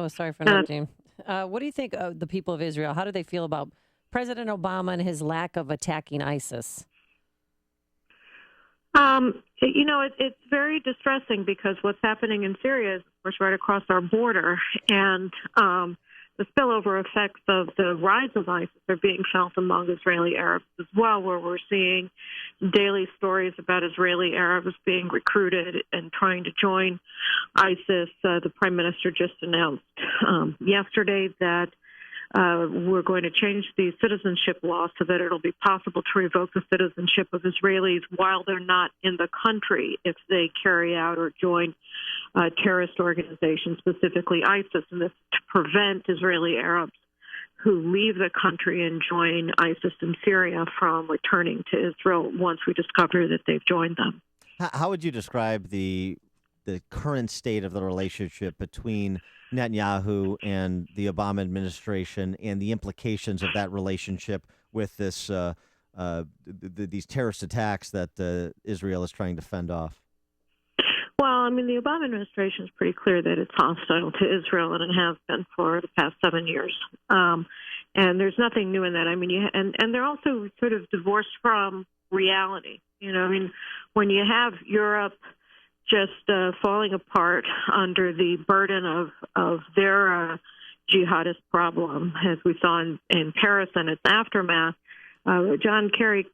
Sorry for interrupting. What do you think of the people of Israel? How do they feel about President Obama and his lack of attacking ISIS? It's very distressing because what's happening in Syria is, of course, right across our border. And the spillover effects of the rise of ISIS are being felt among Israeli Arabs as well, where we're seeing daily stories about Israeli Arabs being recruited and trying to join ISIS. The Prime Minister just announced yesterday that we're going to change the citizenship law so that it'll be possible to revoke the citizenship of Israelis while they're not in the country if they carry out or join terrorist organizations, specifically ISIS, and this to prevent Israeli Arabs who leave the country and join ISIS in Syria from returning to Israel once we discover that they've joined them. How would you describe the current state of the relationship between Netanyahu and the Obama administration and the implications of that relationship with this these terrorist attacks that Israel is trying to fend off? mean, the Obama administration is pretty clear that it's hostile to Israel, and it has been for the past 7 years. And there's nothing new in that. I mean, and they're also sort of divorced from reality. You know, I mean, when you have Europe just falling apart under the burden of their jihadist problem, as we saw in Paris and its aftermath, John Kerry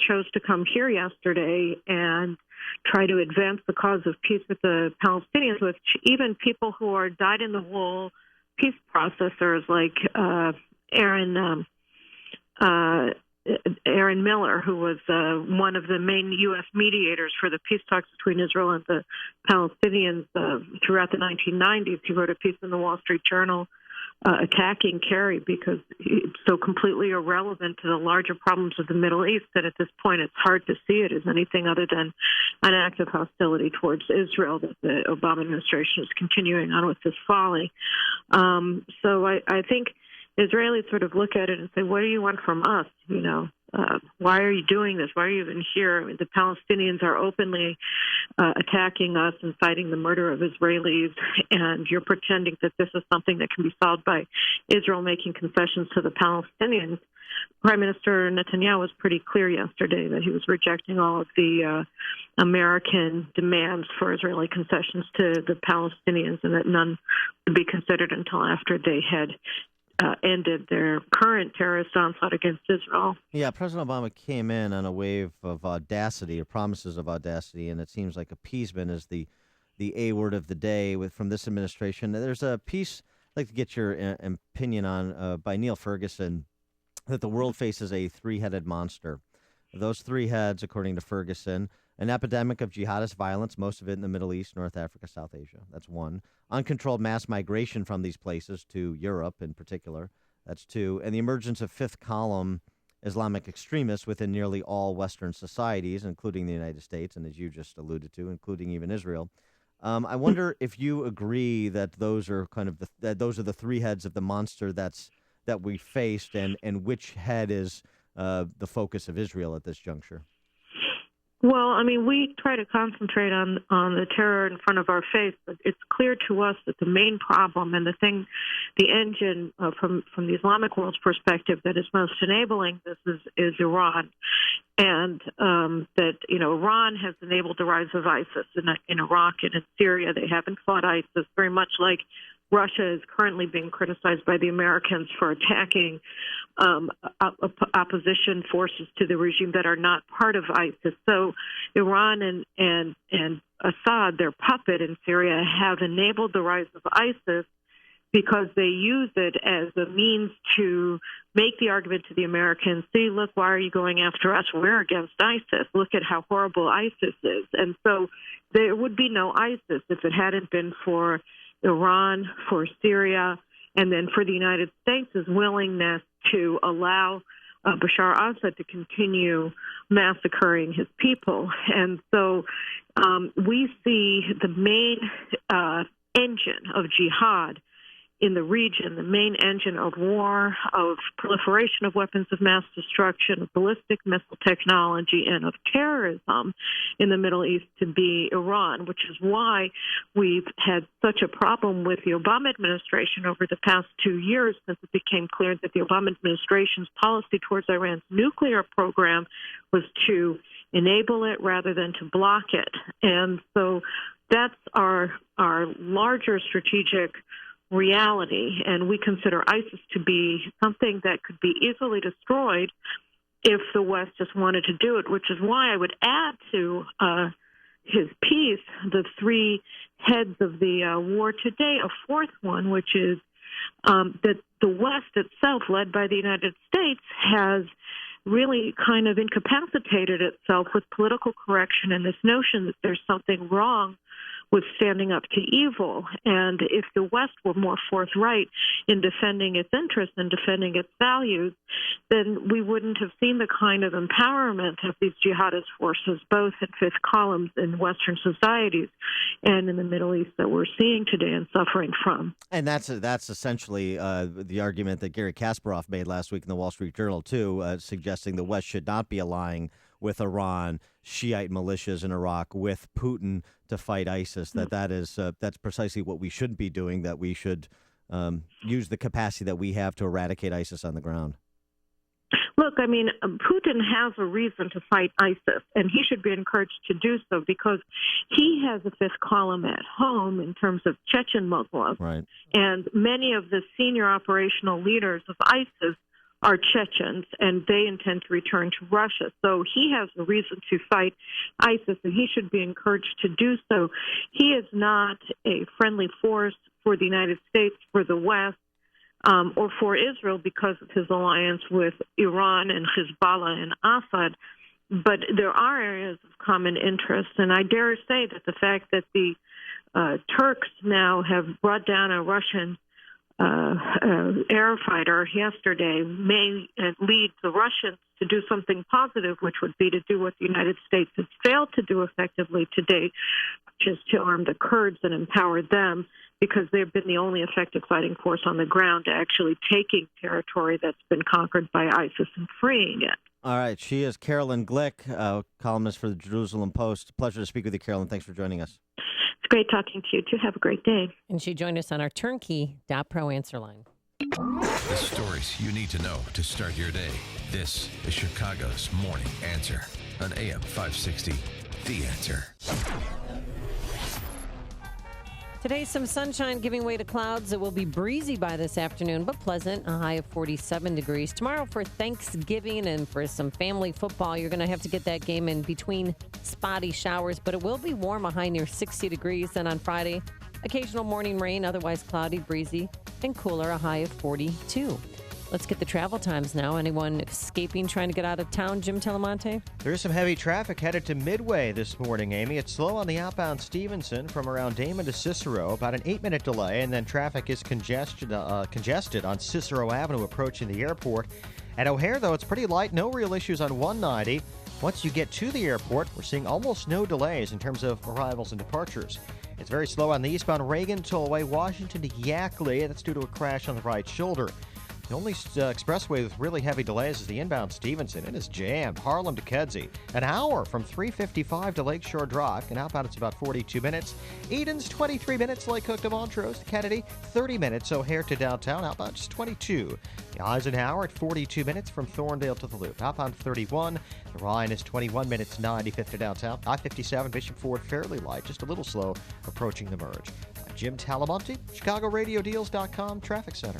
chose to come here yesterday and try to advance the cause of peace with the Palestinians, which even people who are dyed-in-the-wool peace processors like Aaron Miller, who was one of the main U.S. mediators for the peace talks between Israel and the Palestinians throughout the 1990s. He wrote a piece in the Wall Street Journal attacking Kerry because it's so completely irrelevant to the larger problems of the Middle East that at this point it's hard to see it as anything other than an act of hostility towards Israel that the Obama administration is continuing on with this folly. So I think Israelis sort of look at it and say, what do you want from us? You know, why are you doing this? Why are you even here? I mean, the Palestinians are openly attacking us and citing the murder of Israelis, and you're pretending that this is something that can be solved by Israel making concessions to the Palestinians. Prime Minister Netanyahu was pretty clear yesterday that he was rejecting all of the American demands for Israeli concessions to the Palestinians, and that none would be considered until after they had ended their current terrorist onslaught against Israel. Yeah, President Obama came in on a wave of audacity, or promises of audacity, and it seems like appeasement is the A word of the day from this administration. There's a piece I'd like to get your opinion on by Neil Ferguson, that the world faces a three-headed monster. Those three heads, according to Ferguson: an epidemic of jihadist violence, most of it in the Middle East, North Africa, South Asia. That's one. Uncontrolled mass migration from these places to Europe in particular. That's two. And the emergence of fifth column Islamic extremists within nearly all Western societies, including the United States, and as you just alluded to, including even Israel. I wonder if you agree that those are kind of those are the three heads of the monster that we faced, and which head is the focus of Israel at this juncture? Well, I mean, we try to concentrate on the terror in front of our face, but it's clear to us that the main problem and the engine from the Islamic world's perspective that is most enabling this is Iran. And that, you know, Iran has enabled the rise of ISIS in Iraq and in Syria. They haven't fought ISIS, very much like Russia is currently being criticized by the Americans for attacking opposition forces to the regime that are not part of ISIS. So Iran and Assad, their puppet in Syria, have enabled the rise of ISIS because they use it as a means to make the argument to the Americans, see, look, why are you going after us? We're against ISIS. Look at how horrible ISIS is. And so there would be no ISIS if it hadn't been for Iran, for Syria, and then for the United States' willingness to allow Bashar Assad to continue massacring his people. And so we see the main engine of jihad in the region, the main engine of war, of proliferation of weapons of mass destruction, of ballistic missile technology, and of terrorism in the Middle East to be Iran, which is why we've had such a problem with the Obama administration over the past 2 years, since it became clear that the Obama administration's policy towards Iran's nuclear program was to enable it rather than to block it. And so that's our larger strategic reality, and we consider ISIS to be something that could be easily destroyed if the West just wanted to do it, which is why I would add to his piece the three heads of the war today, a fourth one, which is that the West itself, led by the United States, has really kind of incapacitated itself with political correction and this notion that there's something wrong with standing up to evil. And if the West were more forthright in defending its interests and defending its values, then we wouldn't have seen the kind of empowerment of these jihadist forces, both in fifth columns in Western societies and in the Middle East, that we're seeing today and suffering from. And that's essentially the argument that Gary Kasparov made last week in the Wall Street Journal, too, suggesting the West should not be allying with Iran, Shiite militias in Iraq, with Putin to fight ISIS. That's precisely what we should be doing, that we should use the capacity that we have to eradicate ISIS on the ground. Look, I mean, Putin has a reason to fight ISIS, and he should be encouraged to do so because he has a fifth column at home in terms of Chechen Muslims. Right. And many of the senior operational leaders of ISIS are Chechens, and they intend to return to Russia. So he has a reason to fight ISIS, and he should be encouraged to do so. He is not a friendly force for the United States, for the West, or for Israel because of his alliance with Iran and Hezbollah and Assad. But there are areas of common interest, and I dare say that the fact that the Turks now have brought down a Russian air fighter yesterday may lead the Russians to do something positive, which would be to do what the United States has failed to do effectively to date, which is to arm the Kurds and empower them, because they've been the only effective fighting force on the ground to actually taking territory that's been conquered by ISIS and freeing it. All right. She is Carolyn Glick, columnist for the Jerusalem Post. Pleasure to speak with you, Carolyn. Thanks for joining us. It's great talking to you, too. Have a great day. And she joined us on our turnkey.pro answer line. The stories you need to know to start your day. This is Chicago's Morning Answer on AM 560, The Answer. Today, some sunshine giving way to clouds. It will be breezy by this afternoon, but pleasant, a high of 47 degrees. Tomorrow for Thanksgiving and for some family football, you're going to have to get that game in between spotty showers, but it will be warm, a high near 60 degrees. Then on Friday, occasional morning rain, otherwise cloudy, breezy, and cooler, a high of 42. Let's get the travel times now. Anyone escaping, trying to get out of town, Jim Telemonte? There is some heavy traffic headed to Midway this morning, Amy. It's slow on the outbound Stevenson from around Damon to Cicero, about an 8-minute delay, and then traffic is congested on Cicero Avenue approaching the airport. At O'Hare, though, it's pretty light. No real issues on 190. Once you get to the airport, we're seeing almost no delays in terms of arrivals and departures. It's very slow on the eastbound Reagan Tollway, Washington to Yackley. That's due to a crash on the right shoulder. The only expressway with really heavy delays is the inbound Stevenson. It is jammed. Harlem to Kedzie. An hour from 355 to Lakeshore Drive. And outbound it's about 42 minutes. Eden's 23 minutes. Lake Cook to Montrose to Kennedy. 30 minutes. O'Hare to downtown. Outbound just 22. The Eisenhower at 42 minutes from Thorndale to the Loop. Outbound 31. The Ryan is 21 minutes. 95th to downtown. I-57 Bishop Ford fairly light. Just a little slow approaching the merge. Jim Talamonte, ChicagoRadioDeals.com Traffic Center.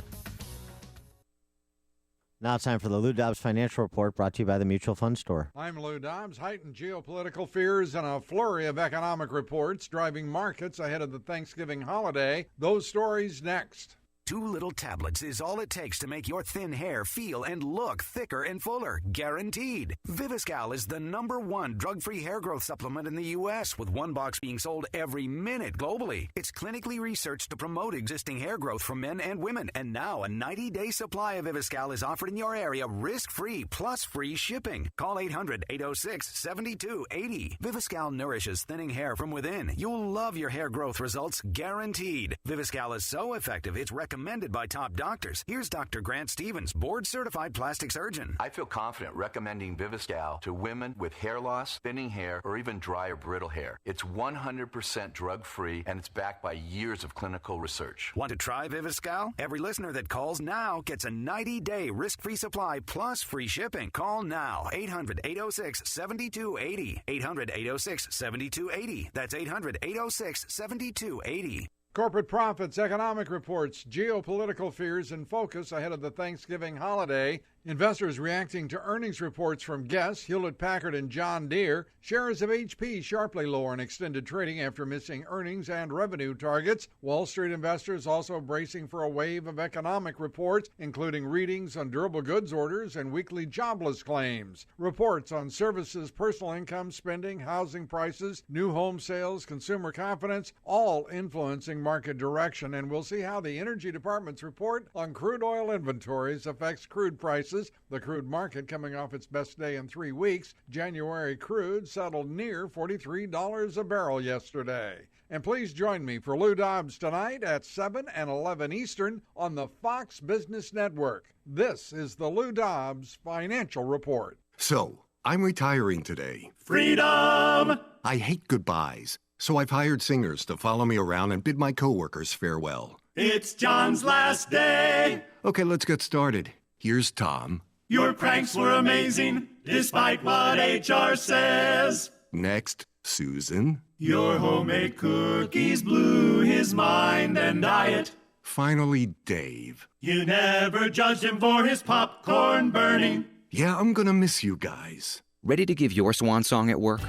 Now it's time for the Lou Dobbs Financial Report, brought to you by the Mutual Fund Store. I'm Lou Dobbs. Heightened geopolitical fears and a flurry of economic reports driving markets ahead of the Thanksgiving holiday. Those stories next. 2 little tablets is all it takes to make your thin hair feel and look thicker and fuller, guaranteed. Viviscal is the #1 drug-free hair growth supplement in the U.S., with 1 box being sold every minute globally. It's clinically researched to promote existing hair growth for men and women, and now a 90-day supply of Viviscal is offered in your area risk-free plus free shipping. Call 800-806-7280. Viviscal nourishes thinning hair from within. You'll love your hair growth results, guaranteed. Viviscal is so effective, it's recommended by top doctors. Here's Dr. Grant Stevens, board-certified plastic surgeon. I feel confident recommending Viviscal to women with hair loss, thinning hair, or even dry or brittle hair. It's 100% drug-free, and it's backed by years of clinical research. Want to try Viviscal? Every listener that calls now gets a 90-day risk-free supply plus free shipping. Call now. 800-806-7280. 800-806-7280. That's 800-806-7280. Corporate profits, economic reports, geopolitical fears in focus ahead of the Thanksgiving holiday. Investors reacting to earnings reports from Guess, Hewlett-Packard, and John Deere. Shares of HP sharply lower in extended trading after missing earnings and revenue targets. Wall Street investors also bracing for a wave of economic reports, including readings on durable goods orders and weekly jobless claims. Reports on services, personal income, spending, housing prices, new home sales, consumer confidence, all influencing market direction. And we'll see how the Energy Department's report on crude oil inventories affects crude prices. The crude market coming off its best day in 3 weeks. January crude settled near $43 a barrel yesterday. And please join me for Lou Dobbs tonight at 7 and 11 Eastern on the Fox Business Network. This is the Lou Dobbs Financial Report. So, I'm retiring today. Freedom! I hate goodbyes, so I've hired singers to follow me around and bid my coworkers farewell. It's John's last day. Okay, let's get started. Here's Tom. Your pranks were amazing, despite what HR says. Next, Susan. Your homemade cookies blew his mind and diet. Finally, Dave. You never judged him for his popcorn burning. Yeah, I'm gonna miss you guys. Ready to give your swan song at work?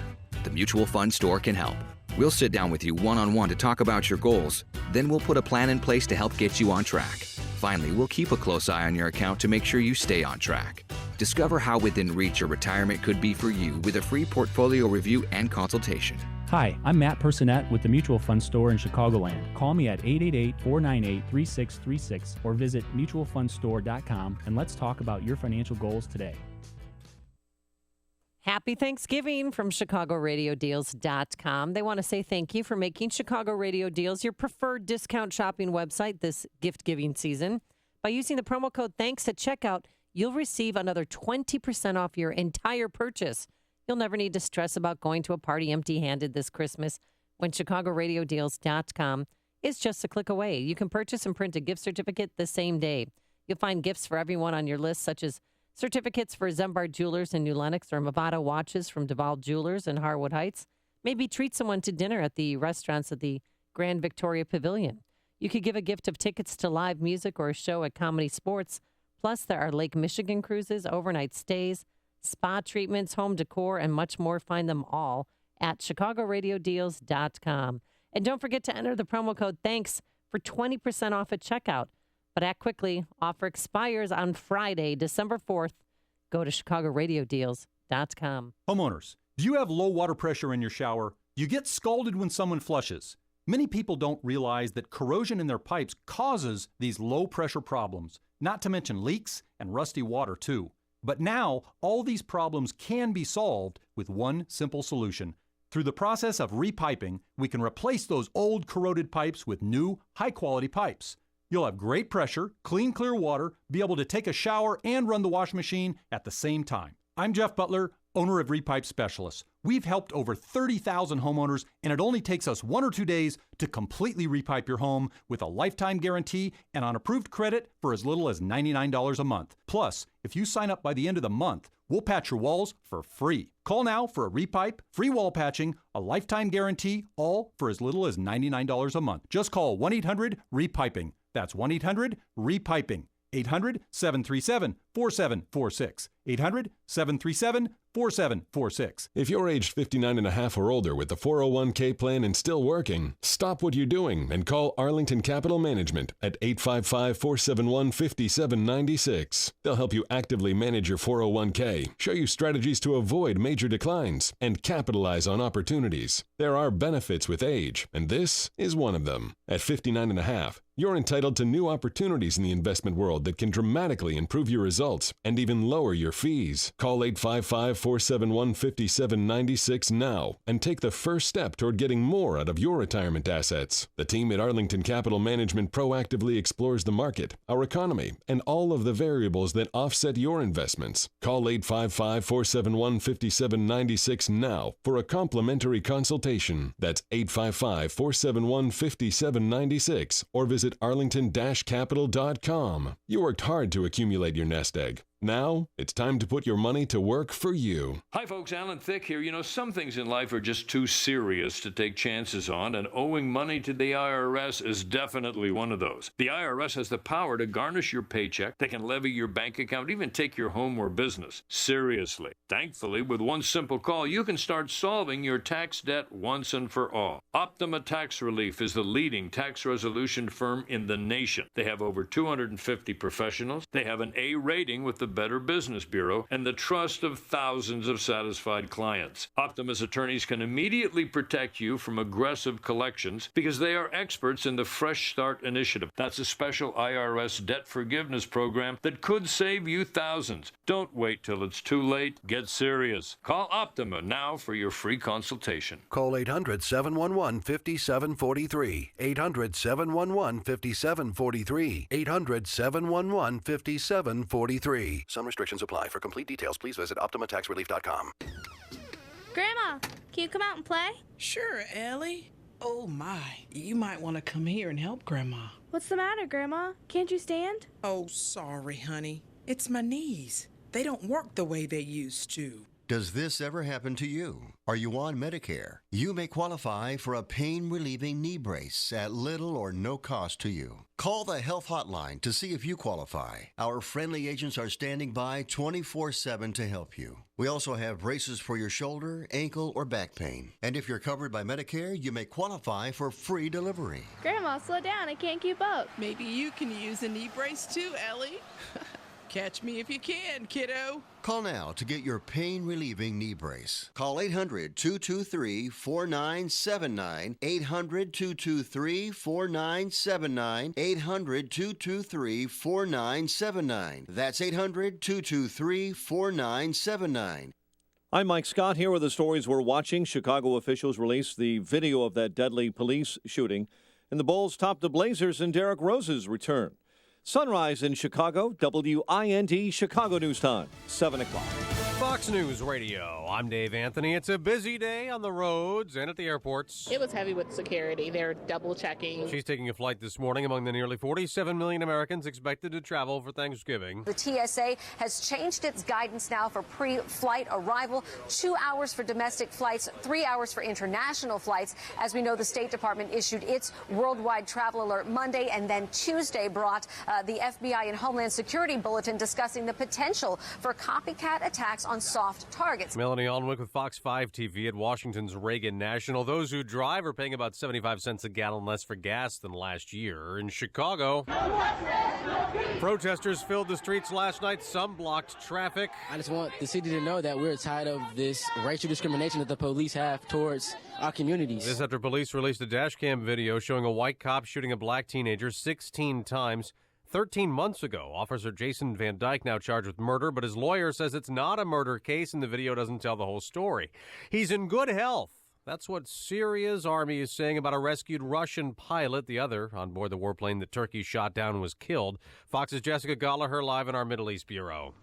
The Mutual Fund Store can help. We'll sit down with you one-on-one to talk about your goals. Then we'll put a plan in place to help get you on track. Finally, we'll keep a close eye on your account to make sure you stay on track. Discover how within reach your retirement could be for you with a free portfolio review and consultation. Hi, I'm Matt Personette with the Mutual Fund Store in Chicagoland. Call me at 888-498-3636 or visit mutualfundstore.com and let's talk about your financial goals today. Happy Thanksgiving from ChicagoRadioDeals.com. They want to say thank you for making Chicago Radio Deals your preferred discount shopping website this gift-giving season. By using the promo code THANKS at checkout, you'll receive another 20% off your entire purchase. You'll never need to stress about going to a party empty-handed this Christmas when ChicagoRadioDeals.com is just a click away. You can purchase and print a gift certificate the same day. You'll find gifts for everyone on your list, such as certificates for Zembard Jewelers in New Lenox or Movado watches from Duval Jewelers in Harwood Heights. Maybe treat someone to dinner at the restaurants at the Grand Victoria Pavilion. You could give a gift of tickets to live music or a show at Comedy Sports. Plus, there are Lake Michigan cruises, overnight stays, spa treatments, home decor, and much more. Find them all at ChicagoRadioDeals.com. And don't forget to enter the promo code THANKS for 20% off at checkout. But act quickly. Offer expires on Friday, December 4th. Go to ChicagoRadioDeals.com. Homeowners, do you have low water pressure in your shower? You get scalded when someone flushes. Many people don't realize that corrosion in their pipes causes these low pressure problems, not to mention leaks and rusty water too. But now, all these problems can be solved with one simple solution. Through the process of repiping, we can replace those old corroded pipes with new, high-quality pipes. You'll have great pressure, clean, clear water, be able to take a shower and run the washing machine at the same time. I'm Jeff Butler, owner of Repipe Specialists. We've helped over 30,000 homeowners, and it only takes us 1 or 2 days to completely repipe your home with a lifetime guarantee and on approved credit for as little as $99 a month. Plus, if you sign up by the end of the month, we'll patch your walls for free. Call now for a repipe, free wall patching, a lifetime guarantee, all for as little as $99 a month. Just call 1-800-REPIPING. That's 1-800-REPIPING. 800-737-4746. 800-737-4746. If you're aged 59 and a half or older with the 401k plan and still working, stop what you're doing and call Arlington Capital Management at 855-471-5796. They'll help you actively manage your 401k, show you strategies to avoid major declines, and capitalize on opportunities. There are benefits with age, and this is one of them. At 59 and a half, you're entitled to new opportunities in the investment world that can dramatically improve your results and even lower your fees. Call 855-471-5796 now and take the first step toward getting more out of your retirement assets. The team at Arlington Capital Management proactively explores the market, our economy, and all of the variables that offset your investments. Call 855-471-5796 now for a complimentary consultation. That's 855-471-5796 or visit arlington-capital.com. You worked hard to accumulate your nest egg. Now, it's time to put your money to work for you. Hi, folks. Alan Thicke here. You know, some things in life are just too serious to take chances on, and owing money to the IRS is definitely one of those. The IRS has the power to garnish your paycheck. They can levy your bank account, even take your home or business. Seriously. Thankfully, with one simple call, you can start solving your tax debt once and for all. Optima Tax Relief is the leading tax resolution firm in the nation. They have over 250 professionals. They have an A rating with the Better Business Bureau and the trust of thousands of satisfied clients. Optima's attorneys can immediately protect you from aggressive collections because they are experts in the Fresh Start Initiative. That's a special IRS debt forgiveness program that could save you thousands. Don't wait till it's too late. Get serious. Call Optima now for your free consultation. Call 800-711-5743. 800-711-5743. 800-711-5743. FTC. Some restrictions apply. For complete details, please visit OptimaTaxRelief.com. Grandma, can you come out and play? Sure, Ellie. Oh, my. You might want to come here and help Grandma. What's the matter, Grandma? Can't you stand? Oh, sorry, honey. It's my knees. They don't work the way they used to. Does this ever happen to you? Are you on Medicare? You may qualify for a pain-relieving knee brace at little or no cost to you. Call the Health Hotline to see if you qualify. Our friendly agents are standing by 24/7 to help you. We also have braces for your shoulder, ankle, or back pain. And if you're covered by Medicare, you may qualify for free delivery. Grandma, slow down. I can't keep up. Maybe you can use a knee brace too, Ellie. Catch me if you can, kiddo. Call now to get your pain-relieving knee brace. Call 800-223-4979, 800-223-4979, 800-223-4979. That's 800-223-4979. I'm Mike Scott here with the stories we're watching. Chicago officials released the video of that deadly police shooting, and the Bulls topped the Blazers in Derrick Rose's return. Sunrise in Chicago, WIND Chicago News Time, 7 o'clock. Fox News Radio. I'm Dave Anthony. It's a busy day on the roads and at the airports. It was heavy with security. They're double checking. She's taking a flight this morning among the nearly 47 million Americans expected to travel for Thanksgiving. The TSA has changed its guidance now for pre-flight arrival. 2 hours for domestic flights, 3 hours for international flights. As we know, the State Department issued its worldwide travel alert Monday, and then Tuesday brought the FBI and Homeland Security bulletin discussing the potential for copycat attacks on soft targets. Melanie Alnwick with Fox 5 TV at Washington's Reagan National. Those who drive are paying about 75 cents a gallon less for gas than last year. In Chicago, protesters filled the streets last night. Some blocked traffic. I just want the city to know that we're tired of this racial discrimination that the police have towards our communities. This after police released a dash cam video showing a white cop shooting a black teenager 16 times. 13 months ago, Officer Jason Van Dyke now charged with murder, but his lawyer says it's not a murder case and the video doesn't tell the whole story. He's in good health. That's what Syria's army is saying about a rescued Russian pilot. The other on board the warplane that Turkey shot down was killed. Fox's Jessica Gallagher live in our Middle East Bureau.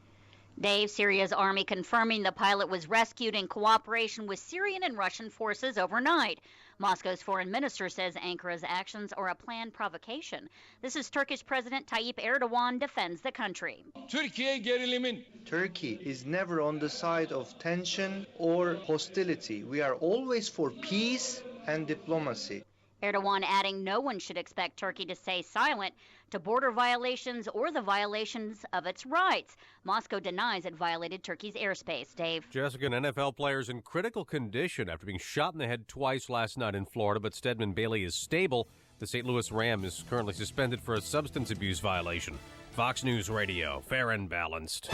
Dave, Syria's army confirming the pilot was rescued in cooperation with Syrian and Russian forces overnight. Moscow's foreign minister says Ankara's actions are a planned provocation. This is Turkish President Tayyip Erdogan defends the country. Turkey is never on the side of tension or hostility. We are always for peace and diplomacy. Erdogan adding no one should expect Turkey to stay silent to border violations or the violations of its rights. Moscow denies it violated Turkey's airspace. Dave. Jessica, an NFL player's in critical condition after being shot in the head twice last night in Florida, but Stedman Bailey is stable. The St. Louis Ram is currently suspended for a substance abuse violation. Fox News Radio, fair and balanced.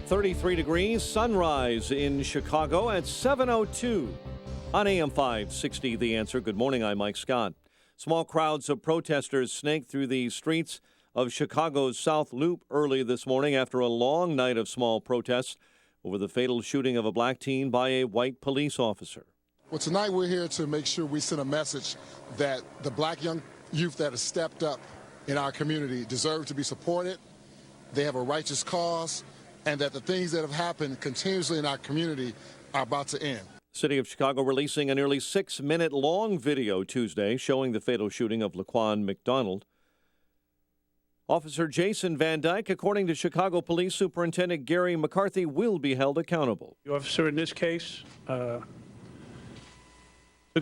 33 degrees, sunrise in Chicago at 7:02. On AM 560, The Answer. Good morning, I'm Mike Scott. Small crowds of protesters snaked through the streets of Chicago's South Loop early this morning after a long night of small protests over the fatal shooting of a black teen by a white police officer. Well, tonight we're here to make sure we send a message that the black young youth that have stepped up in our community deserve to be supported. They have a righteous cause, and that the things that have happened continuously in our community are about to end. City of Chicago releasing a nearly 6-minute-long video Tuesday showing the fatal shooting of Laquan McDonald. Officer Jason Van Dyke, according to Chicago Police Superintendent Gary McCarthy, will be held accountable. The officer in this case took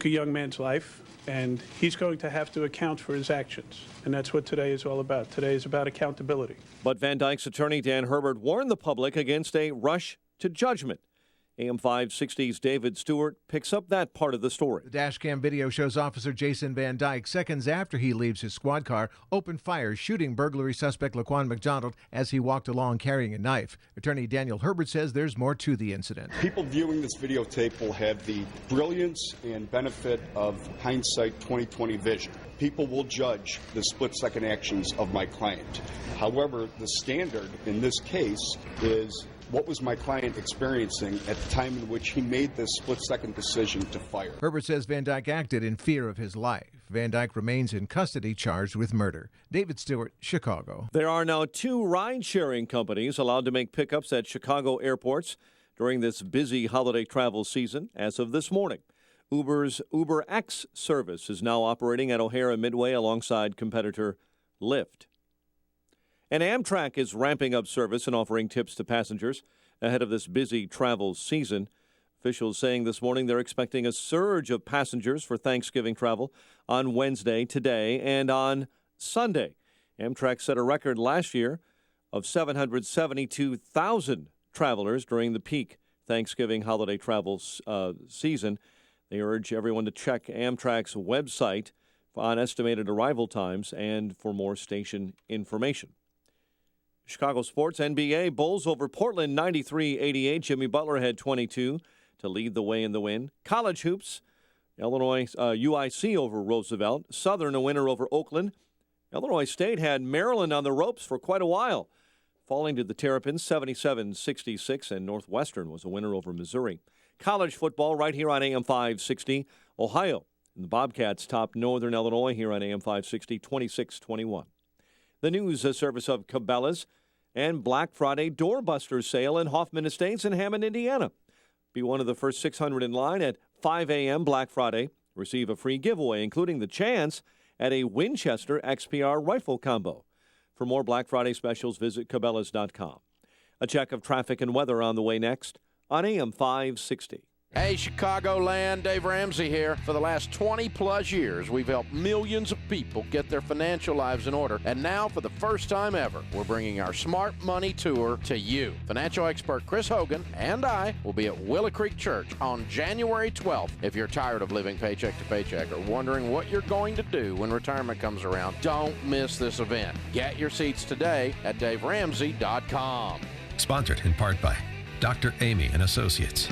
a young man's life, and he's going to have to account for his actions. And that's what today is all about. Today is about accountability. But Van Dyke's attorney, Dan Herbert, warned the public against a rush to judgment. AM 560's David Stewart picks up that part of the story. The dashcam video shows Officer Jason Van Dyke, seconds after he leaves his squad car, opened fire, shooting burglary suspect Laquan McDonald as he walked along carrying a knife. Attorney Daniel Herbert says there's more to the incident. People viewing this videotape will have the brilliance and benefit of hindsight 20/20 vision. People will judge the split-second actions of my client. However, the standard in this case is what was my client experiencing at the time in which he made this split-second decision to fire. Herbert says Van Dyke acted in fear of his life. Van Dyke remains in custody, charged with murder. David Stewart, Chicago. There are now 2 ride-sharing companies allowed to make pickups at Chicago airports during this busy holiday travel season as of this morning. Uber's UberX service is now operating at O'Hare and Midway alongside competitor Lyft. And Amtrak is ramping up service and offering tips to passengers ahead of this busy travel season. Officials saying this morning they're expecting a surge of passengers for Thanksgiving travel on Wednesday, today, and on Sunday. Amtrak set a record last year of 772,000 travelers during the peak Thanksgiving holiday travel season. They urge everyone to check Amtrak's website on estimated arrival times and for more station information. Chicago sports, NBA, Bulls over Portland 93-88. Jimmy Butler had 22 to lead the way in the win. College hoops, Illinois UIC over Roosevelt. Southern a winner over Oakland. Illinois State had Maryland on the ropes for quite a while, falling to the Terrapins 77-66, and Northwestern was a winner over Missouri. College football right here on AM 560. Ohio and the Bobcats topped Northern Illinois here on AM 560 26-21. The news service of Cabela's and Black Friday doorbuster sale in Hoffman Estates in Hammond, Indiana. Be one of the first 600 in line at 5 a.m. Black Friday. Receive a free giveaway, including the chance at a Winchester XPR rifle combo. For more Black Friday specials, visit Cabela's.com. A check of traffic and weather on the way next on AM 560. Hey, Chicagoland, Dave Ramsey here. For the last 20-plus years, we've helped millions of people get their financial lives in order. And now, for the first time ever, we're bringing our Smart Money Tour to you. Financial expert Chris Hogan and I will be at Willow Creek Church on January 12th. If you're tired of living paycheck to paycheck or wondering what you're going to do when retirement comes around, don't miss this event. Get your seats today at DaveRamsey.com. Sponsored in part by Dr. Amy and Associates.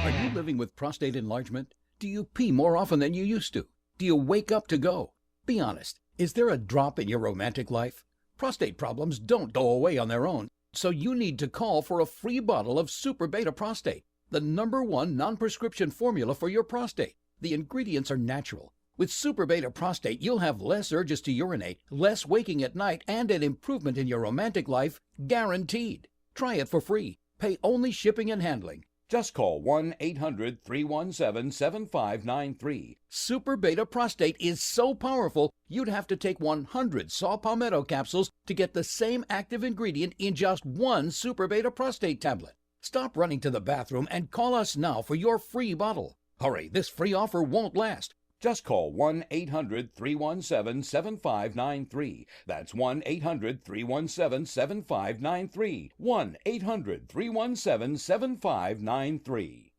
Are you living with prostate enlargement? Do you pee more often than you used to? Do you wake up to go? Be honest. Is there a drop in your romantic life? Prostate problems don't go away on their own, so you need to call for a free bottle of Super Beta Prostate, the #1 non-prescription formula for your prostate. The ingredients are natural. With Super Beta Prostate, you'll have less urges to urinate, less waking at night, and an improvement in your romantic life, guaranteed. Try it for free. Pay only shipping and handling. Just call 1-800-317-7593. Super Beta Prostate is so powerful, you'd have to take 100 saw palmetto capsules to get the same active ingredient in just one Super Beta Prostate tablet. Stop running to the bathroom and call us now for your free bottle. Hurry, this free offer won't last. Just call 1-800-317-7593. That's 1-800-317-7593. 1-800-317-7593.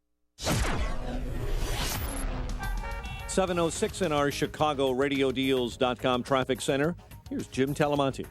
7:06 in our ChicagoRadioDeals.com traffic center. Here's Jim Talamonte.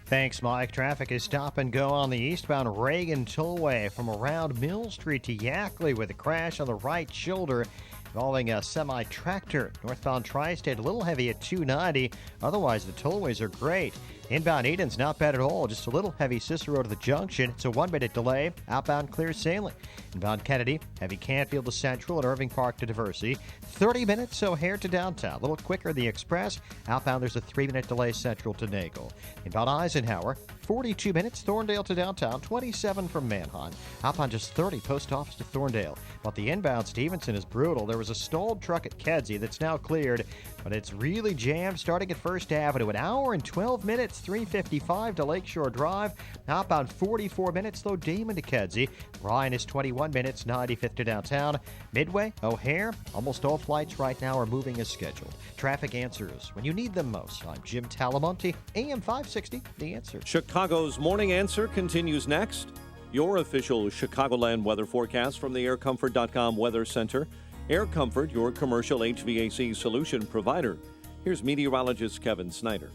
Thanks, Mike. Traffic is stop and go on the eastbound Reagan Tollway from around Mill Street to Yackley with a crash on the right shoulder involving a semi-tractor. Northbound Tri-State a little heavy at 290. Otherwise, the tollways are great. Inbound Eden's not bad at all, just a little heavy Cicero to the junction. It's a 1-minute delay. Outbound clear sailing. Inbound Kennedy, heavy Canfield to Central and Irving Park to Diversey. 30 minutes O'Hare to downtown. A little quicker the Express. Outbound there's a 3-minute delay Central to Nagel. Inbound Eisenhower, 42 minutes Thorndale to downtown. 27 from Manheim. Outbound just 30 Post Office to Thorndale. But the inbound Stevenson is brutal. There was a stalled truck at Kedzie that's now cleared, but it's really jammed starting at First Avenue. An hour and 12 minutes, 3:55 to Lakeshore Drive. Outbound 44 minutes, though, Damon to Kedzie. Ryan is 21 minutes, 95th to downtown. Midway, O'Hare, almost all flights right now are moving as scheduled. Traffic answers when you need them most. I'm Jim Talamonte, AM 560, The Answer. Chicago's Morning Answer continues next. Your official Chicagoland weather forecast from the aircomfort.com Weather Center. Air Comfort, your commercial HVAC solution provider. Here's meteorologist Kevin Snyder.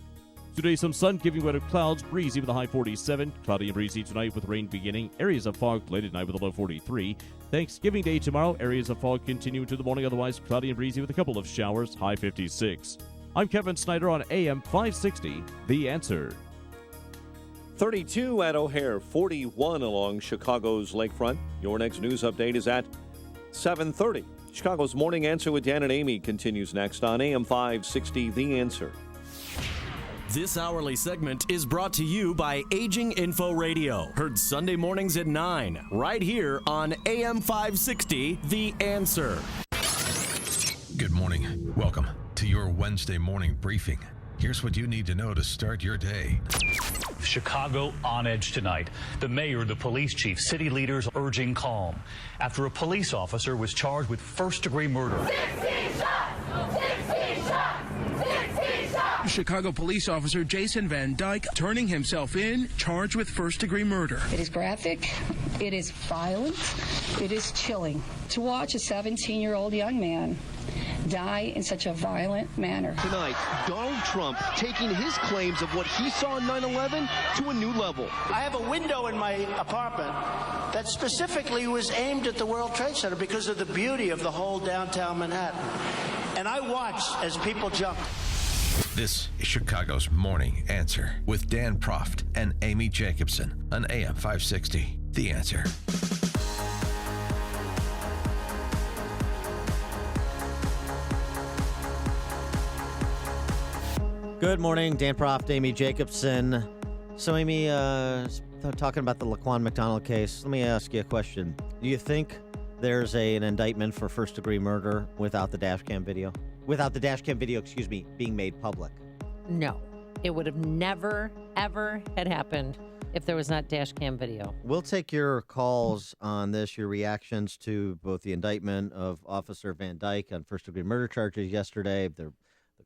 Today, some sun giving way to clouds, breezy with a high 47. Cloudy and breezy tonight with rain beginning. Areas of fog late at night with a low 43. Thanksgiving Day tomorrow, areas of fog continue into the morning. Otherwise, cloudy and breezy with a couple of showers, high 56. I'm Kevin Snyder on AM 560, The Answer. 32 at O'Hare, 41 along Chicago's lakefront. Your next news update is at 7:30. Chicago's Morning Answer with Dan and Amy continues next on AM 560, The Answer. This hourly segment is brought to you by Aging Info Radio. Heard Sunday mornings at 9, right here on AM 560, The Answer. Good morning. Welcome to your Wednesday morning briefing. Here's what you need to know to start your day. Chicago on edge tonight. The mayor, the police chief, city leaders urging calm after a police officer was charged with first-degree murder. 16 shots! 16 shots! 16 shots! Chicago police officer Jason Van Dyke turning himself in, charged with first-degree murder. It is graphic. It is violent. It is chilling to watch a 17-year-old young man die in such a violent manner. Tonight, Donald Trump taking his claims of what he saw on 9/11 to a new level. I have a window in my apartment that specifically was aimed at the World Trade Center because of the beauty of the whole downtown Manhattan. And I watched as people jumped. This is Chicago's Morning Answer with Dan Proft and Amy Jacobson on AM 560. The Answer. Good morning, Dan Proft, Amy Jacobson. So, Amy, talking about the Laquan McDonald case, let me ask you a question. Do you think there's an indictment for first-degree murder without the dash cam video? Without the dash cam video, being made public? No. It would have never, ever had happened if there was not dash cam video. We'll take your calls on this, your reactions to both the indictment of Officer Van Dyke on first-degree murder charges yesterday, the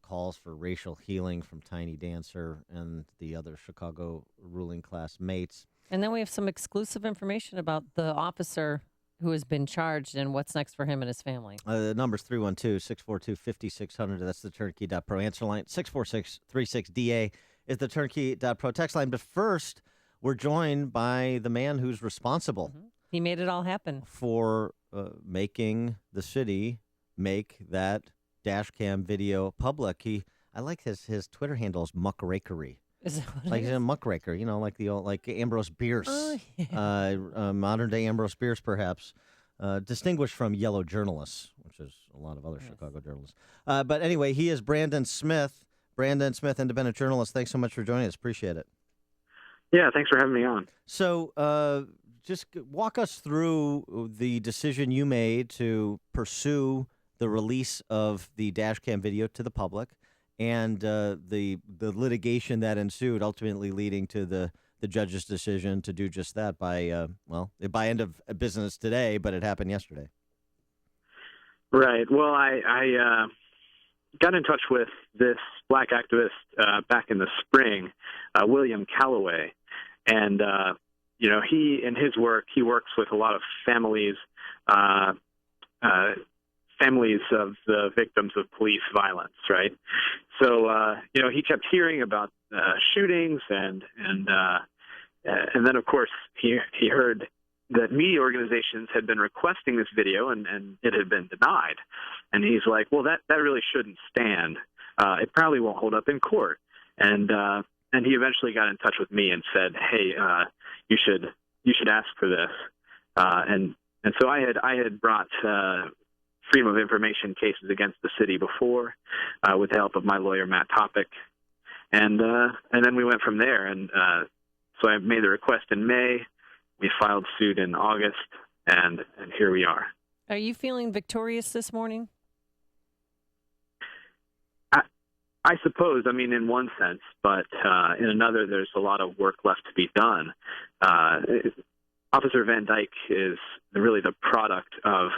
calls for racial healing from Tiny Dancer and the other Chicago ruling class mates. And then we have some exclusive information about the officer who has been charged and what's next for him and his family. The number's 312-642-5600. That's the turnkey.pro answer line. 646-36DA is the turnkey.pro text line. But first, we're joined by the man who's responsible. Mm-hmm. He made it all happen. For making the city make that dash cam video public. I like his Twitter handle is Muckrakery. Is that what like it he's is? a muckraker, like the old, like Ambrose Bierce, Oh, yeah. modern day Ambrose Bierce, perhaps, distinguished from yellow journalists, which is a lot of other Chicago journalists. But anyway, he is Brandon Smith, independent journalist. Thanks so much for joining us. Appreciate it. Yeah, thanks for having me on. So, just walk us through the decision you made to pursue the release of the dash cam video to the public, and the litigation that ensued, ultimately leading to the judge's decision to do just that by end of business today, but it happened yesterday. Right. Well, I got in touch with this black activist back in the spring, William Calloway, and he in his work he works with a lot of families of the victims of police violence, right? So, he kept hearing about shootings, and then, of course, he heard that media organizations had been requesting this video, and it had been denied. And he's like, well, that really shouldn't stand. It probably won't hold up in court. And he eventually got in touch with me and said, hey, you should ask for this. And so I had brought freedom of information cases against the city before, with the help of my lawyer, Matt Topic. And then we went from there. And so I made the request in May. We filed suit in August, and here we are. Are you feeling victorious this morning? I suppose, in one sense, but in another, there's a lot of work left to be done. Officer Van Dyke is really the product of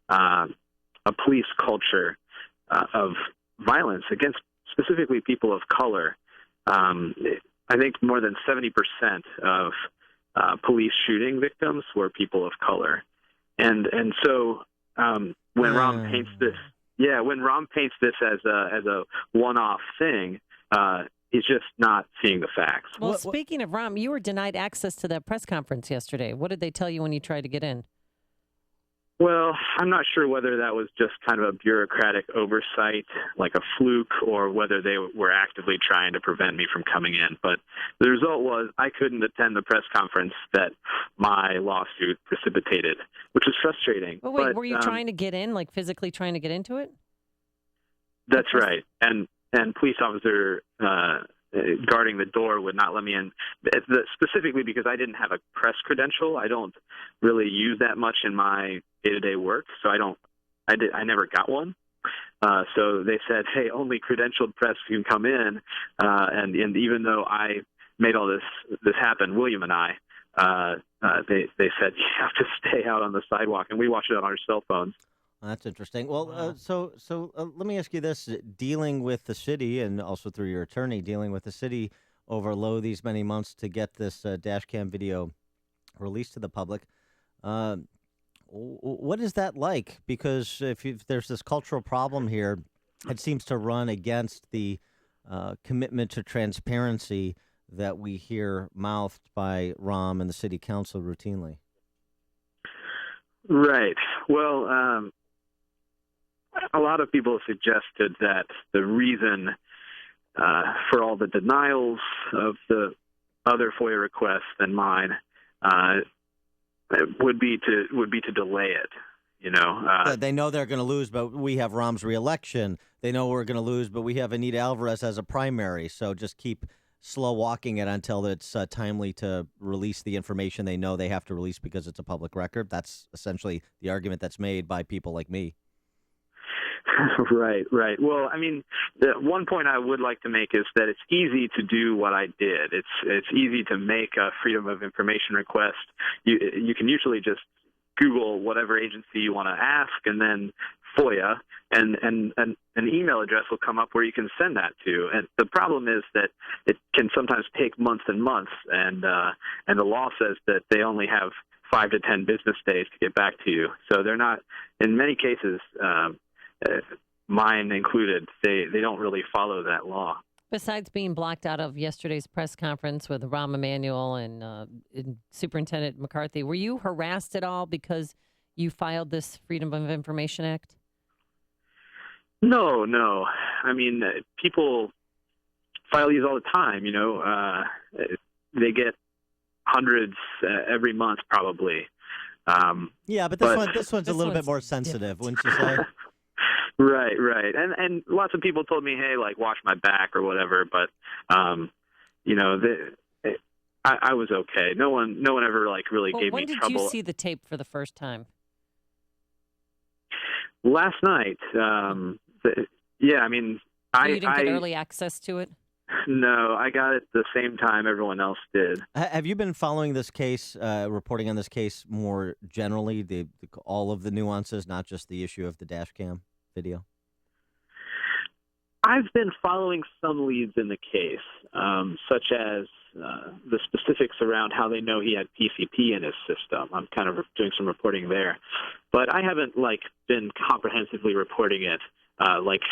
a police culture of violence against specifically people of color. I think more than 70% of police shooting victims were people of color, and so when Rahm paints this as a one-off thing, he's just not seeing the facts. Well, speaking of Rahm, you were denied access to that press conference yesterday. What did they tell you when you tried to get in? Well, I'm not sure whether that was just kind of a bureaucratic oversight, like a fluke, or whether they were actively trying to prevent me from coming in. But the result was I couldn't attend the press conference that my lawsuit precipitated, which was frustrating. But wait, were you trying to get in, like physically trying to get into it? That's right. And police officer guarding the door would not let me in, specifically because I didn't have a press credential. I don't really use that much in my day-to-day work, so I never got one. So they said, hey, only credentialed press can come in. And even though I made all this happen, William and I, they said, you have to stay out on the sidewalk, and we watched it on our cell phones. That's interesting. Well, so let me ask you this. Dealing with the city, and also through your attorney, dealing with the city over low these many months to get this dash cam video released to the public, what is that like? Because if there's this cultural problem here, it seems to run against the commitment to transparency that we hear mouthed by Rahm and the city council routinely. Right. Well, a lot of people suggested that the reason for all the denials of the other FOIA requests than mine would be to delay it. You know, they know they're going to lose, but we have Rahm's reelection. They know we're going to lose, but we have Anita Alvarez as a primary. So just keep slow walking it until it's timely to release the information they know they have to release because it's a public record. That's essentially the argument that's made by people like me. Right. Well, I mean, the one point I would like to make is that it's easy to do what I did. It's easy to make a Freedom of Information request. You can usually just Google whatever agency you want to ask, and then FOIA, and an email address will come up where you can send that to. And the problem is that it can sometimes take months and months, and the law says that they only have 5 to 10 business days to get back to you. So they're not, in many cases, mine included, they don't really follow that law. Besides being blocked out of yesterday's press conference with Rahm Emanuel and Superintendent McCarthy, were you harassed at all because you filed this Freedom of Information Act? No. I mean, people file these all the time, you know. They get hundreds every month probably. Yeah, but this one's a little bit more sensitive, wouldn't you say? Right. And lots of people told me, hey, like, watch my back or whatever. But, you know, I was okay. No one ever, like, really gave me trouble. When did you see the tape for the first time? Last night. Yeah, I mean, you didn't get early access to it? No, I got it the same time everyone else did. Have you been following this case, reporting on this case more generally, all of the nuances, not just the issue of the dash cam video? I've been following some leads in the case, such as the specifics around how they know he had PCP in his system. I'm kind of doing some reporting there, but I haven't been comprehensively reporting it like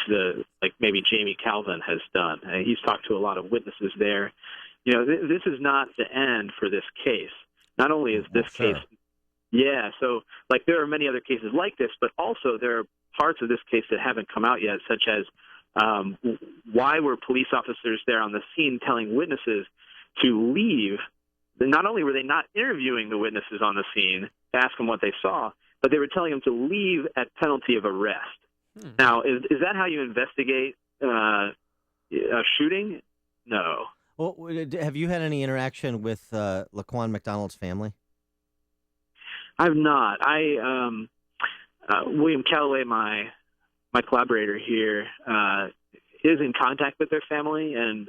maybe Jamie Calvin has done. He's talked to a lot of witnesses there. You know, this is not the end for this case. Not only is this case, so there are many other cases like this, but also there are parts of this case that haven't come out yet, such as why were police officers there on the scene telling witnesses to leave? Not only were they not interviewing the witnesses on the scene to ask them what they saw, but they were telling them to leave at penalty of arrest. Now, is that how you investigate a shooting? No. Well, have you had any interaction with Laquan McDonald's family? I've not. William Calloway, my collaborator here, is in contact with their family, and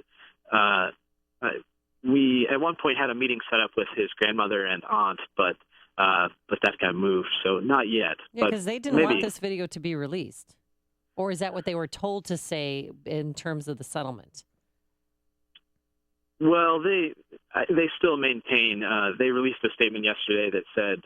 we at one point had a meeting set up with his grandmother and aunt, but that got moved, so not yet. Yeah, because they didn't want this video to be released. Or is that what they were told to say in terms of the settlement? Well, they still maintain. They released a statement yesterday that said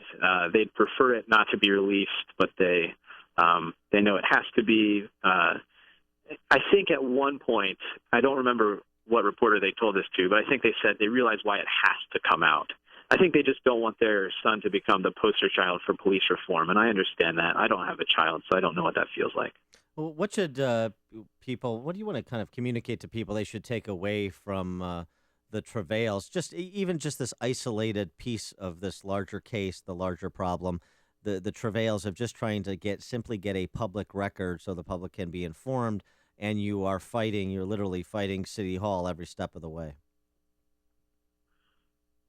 they'd prefer it not to be released, but they know it has to be. I think at one point, I don't remember what reporter they told this to, but I think they said they realize why it has to come out. I think they just don't want their son to become the poster child for police reform, and I understand that. I don't have a child, so I don't know what that feels like. Well, what should what do you want to kind of communicate to people they should take away from the travails, even just this isolated piece of this larger case, the larger problem, the travails of just trying to simply get a public record so the public can be informed, and you're literally fighting City Hall every step of the way?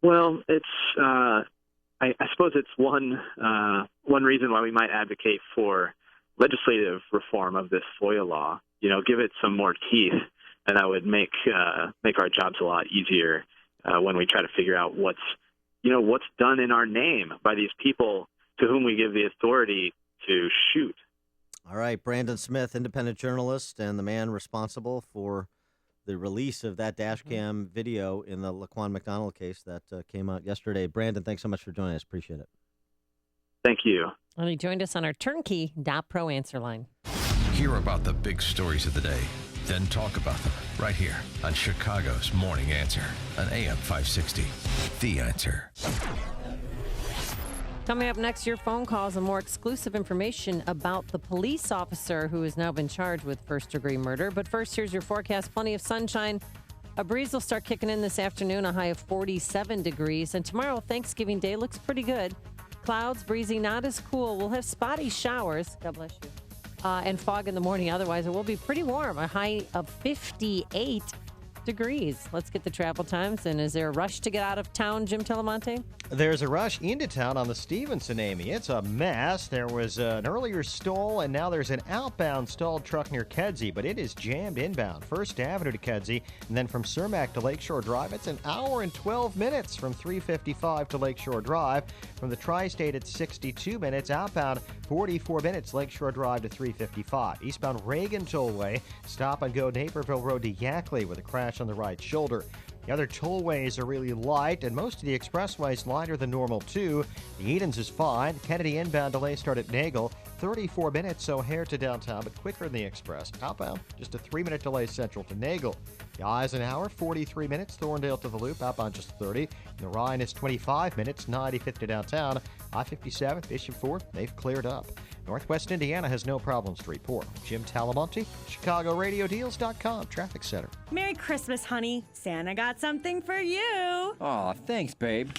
Well, it's I suppose it's one reason why we might advocate for legislative reform of this FOIA law. Give it some more teeth, and that would make our jobs a lot easier when we try to figure out what's done in our name by these people to whom we give the authority to shoot. All right, Brandon Smith, independent journalist and the man responsible for the release of that dash cam video in the Laquan McDonald case that came out yesterday. Brandon, thanks so much for joining us. Appreciate it. Thank you. And he joined us on our turnkey.pro answer line. Hear about the big stories of the day, then talk about them right here on Chicago's Morning Answer on AM 560. The Answer. Coming up next, your phone calls and more exclusive information about the police officer who has now been charged with first-degree murder. But first, here's your forecast. Plenty of sunshine. A breeze will start kicking in this afternoon, a high of 47 degrees. And tomorrow, Thanksgiving Day, looks pretty good. Clouds, breezy, not as cool. We'll have spotty showers. God bless you. And fog in the morning. Otherwise, it will be pretty warm, a high of 58 degrees. Let's get the travel times. And is there a rush to get out of town, Jim Telemonte? There's a rush into town on the Stevenson, Amy. It's a mess. There was an earlier stall, and now there's an outbound stalled truck near Kedzie, but it is jammed inbound. First Avenue to Kedzie, and then from Cermak to Lakeshore Drive, it's an hour and 12 minutes from 355 to Lakeshore Drive. From the Tri-State, it's 62 minutes. Outbound, 44 minutes, Lakeshore Drive to 355. Eastbound Reagan Tollway, stop and go Naperville Road to Yackley with a crash on the right shoulder. The other tollways are really light, and most of the expressways lighter than normal, too. The Edens is fine. Kennedy inbound delay start at Nagel. 34 minutes O'Hare to downtown, but quicker than the express. Outbound, just a 3-minute delay central to Nagel. The Eisenhower, 43 minutes. Thorndale to the Loop, outbound just 30. And the Rhine is 25 minutes, 95th to downtown. I-57, Bishop Ford, they've cleared up. Northwest Indiana has no problems to report. Jim Talamonte, ChicagoRadioDeals.com, Traffic Center. Merry Christmas, honey. Santa got something for you. Aw, thanks, babe.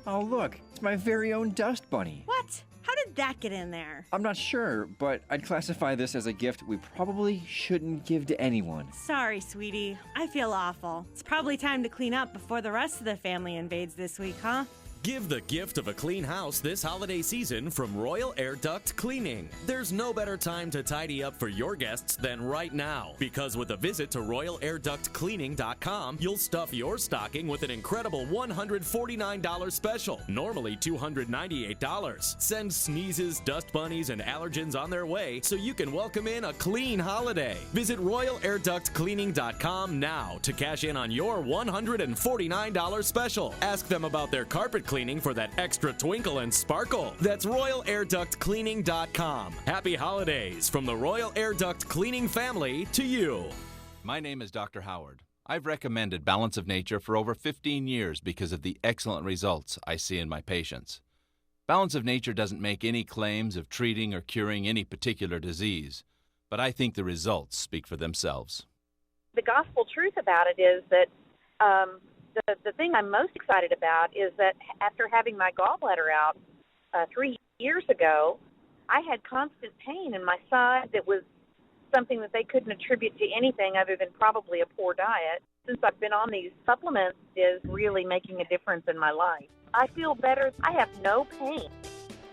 Oh, look, it's my very own dust bunny. What? How did that get in there? I'm not sure, but I'd classify this as a gift we probably shouldn't give to anyone. Sorry, sweetie. I feel awful. It's probably time to clean up before the rest of the family invades this week, huh? Give the gift of a clean house this holiday season from Royal Air Duct Cleaning. There's no better time to tidy up for your guests than right now, because with a visit to RoyalAirDuctCleaning.com, you'll stuff your stocking with an incredible $149 special, normally $298. Send sneezes, dust bunnies, and allergens on their way so you can welcome in a clean holiday. Visit RoyalAirDuctCleaning.com now to cash in on your $149 special. Ask them about their carpet cleaning for that extra twinkle and sparkle. That's RoyalAirDuctCleaning.com. Happy holidays from the Royal Air Duct Cleaning family to you. My name is Dr. Howard. I've recommended Balance of Nature for over 15 years because of the excellent results I see in my patients. Balance of Nature doesn't make any claims of treating or curing any particular disease, but I think the results speak for themselves. The gospel truth about it is that the thing I'm most excited about is that after having my gallbladder out 3 years ago, I had constant pain in my side that was something that they couldn't attribute to anything other than probably a poor diet. Since I've been on these supplements, is really making a difference in my life. I feel better. I have no pain.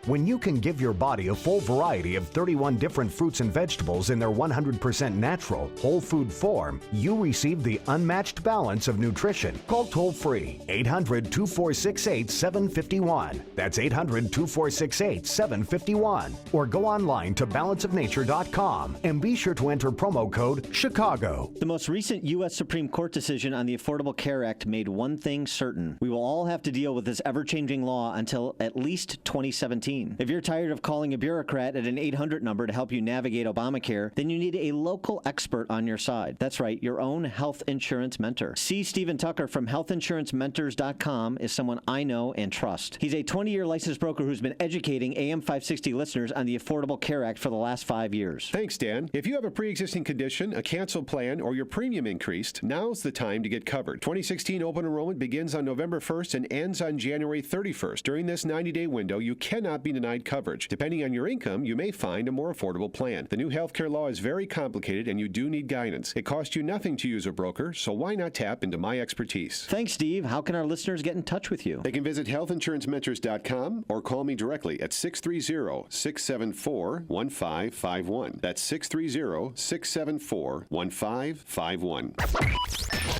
When you can give your body a full variety of 31 different fruits and vegetables in their 100% natural, whole food form, you receive the unmatched balance of nutrition. Call toll-free 800-2468-751. That's 800-2468-751. Or go online to balanceofnature.com and be sure to enter promo code CHICAGO. The most recent U.S. Supreme Court decision on the Affordable Care Act made one thing certain. We will all have to deal with this ever-changing law until at least 2017. 2018. If you're tired of calling a bureaucrat at an 800 number to help you navigate Obamacare, then you need a local expert on your side. That's right, your own health insurance mentor. C. Stephen Tucker from healthinsurancementors.com is someone I know and trust. He's a 20-year licensed broker who's been educating AM 560 listeners on the Affordable Care Act for the last 5 years. Thanks, Dan. If you have a pre-existing condition, a canceled plan, or your premium increased, now's the time to get covered. 2016 open enrollment begins on November 1st and ends on January 31st. During this 90-day window, you cannot be denied coverage. Depending on your income, you may find a more affordable plan. The new healthcare law is very complicated, and you do need guidance. It costs you nothing to use a broker, so why not tap into my expertise? Thanks, Steve. How can our listeners get in touch with you? They can visit healthinsurancementors.com or call me directly at 630-674-1551. That's 630-674-1551.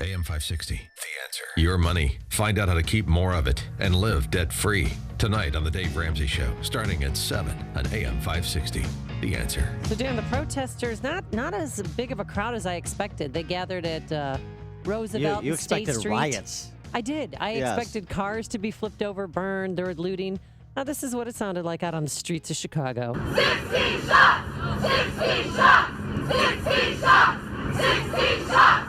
AM 560, The Answer. Your money. Find out how to keep more of it and live debt-free. Tonight on The Dave Ramsey Show, starting at 7 on AM 560, The Answer. So, Dan, the protesters, not as big of a crowd as I expected. They gathered at Roosevelt You and State expected Street. riots. I did. I expected cars to be flipped over, burned. There was looting. Now, this is what it sounded like out on the streets of Chicago. 16 shots! 16 shots! 16 shots! 16 shots!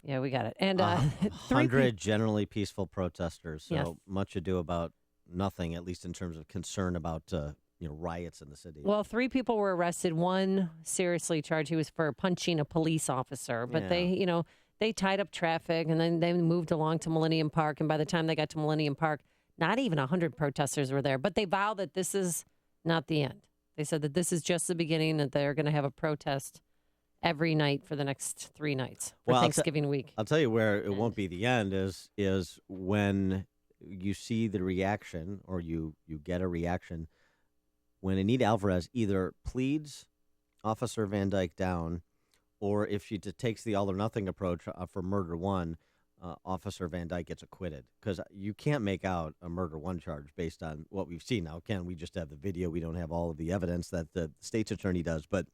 Yeah, we got it. And 100 generally peaceful protesters. So Yes. much ado about nothing, at least in terms of concern about riots in the city. Well, 3 people were arrested. One seriously charged. He was for punching a police officer. But they tied up traffic, and then they moved along to Millennium Park. And by the time they got to Millennium Park, not even 100 protesters were there. But they vow that this is not the end. They said that this is just the beginning, that they're going to have a protest every night for the next 3 nights for Thanksgiving week. I'll tell you where it won't be the end is when you see the reaction, or you get a reaction when Anita Alvarez either pleads Officer Van Dyke down, or if she takes the all or nothing approach for murder one, Officer Van Dyke gets acquitted. Because you can't make out a murder one charge based on what we've seen. Now, we just have the video. We don't have all of the evidence that the state's attorney does. But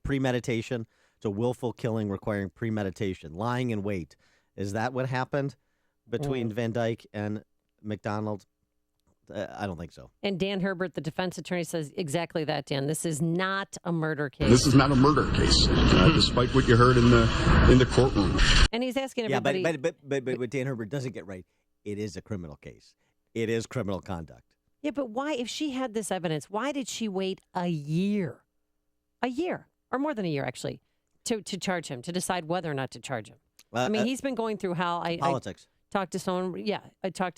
premeditation, it's a willful killing requiring premeditation, lying in wait. Is that what happened between Van Dyke and McDonald? I don't think so. And Dan Herbert, the defense attorney, says exactly that, Dan. This is not a murder case. This is not a murder case, despite what you heard in the courtroom. And he's asking everybody. Yeah, but what Dan Herbert doesn't get right, it is a criminal case. It is criminal conduct. Yeah, but why, if she had this evidence, why did she wait a year? A year, or more than a year, actually, to charge him, to decide whether or not to charge him? I mean, he's been going through hell. Politics. I talked to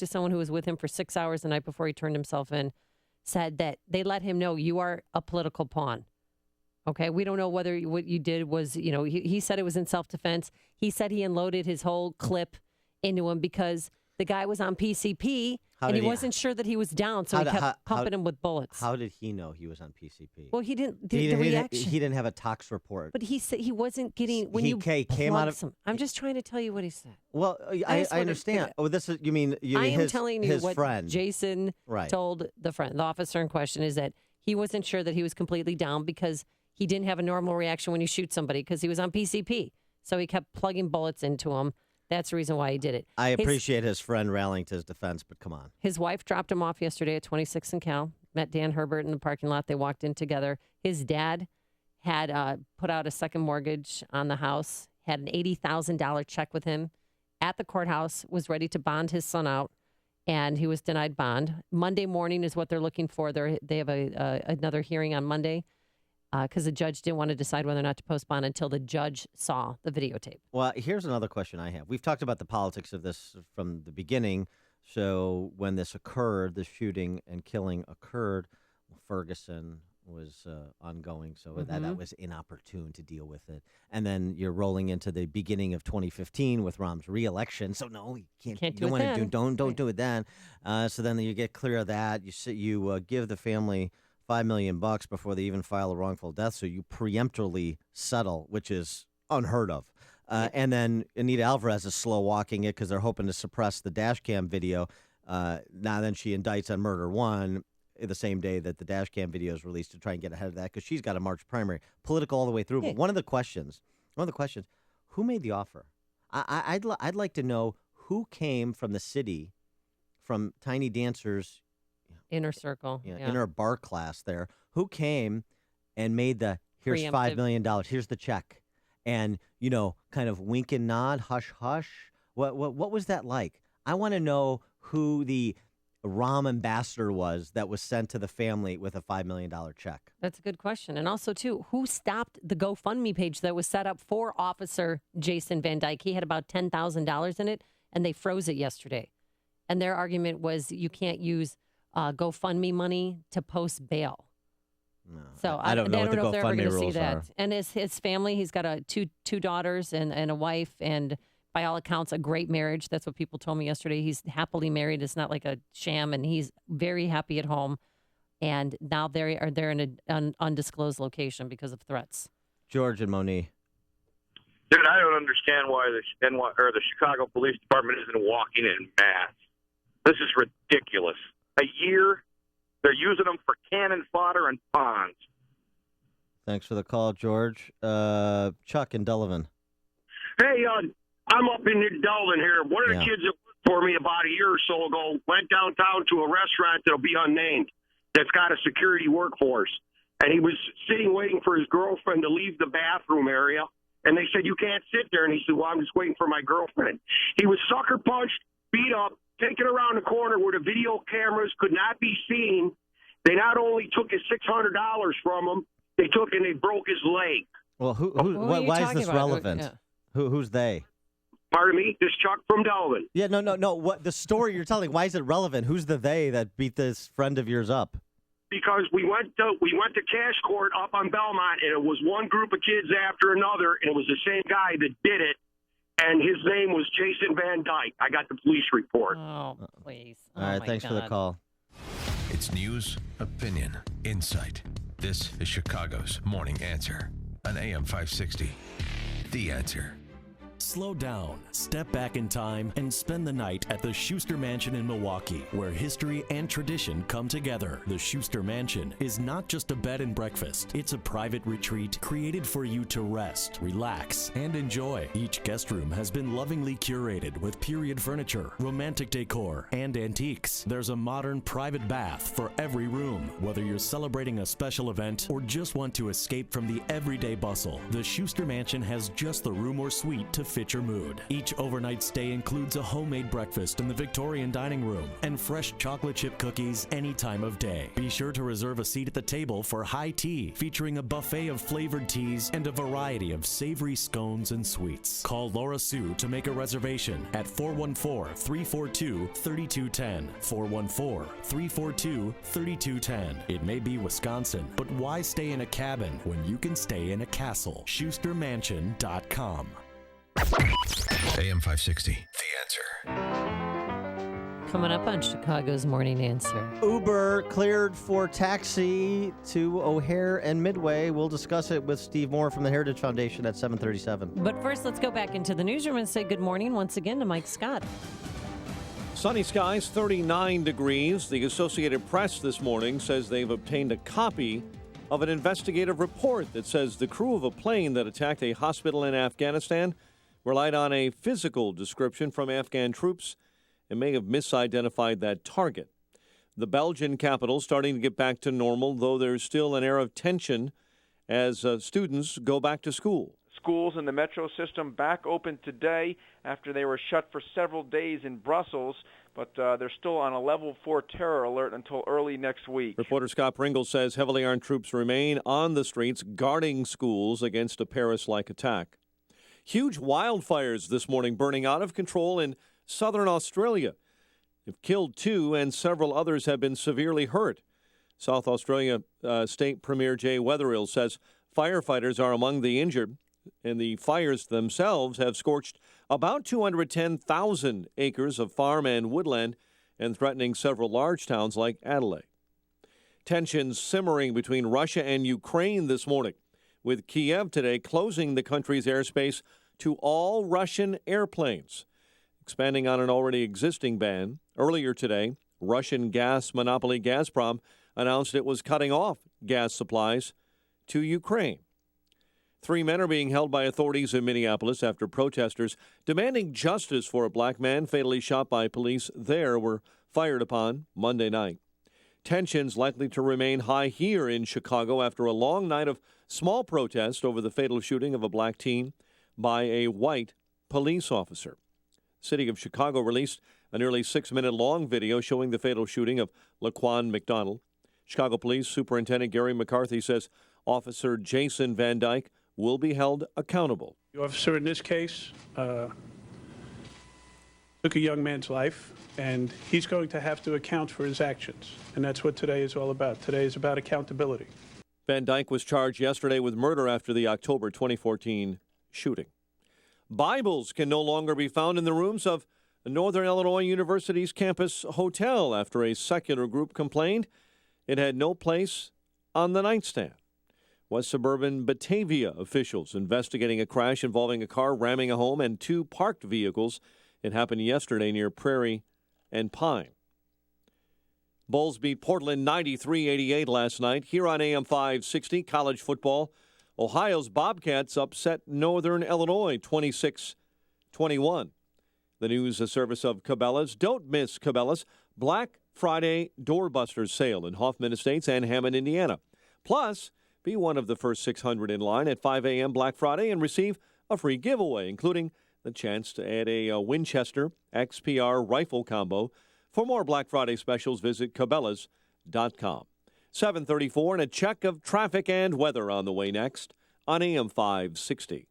someone who was with him for 6 hours the night before he turned himself in, said that they let him know, you are a political pawn. Okay, we don't know whether what you did was, he said it was in self-defense. He said he unloaded his whole clip into him because the guy was on PCP and he wasn't sure that he was down, so he kept pumping him with bullets. How did he know he was on PCP? Well, he didn't. The reaction. He didn't have a tox report. But he said he wasn't getting when you came out of. I'm just trying to tell you what he said. Well, I understand. Oh, this is you mean I am his, telling you his what friend. Jason told the officer in question, is that he wasn't sure that he was completely down because he didn't have a normal reaction when you shoot somebody because he was on PCP. So he kept plugging bullets into him. That's the reason why he did it. I appreciate his friend rallying to his defense, but come on. His wife dropped him off yesterday at 26 and Cal, met Dan Herbert in the parking lot. They walked in together. His dad had put out a second mortgage on the house, had an $80,000 check with him at the courthouse, was ready to bond his son out, and he was denied bond. Monday morning is what they're looking for. They have another hearing on Monday. Because the judge didn't want to decide whether or not to postpone until the judge saw the videotape. Well, here's another question I have. We've talked about the politics of this from the beginning. So when this occurred, the shooting and killing occurred, Ferguson was ongoing. So that was inopportune to deal with it. And then you're rolling into the beginning of 2015 with Rahm's re-election. So no, you can't do it then. Don't do it then. So then you get clear of that. You give the family $5 million before they even file a wrongful death, so you preemptively settle, which is unheard of. And then Anita Alvarez is slow walking it because they're hoping to suppress the dash cam video. Now then she indicts on murder one the same day that the dash cam video is released to try and get ahead of that because she's got a March primary, political all the way through. But one of the questions, who made the offer? I'd like to know who came from the city, from Tiny Dancer's Inner circle. Yeah. inner bar class there, who came and made the here's $5 million, here's the check, and kind of wink and nod, hush hush. What was that like? I want to know who the ROM ambassador was that was sent to the family with a $5 million check. That's a good question. And also, too, who stopped the GoFundMe page that was set up for Officer Jason Van Dyke? He had about $10,000 in it, and they froze it yesterday. And their argument was you can't use GoFundMe money to post bail. No, so I don't know what the if they're ever GoFundMe going to see rules that. are. And his family, he's got two daughters and a wife, and by all accounts, a great marriage. That's what people told me yesterday. He's happily married. It's not like a sham, and he's very happy at home. And now they're in an undisclosed location because of threats. George and Monique. Dude, I don't understand why the Chicago Police Department isn't walking in mass. This is ridiculous. A year, they're using them for cannon fodder and ponds. Thanks for the call, George. Chuck and Delavan. Hey, I'm up in Delvin here. One of the kids that worked for me about a year or so ago went downtown to a restaurant that'll be unnamed that's got a security workforce. And he was sitting waiting for his girlfriend to leave the bathroom area. And they said, you can't sit there. And he said, well, I'm just waiting for my girlfriend. He was sucker punched, beat up, taken around the corner where the video cameras could not be seen. They not only took his $600 from him, they took and they broke his leg. Well, why is this relevant? Who's they? Pardon me? This Chuck from Delvin. Yeah, no. What the story you're telling? Why is it relevant? Who's the they that beat this friend of yours up? Because we went to cash court up on Belmont, and it was one group of kids after another, and it was the same guy that did it, and his name was Jason Van Dyke. I got the police report. Oh, please! All right, thanks for the call. It's news, opinion, insight. This is Chicago's Morning Answer on AM 560. The Answer. Slow down, step back in time, and spend the night at the Schuster Mansion in Milwaukee, where history and tradition come together. The Schuster Mansion is not just a bed and breakfast. It's a private retreat created for you to rest, relax, and enjoy. Each guest room has been lovingly curated with period furniture, romantic decor, and antiques. There's a modern private bath for every room. Whether you're celebrating a special event or just want to escape from the everyday bustle, the Schuster Mansion has just the room or suite to fit your mood. Each overnight stay includes a homemade breakfast in the Victorian dining room and fresh chocolate chip cookies any time of day. Be sure to reserve a seat at the table for high tea, featuring a buffet of flavored teas and a variety of savory scones and sweets. Call Laura Sue to make a reservation at 414-342-3210. 414-342-3210. It may be Wisconsin, but why stay in a cabin when you can stay in a castle? SchusterMansion.com. AM 560. The Answer. Coming up on Chicago's Morning Answer. Uber cleared for taxi to O'Hare and Midway. We'll discuss it with Steve Moore from the Heritage Foundation at 7:37. But first, let's go back into the newsroom and say good morning once again to Mike Scott. Sunny skies, 39 degrees. The Associated Press this morning says they've obtained a copy of an investigative report that says the crew of a plane that attacked a hospital in Afghanistan relied on a physical description from Afghan troops and may have misidentified that target. The Belgian capital starting to get back to normal, though there's still an air of tension as students go back to school. Schools in the metro system back open today after they were shut for several days in Brussels, but they're still on a level 4 terror alert until early next week. Reporter Scott Pringle says heavily armed troops remain on the streets guarding schools against a Paris-like attack. Huge wildfires this morning burning out of control in southern Australia. They've killed 2 and several others have been severely hurt. South Australia State Premier Jay Weatherill says firefighters are among the injured, and the fires themselves have scorched about 210,000 acres of farm and woodland and threatening several large towns like Adelaide. Tensions simmering between Russia and Ukraine this morning, with Kiev today closing the country's airspace to all Russian airplanes, expanding on an already existing ban. Earlier today, Russian gas monopoly Gazprom announced it was cutting off gas supplies to Ukraine. 3 men are being held by authorities in Minneapolis after protesters demanding justice for a black man fatally shot by police there were fired upon Monday night. Tensions likely to remain high here in Chicago after a long night of small protest over the fatal shooting of a black teen by a white police officer. City of Chicago released a nearly 6-minute-long video showing the fatal shooting of Laquan McDonald. Chicago Police Superintendent Gary McCarthy says Officer Jason Van Dyke will be held accountable. The officer in this case took a young man's life, and he's going to have to account for his actions. And that's what today is all about. Today is about accountability. Van Dyke was charged yesterday with murder after the October 2014 shooting. Bibles can no longer be found in the rooms of Northern Illinois University's campus hotel after a secular group complained it had no place on the nightstand. West suburban Batavia officials investigating a crash involving a car ramming a home and 2 parked vehicles. It happened yesterday near Prairie and Pine. Bulls beat Portland 93-88 last night. Here on AM 560, college football, Ohio's Bobcats upset Northern Illinois 26-21. The news a service of Cabela's. Don't miss Cabela's Black Friday Doorbusters sale in Hoffman Estates and Hammond, Indiana. Plus, be one of the first 600 in line at 5 a.m. Black Friday and receive a free giveaway, including the chance to add a Winchester XPR rifle combo. For more Black Friday specials, visit Cabela's.com. 7:34 and a check of traffic and weather on the way next on AM 560.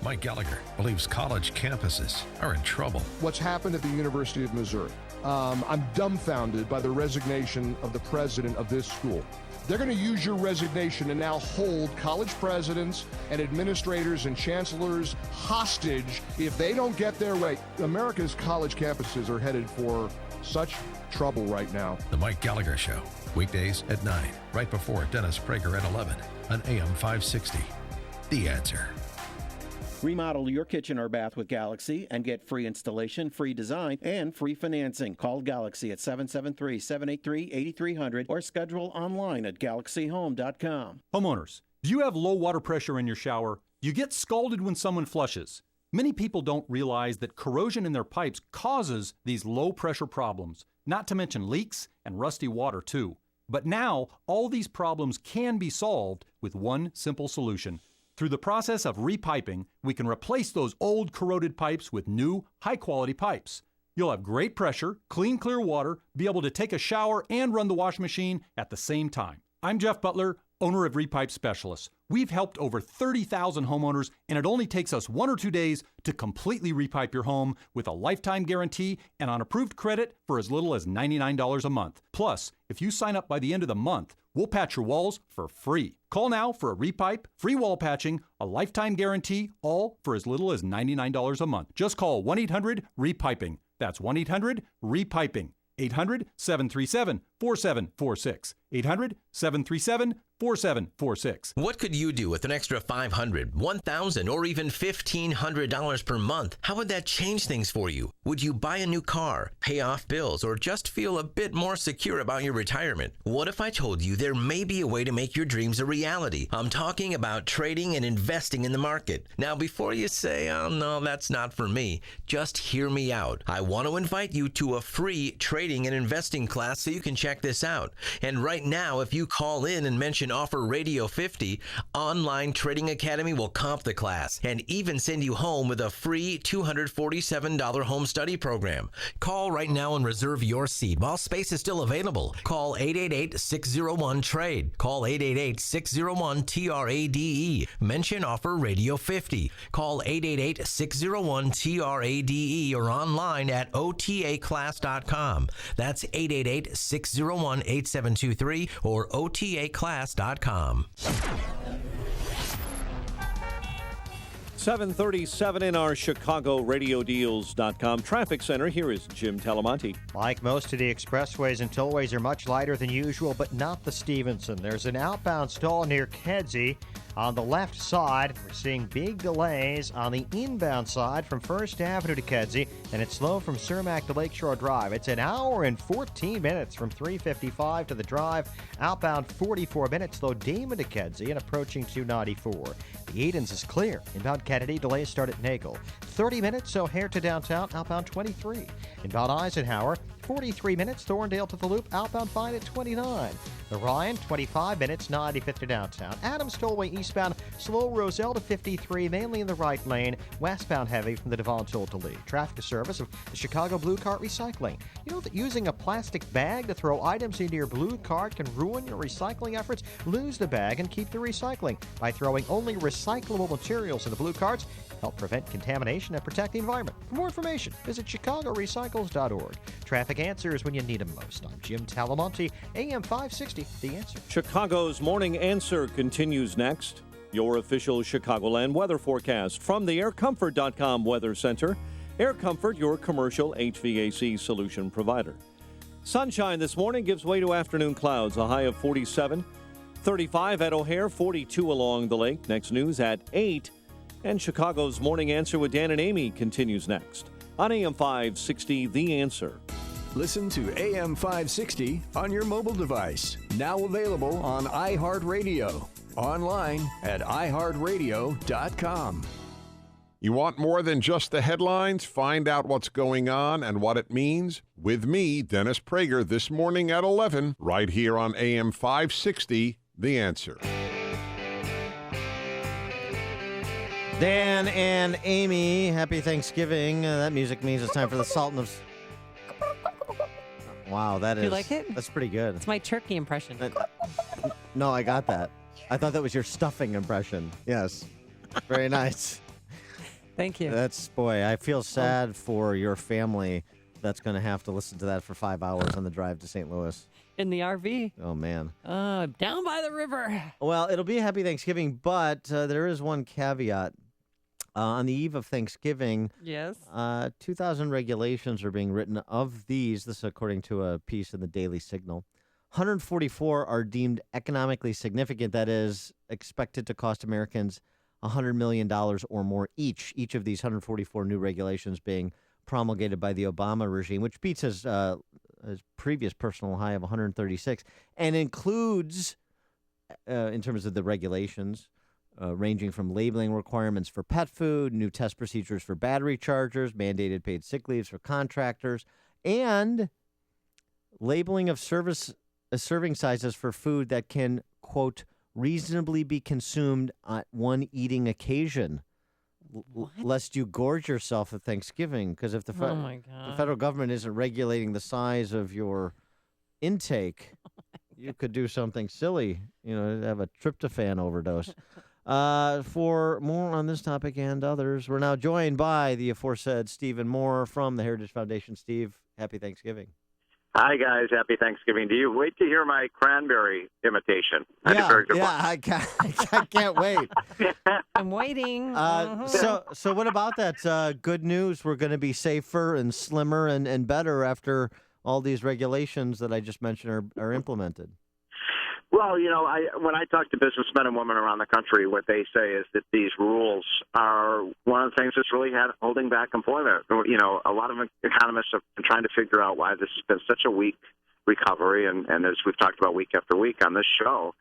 Mike Gallagher believes college campuses are in trouble. What's happened at the University of Missouri? I'm dumbfounded by the resignation of the president of this school. They're going to use your resignation and now hold college presidents and administrators and chancellors hostage if they don't get their way. America's college campuses are headed for such trouble right now. The Mike Gallagher Show, weekdays at 9, right before Dennis Prager at 11 on AM 560. The Answer. Remodel your kitchen or bath with Galaxy and get free installation, free design, and free financing. Call Galaxy at 773-783-8300 or schedule online at galaxyhome.com. Homeowners, do you have low water pressure in your shower? You get scalded when someone flushes. Many people don't realize that corrosion in their pipes causes these low pressure problems, not to mention leaks and rusty water too. But now, all these problems can be solved with one simple solution. Through the process of repiping, we can replace those old corroded pipes with new, high-quality pipes. You'll have great pressure, clean, clear water, be able to take a shower and run the washing machine at the same time. I'm Jeff Butler, owner of Repipe Specialists. We've helped over 30,000 homeowners, and it only takes us 1 or 2 days to completely repipe your home with a lifetime guarantee and on approved credit for as little as $99 a month. Plus, if you sign up by the end of the month, we'll patch your walls for free. Call now for a repipe, free wall patching, a lifetime guarantee, all for as little as $99 a month. Just call 1-800-REPIPING. That's 1-800-REPIPING. 800-737-4746. 800-737-4746. What could you do with an extra $500, $1,000, or even $1,500 per month? How would that change things for you? Would you buy a new car, pay off bills, or just feel a bit more secure about your retirement? What if I told you there may be a way to make your dreams a reality? I'm talking about trading and investing in the market. Now, before you say, oh no, that's not for me, just hear me out. I want to invite you to a free trading and investing class so you can check this out. And right now, if you call in and mention offer Radio 50, Online Trading Academy will comp the class and even send you home with a free $247 home study program. Call right now and reserve your seat while space is still available. Call 888-601-TRADE. Call 888-601-TRADE. Mention offer Radio 50. Call 888-601-TRADE or online at otaclass.com. That's 888-601-8723 or otaclass.com. 7:37 in our ChicagoRadioDeals.com traffic center. Here is Jim Talamonte. Like most of the expressways and tollways are much lighter than usual, but not the Stevenson. There's an outbound stall near Kedzie. On the left side, we're seeing big delays on the inbound side from First Avenue to Kedzie, and it's slow from Cermak to Lakeshore Drive. It's an hour and 14 minutes from 355 to the drive. Outbound 44 minutes, slow Damon to Kedzie and approaching 294. The Edens is clear. Inbound Kennedy, delays start at Nagel. 30 minutes, O'Hare to downtown, outbound 23. Inbound Eisenhower, 43 minutes. Thorndale to the Loop, outbound fine at 29. The Ryan, 25 minutes, 95th to downtown. Adams Tollway eastbound, slow Roselle to 53, mainly in the right lane. Westbound heavy from the Devon Toll to Lee. Traffic service of the Chicago Blue Cart Recycling. You know that using a plastic bag to throw items into your blue cart can ruin your recycling efforts? Lose the bag and keep the recycling. By throwing only recyclable materials into blue carts, help prevent contamination and protect the environment. For more information, visit chicagorecycles.org. Traffic answers when you need them most. I'm Jim Talamonte, AM 560, The Answer. Chicago's Morning Answer continues next. Your official Chicagoland weather forecast from the aircomfort.com Weather Center. Air Comfort, your commercial HVAC solution provider. Sunshine this morning gives way to afternoon clouds, a high of 47. 35 at O'Hare, 42 along the lake. Next news at 8. And Chicago's Morning Answer with Dan and Amy continues next on AM 560, The Answer. Listen to AM 560 on your mobile device. Now available on iHeartRadio. Online at iHeartRadio.com. You want more than just the headlines? Find out what's going on and what it means with me, Dennis Prager, this morning at 11, right here on AM 560, The Answer. Dan and Amy, happy Thanksgiving. That music means it's time for the Sultan of... Wow, that is... You like it? That's pretty good. It's my turkey impression. No, I got that. I thought that was your stuffing impression. Yes. Very nice. Thank you. Boy, I feel sad for your family that's going to have to listen to that for 5 hours on the drive to St. Louis. In the RV. Oh, man. Down by the river. Well, it'll be a happy Thanksgiving, but there is one caveat. On the eve of Thanksgiving, yes, 2,000 regulations are being written. Of these, this is according to a piece in the Daily Signal, 144 are deemed economically significant. That is expected to cost Americans $100 million or more each. Each of these 144 new regulations being promulgated by the Obama regime, which beats his previous personal high of 136, and includes, in terms of the regulations, ranging from labeling requirements for pet food, new test procedures for battery chargers, mandated paid sick leaves for contractors, and labeling of serving sizes for food that can, quote, reasonably be consumed at one eating occasion, lest you gorge yourself at Thanksgiving. Because if the federal government isn't regulating the size of your intake, you could do something silly, have a tryptophan overdose. For more on this topic and others, we're now joined by the aforesaid Stephen Moore from the Heritage Foundation. Steve, happy Thanksgiving. Hi, guys. Happy Thanksgiving to you. Wait to hear my cranberry imitation. I can't wait. I'm waiting. So what about that? Good news. We're going to be safer and slimmer and better after all these regulations that I just mentioned are implemented. Well, when I talk to businessmen and women around the country, what they say is that these rules are one of the things that's really holding back employment. A lot of economists have been trying to figure out why this has been such a weak recovery, and as we've talked about week after week on this show,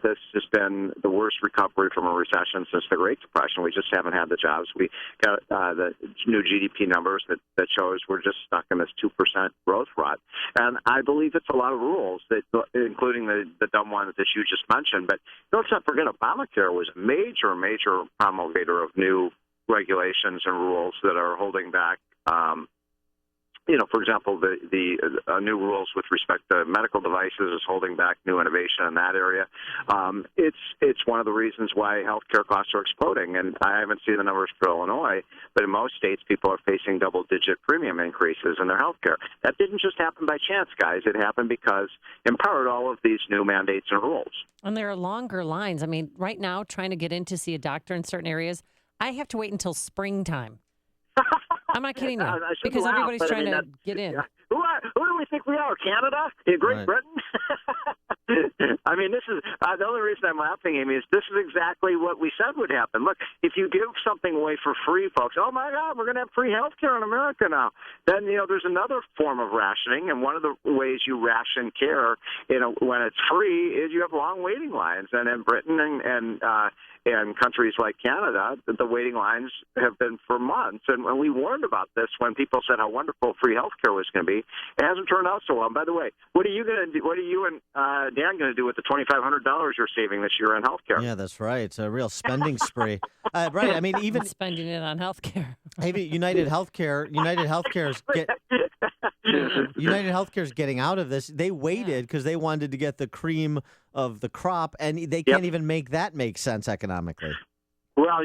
this has been the worst recovery from a recession since the Great Depression. We just haven't had the jobs. We got the new GDP numbers that shows we're just stuck in this 2% growth rut. And I believe it's a lot of rules, including the dumb ones that you just mentioned. But let's not forget, Obamacare was a major promulgator of new regulations and rules that are holding back for example, the new rules with respect to medical devices is holding back new innovation in that area. It's one of the reasons why healthcare costs are exploding. And I haven't seen the numbers for Illinois, but in most states, people are facing double-digit premium increases in their healthcare. That didn't just happen by chance, guys. It happened because, in part, all of these new mandates and rules. And there are longer lines. I mean, right now, trying to get in to see a doctor in certain areas, I have to wait until springtime. I'm not kidding you, because everybody's trying to get in. Yeah. Who do we think we are, Canada? Great Britain? I mean, this is the only reason I'm laughing, Amy, is this is exactly what we said would happen. Look, if you give something away for free, folks, oh my God, we're going to have free health care in America now. Then, there's another form of rationing, and one of the ways you ration care, when it's free, is you have long waiting lines. And in Britain and countries like Canada, the waiting lines have been for months. And when we warned about this, when people said how wonderful free health care was going to be, it hasn't turned out so well. And by the way, what are you going to do? What are you and Dan going to do with the $2,500 you're saving this year on health care? Yeah, that's right. It's a real spending spree. Right. I mean, even spending it on health care. Maybe United Healthcare is getting out of this. They waited because they wanted to get the cream of the crop, and they can't even make that make sense economically. Well,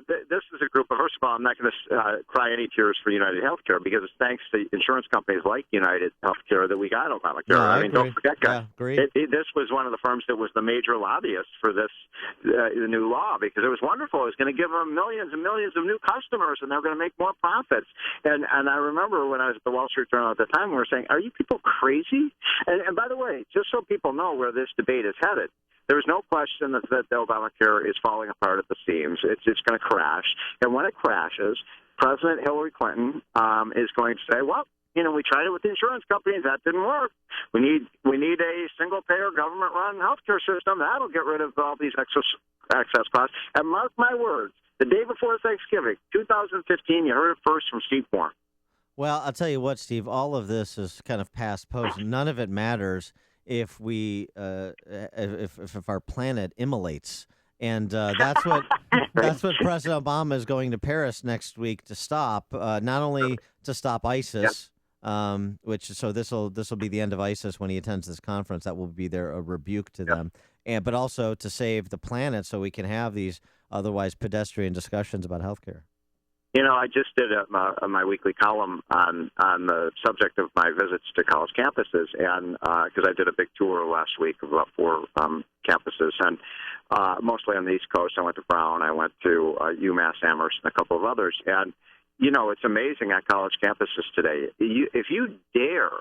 this is a group of, first of all, I'm not going to cry any tears for United Healthcare because it's thanks to insurance companies like United Healthcare that we got Obamacare. No, I mean, agree. don't forget, guys. Yeah, this was one of the firms that was the major lobbyist for this the new law because it was wonderful. It was going to give them millions and millions of new customers, and they're going to make more profits. And I remember when I was at the Wall Street Journal at the time, we were saying, are you people crazy? And by the way, just so people know where this debate is headed, there's no question that Obamacare is falling apart at the seams. It's going to crash. And when it crashes, President Hillary Clinton is going to say, well, we tried it with the insurance companies. That didn't work. We need a single-payer, government-run healthcare system. That'll get rid of all these excess costs. And mark my words, the day before Thanksgiving, 2015, you heard it first from Steve Warren. Well, I'll tell you what, Steve, all of this is kind of past post. None of it matters if we if our planet immolates, and that's what President Obama is going to Paris next week to stop. Not only to stop ISIS, this will be the end of ISIS when he attends this conference. That will be a rebuke to them, but also to save the planet so we can have these otherwise pedestrian discussions about healthcare. I just did my weekly column on the subject of my visits to college campuses, and because I did a big tour last week of about 4 campuses, and mostly on the East Coast. I went to Brown, I went to UMass Amherst, and a couple of others. And it's amazing at college campuses today. If you dare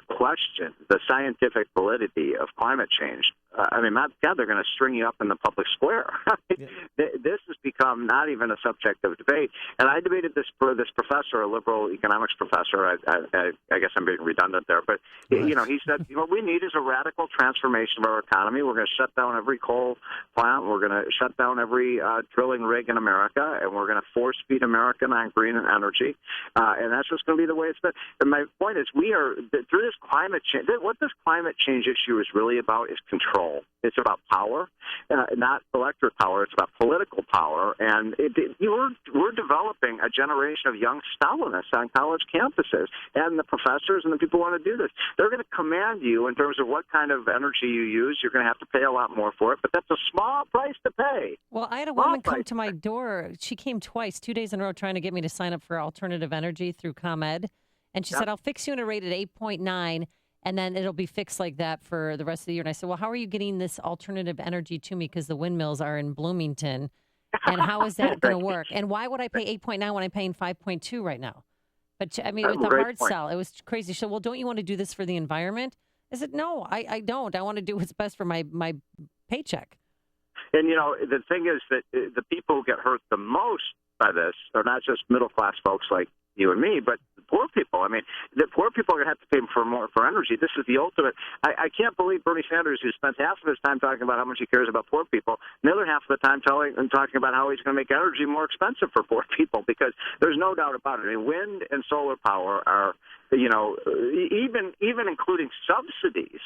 question the scientific validity of climate change, my God, they're going to string you up in the public square. This has become not even a subject of debate. And I debated this for this professor, a liberal economics professor. I guess I'm being redundant there, but he said, what we need is a radical transformation of our economy. We're going to shut down every coal plant. We're going to shut down every drilling rig in America, and we're going to force feed America on green energy. And that's just going to be the way it's been. And my point is, we are through this climate change. What this climate change issue is really about is control. It's about power, not electric power. It's about political power. And we're developing a generation of young Stalinists on college campuses. And the professors and the people who want to do this, they're going to command you in terms of what kind of energy you use. You're going to have to pay a lot more for it, but that's a small price to pay. Well, I had a woman come to my door. She came twice, 2 days in a row, trying to get me to sign up for alternative energy through ComEd. And she said, I'll fix you in a rate at 8.9. And then it'll be fixed like that for the rest of the year. And I said, well, how are you getting this alternative energy to me? Because the windmills are in Bloomington. And how is that going to work? And why would I pay 8.9 when I'm paying 5.2 right now? But, with the hard sell, it was crazy. She said, well, don't you want to do this for the environment? I said, no, I don't. I want to do what's best for my paycheck. And, the thing is that the people who get hurt the most by this are not just middle-class folks like you and me, but the poor people. The poor people are going to have to pay more for energy. This is the ultimate. I can't believe Bernie Sanders, who spends half of his time talking about how much he cares about poor people, and the other half of the time talking about how he's going to make energy more expensive for poor people, because there's no doubt about it. Wind and solar power are, even including subsidies,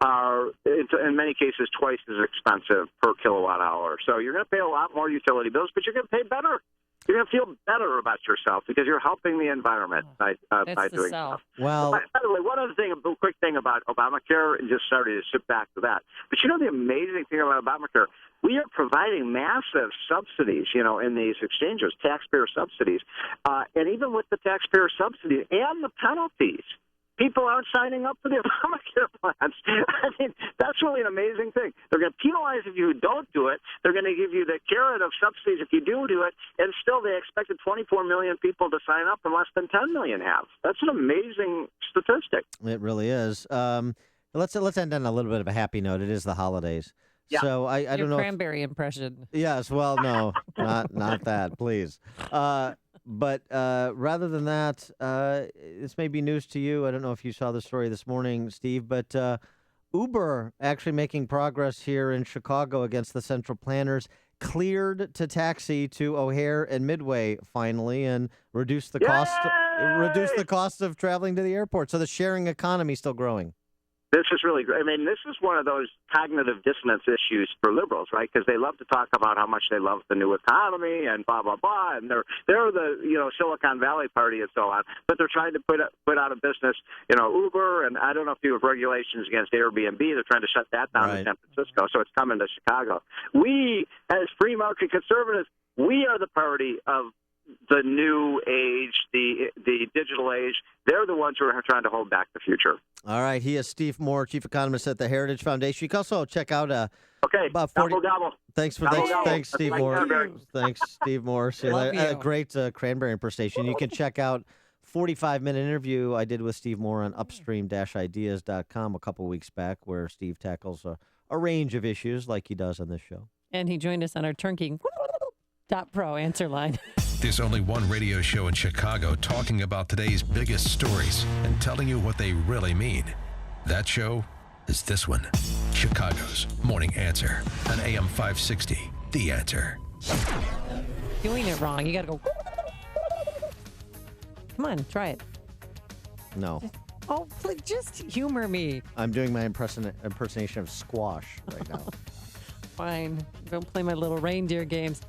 are in many cases twice as expensive per kilowatt hour. So you're going to pay a lot more utility bills, but you're going to pay better. You're going to feel better about yourself because you're helping the environment by doing stuff. Well, by the way, one other thing, a quick thing about Obamacare, and just started to sit back to that. But the amazing thing about Obamacare, we are providing massive subsidies, in these exchanges, taxpayer subsidies. And even with the taxpayer subsidies and the penalties, people aren't signing up for the Obamacare plans. That's really an amazing thing. They're going to penalize if you don't do it. They're going to give you the carrot of subsidies if you do it. And still, they expected 24 million people to sign up, and less than 10 million have. That's an amazing statistic. It really is. Let's end on a little bit of a happy note. It is the holidays. Yeah. So I Your don't know. cranberry impression. Yes, well, no, not that, please. But rather than that, this may be news to you. I don't know if you saw the story this morning, Steve, but Uber actually making progress here in Chicago against the central planners, cleared to taxi to O'Hare and Midway finally, and reduce the cost of traveling to the airport. So the sharing economy is still growing. This is really great. I mean, this is one of those cognitive dissonance issues for liberals, right? Because they love to talk about how much they love the new economy and blah blah blah, and they're the Silicon Valley party and so on. But they're trying to put out of business Uber, and I don't know if you have regulations against Airbnb. They're trying to shut that down in San Francisco, so it's coming to Chicago. We, as free market conservatives, we are the party of the new age, the digital age. They're the ones who are trying to hold back the future. All right. He is Steve Moore, chief economist at the Heritage Foundation. You can also check out about 40. Gobble. Thanks, Steve Moore. Thanks, Steve Moore. A great cranberry impersonation. You can check out 45-minute interview I did with Steve Moore on upstream-ideas.com a couple weeks back, where Steve tackles a range of issues like he does on this show. And he joined us on our Turnkey.pro answer line. There's only one radio show in Chicago talking about today's biggest stories and telling you what they really mean. That show is this one, Chicago's Morning Answer on AM 560, The Answer. Doing it wrong. You got to go. Come on, try it. No. Oh, please, just humor me. I'm doing my impersonation of squash right now. Fine. Don't play my little reindeer games.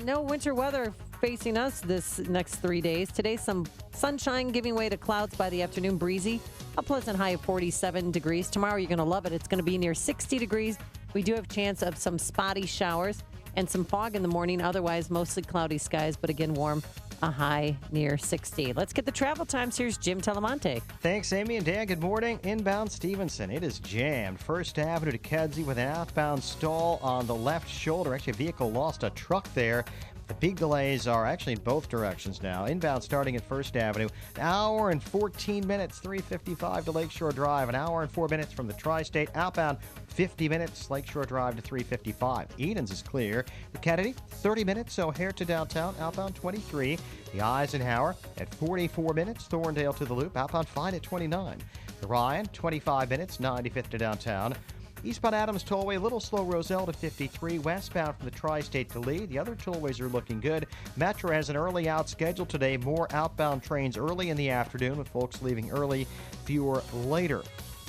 No winter weather facing us this next 3 days. Today, some sunshine giving way to clouds by the afternoon, breezy. A pleasant high of 47 degrees. Tomorrow, you're going to love it. It's going to be near 60 degrees. We do have a chance of some spotty showers and some fog in the morning. Otherwise, mostly cloudy skies, but again, warm. A high near 60. Let's get the travel times. Here's Jim Telemonte. Thanks, Amy and Dan. Good morning. Inbound Stevenson. It is jammed. First Avenue to Kedzie with an outbound stall on the left shoulder. Actually, a vehicle lost a truck there. The big delays are actually in both directions now. Inbound starting at First Avenue. An hour and 14 minutes, 3:55 to Lakeshore Drive. An hour and 4 minutes from the Tri-State. Outbound, 50 minutes, Lakeshore Drive to 3:55. Edens is clear. The Kennedy, 30 minutes, O'Hare to downtown. Outbound, 23. The Eisenhower at 44 minutes. Thorndale to the Loop. Outbound, fine at 29. The Ryan, 25 minutes, 95th to downtown. Eastbound Adams Tollway, a little slow, Roselle to 53. Westbound from the Tri-State to Lee. The other tollways are looking good. Metro has an early out schedule today. More outbound trains early in the afternoon with folks leaving early, fewer later.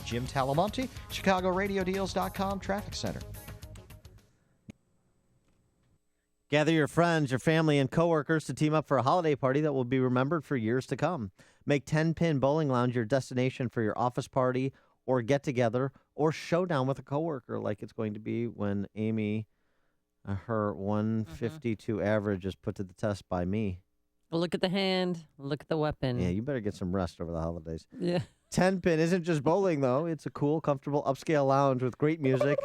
Jim Talamonte, ChicagoRadioDeals.com Traffic Center. Gather your friends, your family, and coworkers to team up for a holiday party that will be remembered for years to come. Make 10 Pin Bowling Lounge your destination for your office party or get-together or showdown with a coworker like it's going to be when Amy, her 152 average is put to the test by me. Look at the hand. Look at the weapon. Yeah, you better get some rest over the holidays. Yeah. 10 Pin isn't just bowling, though. It's a cool, comfortable, upscale lounge with great music,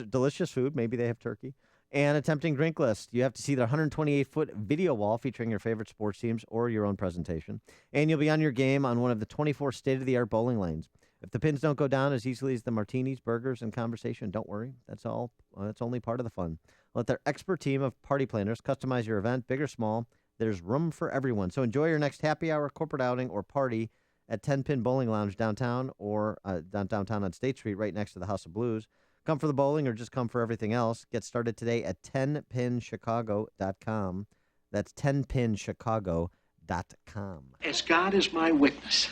delicious food. Maybe they have turkey. And a tempting drink list. You have to see the 128-foot video wall featuring your favorite sports teams or your own presentation. And you'll be on your game on one of the 24 state-of-the-art bowling lanes. If the pins don't go down as easily as the martinis, burgers, and conversation, don't worry. That's all. That's only part of the fun. Let their expert team of party planners customize your event, big or small. There's room for everyone. So enjoy your next happy hour, corporate outing, or party at 10 Pin Bowling Lounge downtown or downtown on State Street right next to the House of Blues. Come for the bowling or just come for everything else. Get started today at 10pinchicago.com. That's 10pinchicago.com. As God is my witness,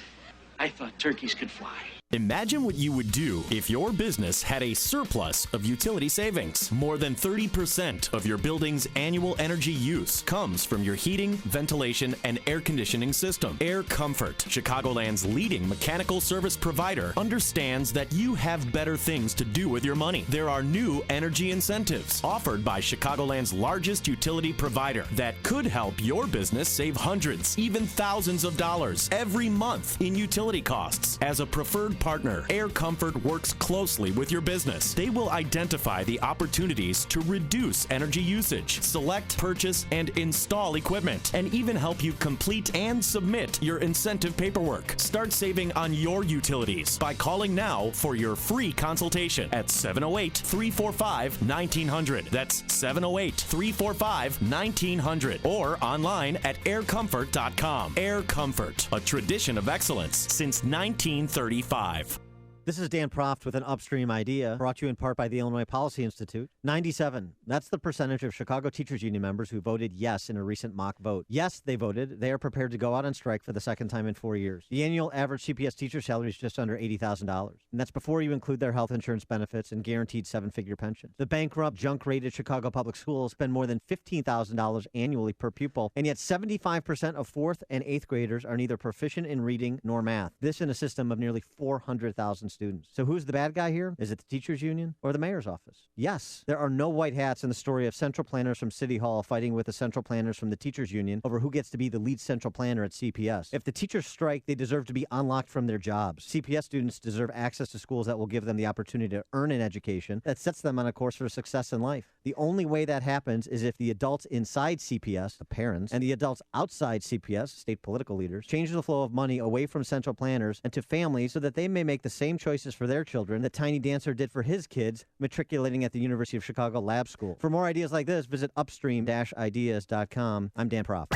I thought turkeys could fly. Imagine what you would do if your business had a surplus of utility savings. More than 30% of your building's annual energy use comes from your heating, ventilation, and air conditioning system. Air Comfort, Chicagoland's leading mechanical service provider, understands that you have better things to do with your money. There are new energy incentives offered by Chicagoland's largest utility provider that could help your business save hundreds, even thousands of dollars every month in utility costs. As a preferred trusted partner. Air Comfort works closely with your business. They will identify the opportunities to reduce energy usage, select, purchase, and install equipment, and even help you complete and submit your incentive paperwork. Start saving on your utilities by calling now for your free consultation at 708-345-1900. That's 708-345-1900 or online at aircomfort.com. Air Comfort, a tradition of excellence since 1935. This is Dan Proft with an Upstream Idea, brought to you in part by the Illinois Policy Institute. 97. That's the percentage of Chicago Teachers Union members who voted yes in a recent mock vote. Yes, they voted. They are prepared to go out on strike for the second time in 4 years. The annual average CPS teacher salary is just under $80,000. And that's before you include their health insurance benefits and guaranteed seven-figure pensions. The bankrupt, junk-rated Chicago public schools spend more than $15,000 annually per pupil, and yet 75% of 4th and 8th graders are neither proficient in reading nor math. This in a system of nearly 400,000 students. So who's the bad guy here? Is it the teachers union or the mayor's office? Yes, there are no white hats in the story of central planners from City Hall fighting with the central planners from the teachers union over who gets to be the lead central planner at CPS. If the teachers strike, they deserve to be unlocked from their jobs. CPS students deserve access to schools that will give them the opportunity to earn an education that sets them on a course for success in life. The only way that happens is if the adults inside CPS, the parents, and the adults outside CPS, state political leaders, change the flow of money away from central planners and to families so that they may make the same choices for their children that Tiny Dancer did for his kids matriculating at the University of Chicago Lab School. For more ideas like this, visit upstream-ideas.com. I'm Dan Proft.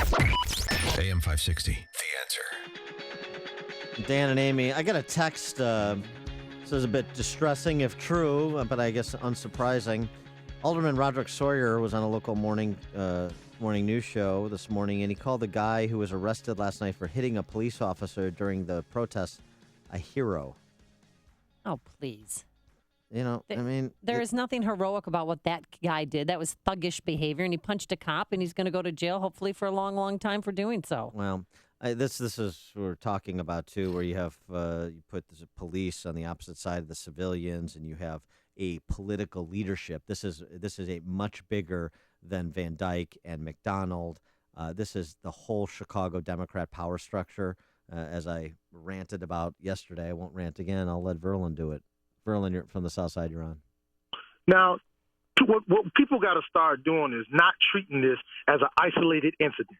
AM 560, The Answer. Dan and Amy, I got a text. This is a bit distressing if true, but I guess unsurprising. Alderman Roderick Sawyer was on a local morning news show this morning, and he called the guy who was arrested last night for hitting a police officer during the protest a hero. Oh, please. You know, I mean... There is nothing heroic about what that guy did. That was thuggish behavior, and he punched a cop, and he's going to go to jail, hopefully, for a long, long time for doing so. Well, this is what we're talking about, too, where you have you put the police on the opposite side of the civilians, and you have a political leadership. This is a much bigger than Van Dyke and McDonald. This is the whole Chicago Democrat power structure. As I ranted about yesterday, I won't rant again. I'll let Verlin do it. Verlin, you're from the South Side. You're on. Now, what people got to start doing is not treating this as an isolated incident.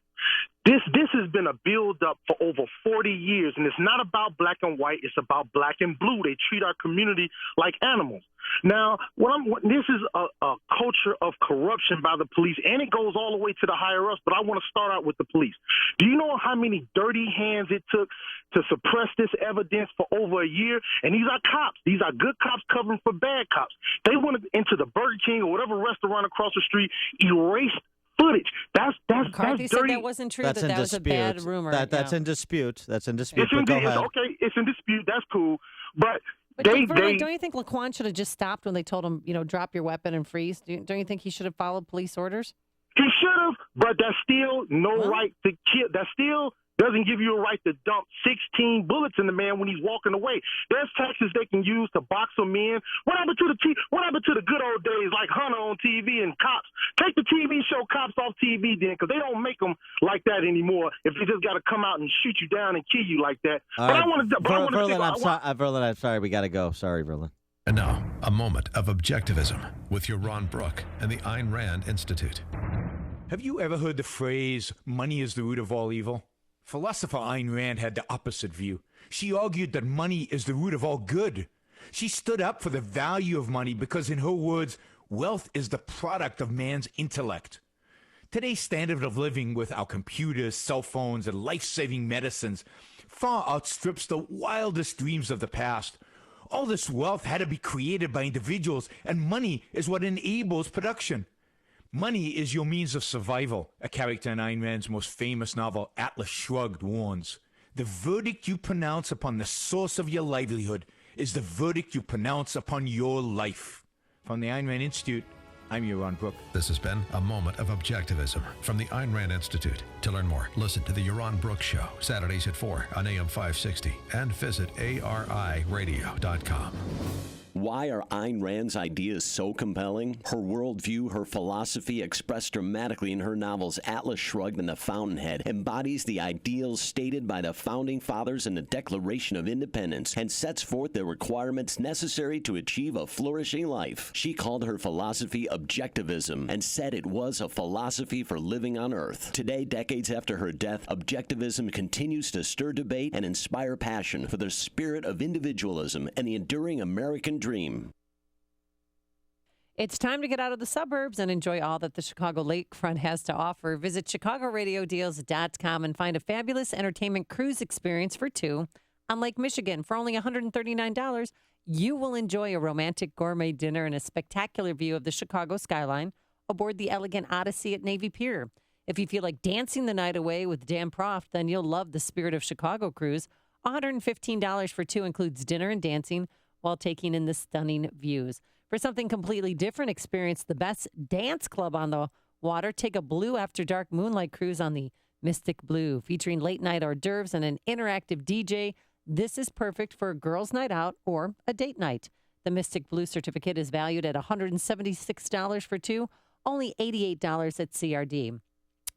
This has been a build-up for over 40 years, and it's not about black and white. It's about black and blue. They treat our community like animals. Now, this is a culture of corruption by the police, and it goes all the way to the higher-ups, but I want to start out with the police. Do you know how many dirty hands it took to suppress this evidence for over a year? And these are cops. These are good cops covering for bad cops. They went into the Burger King or whatever restaurant across the street, erased footage. That's McCarthy said dirty. that wasn't true. That's that in was dispute. a bad rumor. That's in dispute. That's in dispute. It's in, Go ahead. okay, it's in dispute. That's cool. But don't you think Laquan should have just stopped when they told him, drop your weapon and freeze? Don't you think he should have followed police orders? He should have, but that's still right to kill. That still doesn't give you a right to dump 16 bullets in the man when he's walking away. There's tactics they can use to box him in. What happened to the good old days like Hunter on TV and Cops? Take the TV show Cops off TV then, because they don't make them like that anymore. If they just got to come out and shoot you down and kill you like that. Verlin, I'm sorry. We got to go. Sorry, Verlin. And now, a moment of objectivism with your Ron Brook and the Ayn Rand Institute. Have you ever heard the phrase, money is the root of all evil? Philosopher Ayn Rand had the opposite view. She argued that money is the root of all good. She stood up for the value of money because, in her words, wealth is the product of man's intellect. Today's standard of living with our computers, cell phones, and life-saving medicines far outstrips the wildest dreams of the past. All this wealth had to be created by individuals, and money is what enables production. Money is your means of survival, a character in Ayn Rand's most famous novel, Atlas Shrugged, warns. The verdict you pronounce upon the source of your livelihood is the verdict you pronounce upon your life. From the Ayn Rand Institute, I'm your Ron Brook. This has been a moment of objectivism from the Ayn Rand Institute. To learn more, listen to the Yaron Brooks Show, Saturdays at 4 on AM 560, and visit ariradio.com. Why are Ayn Rand's ideas so compelling? Her worldview, her philosophy, expressed dramatically in her novels Atlas Shrugged and The Fountainhead, embodies the ideals stated by the Founding Fathers in the Declaration of Independence and sets forth the requirements necessary to achieve a flourishing life. She called her philosophy objectivism and said it was a philosophy for living on Earth. Today, decades after her death, objectivism continues to stir debate and inspire passion for the spirit of individualism and the enduring American dream. It's time to get out of the suburbs and enjoy all that the Chicago lakefront has to offer. Visit ChicagoRadioDeals.com and find a fabulous entertainment cruise experience for two on Lake Michigan. For only $139, you will enjoy a romantic gourmet dinner and a spectacular view of the Chicago skyline aboard the elegant Odyssey at Navy Pier. If you feel like dancing the night away with Dan Proft, then you'll love the Spirit of Chicago cruise. $115 for two includes dinner and dancing while taking in the stunning views. For something completely different, experience the best dance club on the water. Take a Blue After Dark Moonlight Cruise on the Mystic Blue, featuring late-night hors d'oeuvres and an interactive DJ. This is perfect for a girls' night out or a date night. The Mystic Blue certificate is valued at $176 for two, only $88 at CRD.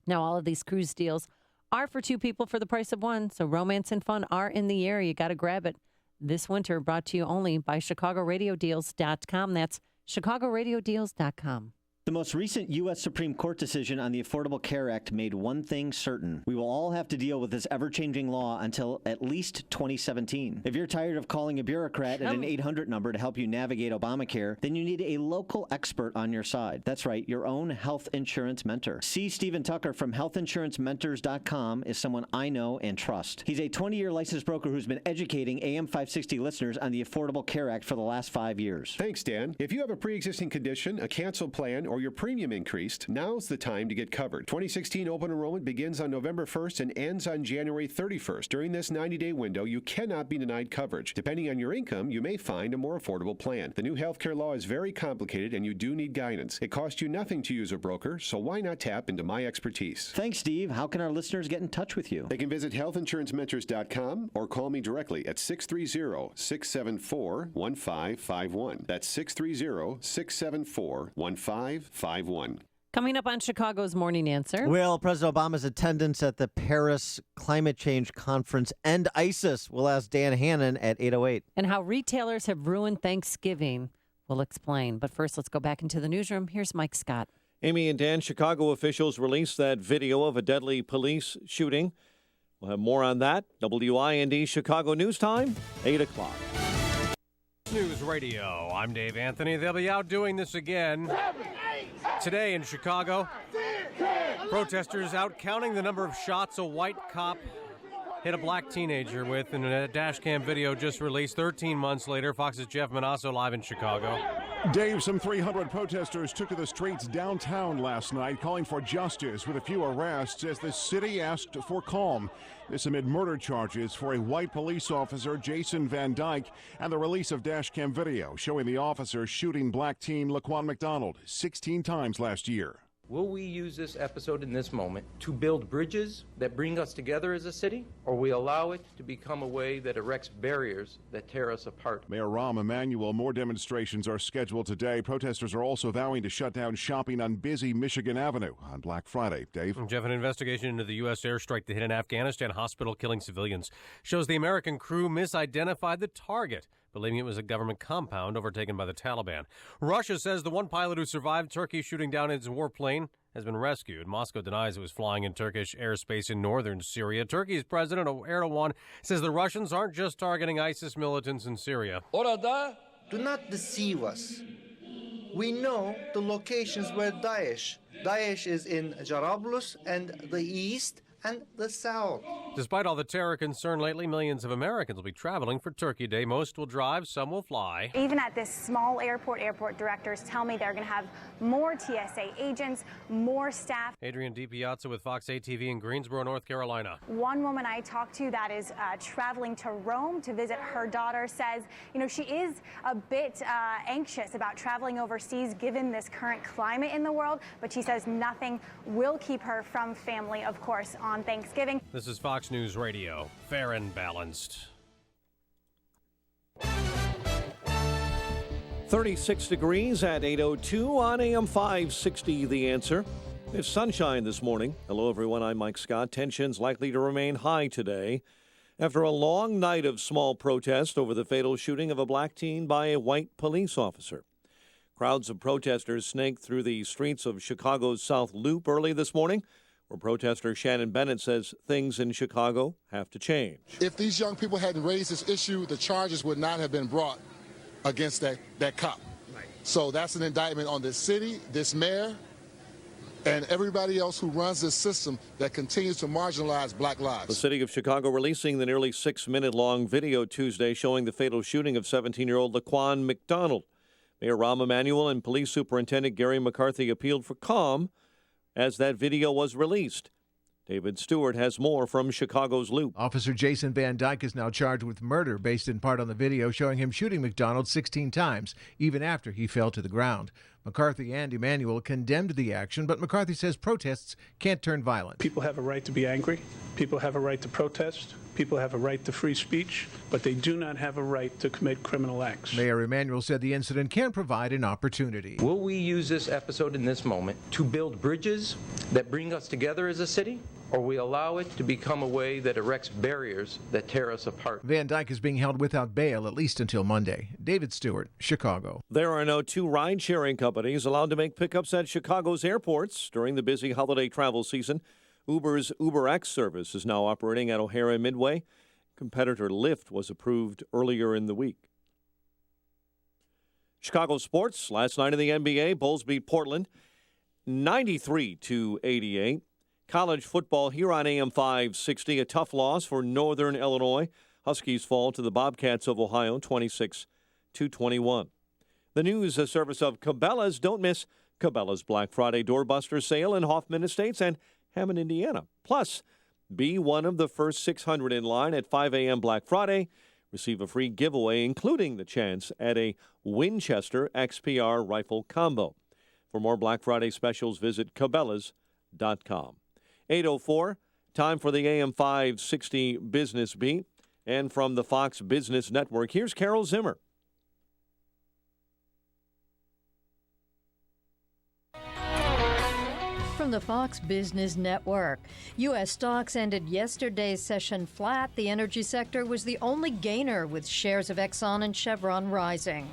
Now, all of these cruise deals are for two people for the price of one, so romance and fun are in the air. You got to grab it. This winter, brought to you only by ChicagoRadioDeals.com. That's ChicagoRadioDeals.com. The most recent U.S. Supreme Court decision on the Affordable Care Act made one thing certain. We will all have to deal with this ever-changing law until at least 2017. If you're tired of calling a bureaucrat at an 800 number to help you navigate Obamacare, then you need a local expert on your side. That's right, your own health insurance mentor. C. Stephen Tucker from healthinsurancementors.com is someone I know and trust. He's a 20-year licensed broker who's been educating AM 560 listeners on the Affordable Care Act for the last 5 years. Thanks, Dan. If you have a pre-existing condition, a canceled plan, or your premium increased, now's the time to get covered. 2016 open enrollment begins on November 1st and ends on January 31st. During this 90-day window, you cannot be denied coverage. Depending on your income, you may find a more affordable plan. The new healthcare law is very complicated and you do need guidance. It costs you nothing to use a broker, so why not tap into my expertise? Thanks, Steve. How can our listeners get in touch with you? They can visit healthinsurancementors.com or call me directly at 630-674-1551. That's 630-674-1551. Coming up on Chicago's Morning Answer. Will President Obama's attendance at the Paris Climate Change Conference end ISIS? We'll ask Dan Hannon at 8:08. And how retailers have ruined Thanksgiving. We'll explain. But first, let's go back into the newsroom. Here's Mike Scott. Amy and Dan, Chicago officials released that video of a deadly police shooting. We'll have more on that. WIND Chicago News Time, 8 o'clock. News Radio. I'm Dave Anthony. They'll be out doing this again today in Chicago. Protesters out counting the number of shots a white cop hit a black teenager with in a dash cam video just released 13 months later. Fox's Jeff Manasso live in Chicago. Dave, some 300 protesters took to the streets downtown last night calling for justice with a few arrests as the city asked for calm. This amid murder charges for a white police officer, Jason Van Dyke, and the release of dash cam video showing the officer shooting black teen Laquan McDonald 16 times last year. Will we use this episode in this moment to build bridges that bring us together as a city, or we allow it to become a way that erects barriers that tear us apart? Mayor Rahm Emanuel, more demonstrations are scheduled today. Protesters are also vowing to shut down shopping on busy Michigan Avenue on Black Friday. Dave? Jeff, an investigation into the U.S. airstrike that hit an Afghanistan hospital killing civilians shows the American crew misidentified the target, believing it was a government compound overtaken by the Taliban. Russia says the one pilot who survived Turkey shooting down its warplane has been rescued. Moscow denies it was flying in Turkish airspace in northern Syria. Turkey's President Erdogan says the Russians aren't just targeting ISIS militants in Syria. Orada, do not deceive us. We know the locations where Daesh is in Jarablus and the east and the south. Despite all the terror concern lately, millions of Americans will be traveling for Turkey Day. Most will drive, some will fly. Even at this small airport directors tell me they're going to have more TSA agents, more staff. Adrian DiPiazza with Fox 8 TV in Greensboro, North Carolina. One woman I talked to that is traveling to Rome to visit her daughter says, she is a bit anxious about traveling overseas given this current climate in the world, but she says nothing will keep her from family, of course, on Thanksgiving. This is Fox News Radio, fair and balanced. 36 degrees at 8:02 on AM 560, The Answer. It's sunshine this morning. Hello, everyone. I'm Mike Scott. Tensions likely to remain high today after a long night of small protest over the fatal shooting of a black teen by a white police officer. Crowds of protesters snaked through the streets of Chicago's South Loop early this morning, where protester Shannon Bennett says things in Chicago have to change. If these young people hadn't raised this issue, the charges would not have been brought against that cop. So that's an indictment on this city, this mayor, and everybody else who runs this system that continues to marginalize black lives. The city of Chicago releasing the nearly 6-minute-long video Tuesday showing the fatal shooting of 17-year-old Laquan McDonald. Mayor Rahm Emanuel and Police Superintendent Gary McCarthy appealed for calm as that video was released. David Stewart has more from Chicago's Loop. Officer Jason Van Dyke is now charged with murder based in part on the video showing him shooting McDonald 16 times, even after he fell to the ground. McCarthy and Emanuel condemned the action, but McCarthy says protests can't turn violent. People have a right to be angry. People have a right to protest. People have a right to free speech, but they do not have a right to commit criminal acts. Mayor Emanuel said the incident can provide an opportunity. Will we use this episode in this moment to build bridges that bring us together as a city, or we allow it to become a way that erects barriers that tear us apart? Van Dyke is being held without bail at least until Monday. David Stewart, Chicago. There are no two ride-sharing companies allowed to make pickups at Chicago's airports during the busy holiday travel season. Uber's UberX service is now operating at O'Hare and Midway. Competitor Lyft was approved earlier in the week. Chicago sports. Last night in the NBA, Bulls beat Portland 93-88. College football here on AM 560. A tough loss for Northern Illinois. Huskies fall to the Bobcats of Ohio 26-21. The news, a service of Cabela's. Don't miss Cabela's Black Friday doorbuster sale in Hoffman Estates and Hammond, Indiana. Plus, be one of the first 600 in line at 5 a.m. Black Friday. Receive a free giveaway, including the chance at a Winchester XPR rifle combo. For more Black Friday specials, visit Cabela's.com. 8:04, time for the AM 560 Business Beat. And from the Fox Business Network, here's Carol Zimmer. From the Fox Business Network. U.S. stocks ended yesterday's session flat. The energy sector was the only gainer, with shares of Exxon and Chevron rising.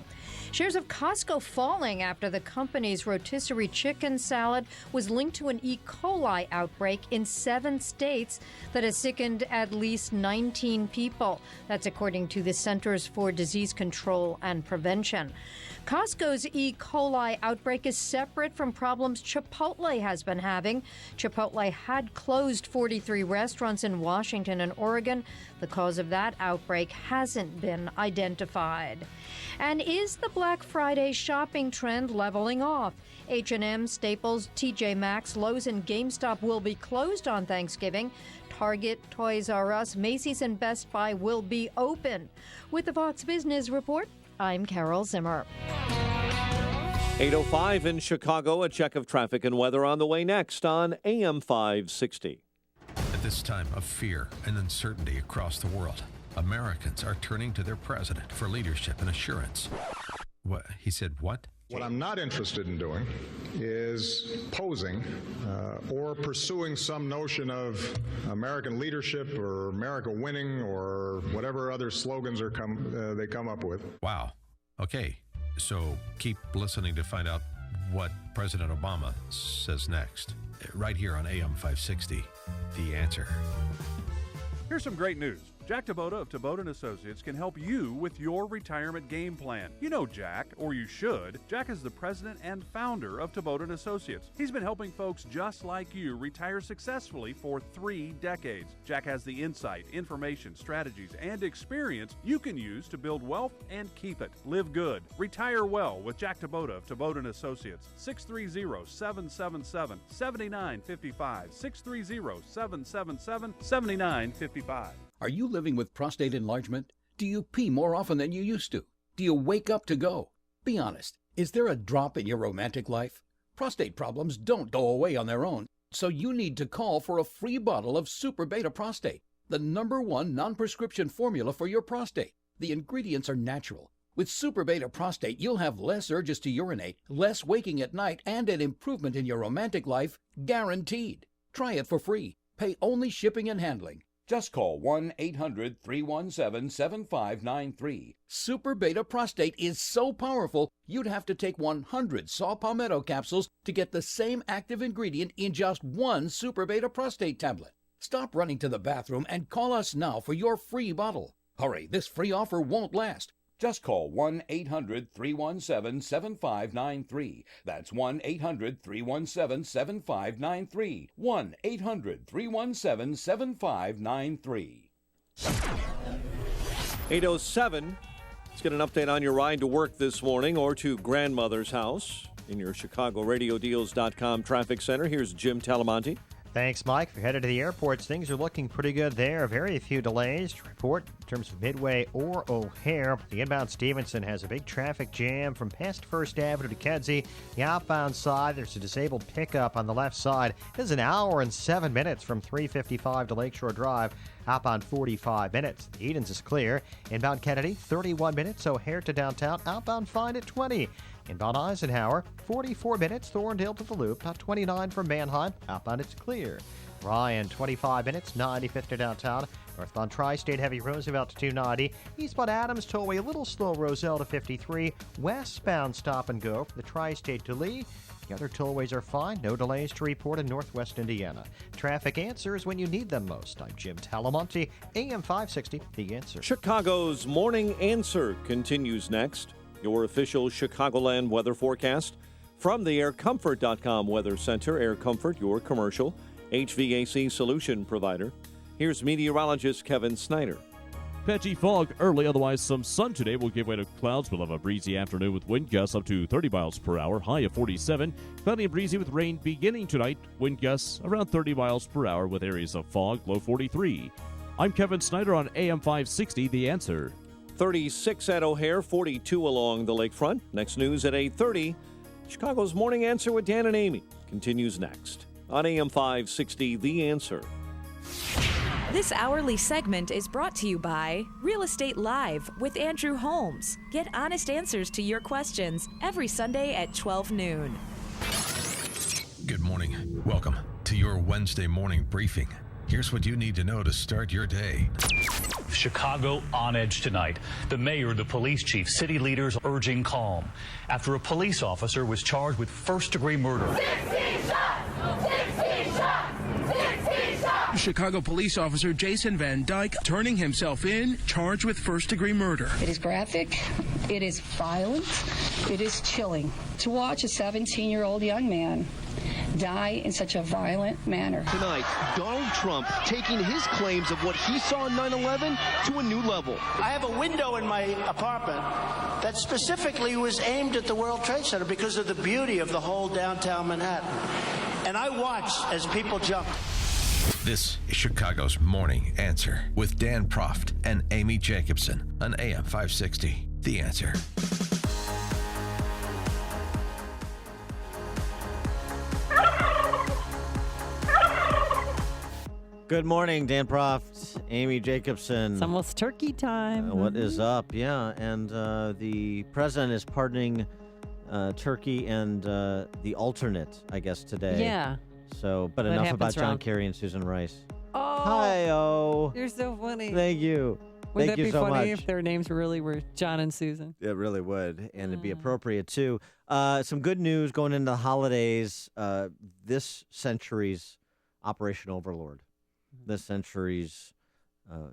Shares of Costco falling after the company's rotisserie chicken salad was linked to an E. coli outbreak in 7 states that has sickened at least 19 people. That's according to the Centers for Disease Control and Prevention. Costco's E. coli outbreak is separate from problems Chipotle has been having. Chipotle had closed 43 restaurants in Washington and Oregon. The cause of that outbreak hasn't been identified. And is the Black Friday shopping trend leveling off? H&M, Staples, TJ Maxx, Lowe's, and GameStop will be closed on Thanksgiving. Target, Toys R Us, Macy's, and Best Buy will be open. With the Fox Business Report, I'm Carol Zimmer. 8:05 in Chicago. A check of traffic and weather on the way next on AM 560. At this time of fear and uncertainty across the world, Americans are turning to their president for leadership and assurance. What? He said what? What I'm not interested in doing is posing or pursuing some notion of American leadership or America winning or whatever other slogans they come up with. Wow. Okay, so keep listening to find out what President Obama says next. Right here on AM 560, The Answer. Here's some great news. Jack Tabota of Tabota & Associates can help you with your retirement game plan. You know Jack, or you should. Jack is the president and founder of Tabota & Associates. He's been helping folks just like you retire successfully for 3 decades. Jack has the insight, information, strategies, and experience you can use to build wealth and keep it. Live good. Retire well with Jack Tabota of Tabota & Associates. 630-777-7955. 630-777-7955. Are you living with prostate enlargement? Do you pee more often than you used to? Do you wake up to go? Be honest. Is there a drop in your romantic life? Prostate problems don't go away on their own, so you need to call for a free bottle of Super Beta Prostate, the #1 non-prescription formula for your prostate. The ingredients are natural, With Super Beta Prostate, you'll have less urges to urinate, less waking at night, and an improvement in your romantic life, guaranteed. Try it for free. Pay only shipping and handling. Just call 1-800-317-7593. Super Beta Prostate is so powerful, you'd have to take 100 saw palmetto capsules to get the same active ingredient in just one Super Beta Prostate tablet. Stop running to the bathroom and call us now for your free bottle. Hurry, this free offer won't last. Just call 1-800-317-7593. That's 1-800-317-7593. 1-800-317-7593. 8:07. Let's get an update on your ride to work this morning or to grandmother's house in your ChicagoRadioDeals.com traffic center. Here's Jim Talamonte. Thanks, Mike. If you're headed to the airports, things are looking pretty good there. Very few delays to report in terms of Midway or O'Hare. The inbound Stevenson has a big traffic jam from past First Avenue to Kedzie. The outbound side, there's a disabled pickup on the left side. It is an hour and 7 minutes from 355 to Lakeshore Drive. Outbound 45 minutes. The Edens is clear. Inbound Kennedy, 31 minutes. O'Hare to downtown. Outbound fine at 20. Inbound Eisenhower, 44 minutes. Thorndale to the Loop, about 29 from Manheim. Outbound it's clear. Ryan, 25 minutes. 95th to downtown. Northbound Tri-State heavy Roosevelt to 290. Eastbound Adams Tollway a little slow. Roselle to 53. Westbound stop and go from the Tri-State to Lee. The other tollways are fine. No delays to report in Northwest Indiana. Traffic answers when you need them most. I'm Jim Talamonte, AM 560, The Answer. Chicago's Morning Answer continues next. Your official Chicagoland weather forecast from the aircomfort.com Weather Center. Air Comfort, your commercial HVAC solution provider. Here's meteorologist Kevin Snyder. Patchy fog early, otherwise some sun today will give way to clouds. We'll have a breezy afternoon with wind gusts up to 30 miles per hour, high of 47. Cloudy and breezy with rain beginning tonight. Wind gusts around 30 miles per hour with areas of fog, low 43. I'm Kevin Snyder on AM 560, The Answer. 36 at O'Hare, 42 along the lakefront. Next news at 8:30. Chicago's Morning Answer with Dan and Amy continues next on AM 560, The Answer. This hourly segment is brought to you by Real Estate Live with Andrew Holmes. Get honest answers to your questions every Sunday at 12 noon. Good morning. Welcome to your Wednesday morning briefing. Here's what you need to know to start your day. Chicago on edge tonight. The mayor, the police chief, city leaders urging calm after a police officer was charged with first-degree murder. 16 shots! 16 shots! 16 shots! Chicago police officer Jason Van Dyke turning himself in, charged with first-degree murder. It is graphic. It is violent. It is chilling to watch a 17-year-old young man die in such a violent manner. Tonight, Donald Trump taking his claims of what he saw on 9/11 to a new level. I have a window in my apartment that specifically was aimed at the World Trade Center because of the beauty of the whole downtown Manhattan. And I watched as people jumped. This is Chicago's Morning Answer with Dan Proft and Amy Jacobson on AM 560, The Answer. Good morning, Dan Proft, Amy Jacobson. It's almost turkey time. What is up? Yeah, and the president is pardoning Turkey and the alternate, I guess, today. Yeah. So, but enough about John Kerry and Susan Rice. Oh, hi-oh. You're so funny. Thank you. Wouldn't Thank that you be so funny much. if their names really were John and Susan? It really would, and it'd be appropriate, too. Some good news going into the holidays. This century's Operation Overlord, this century's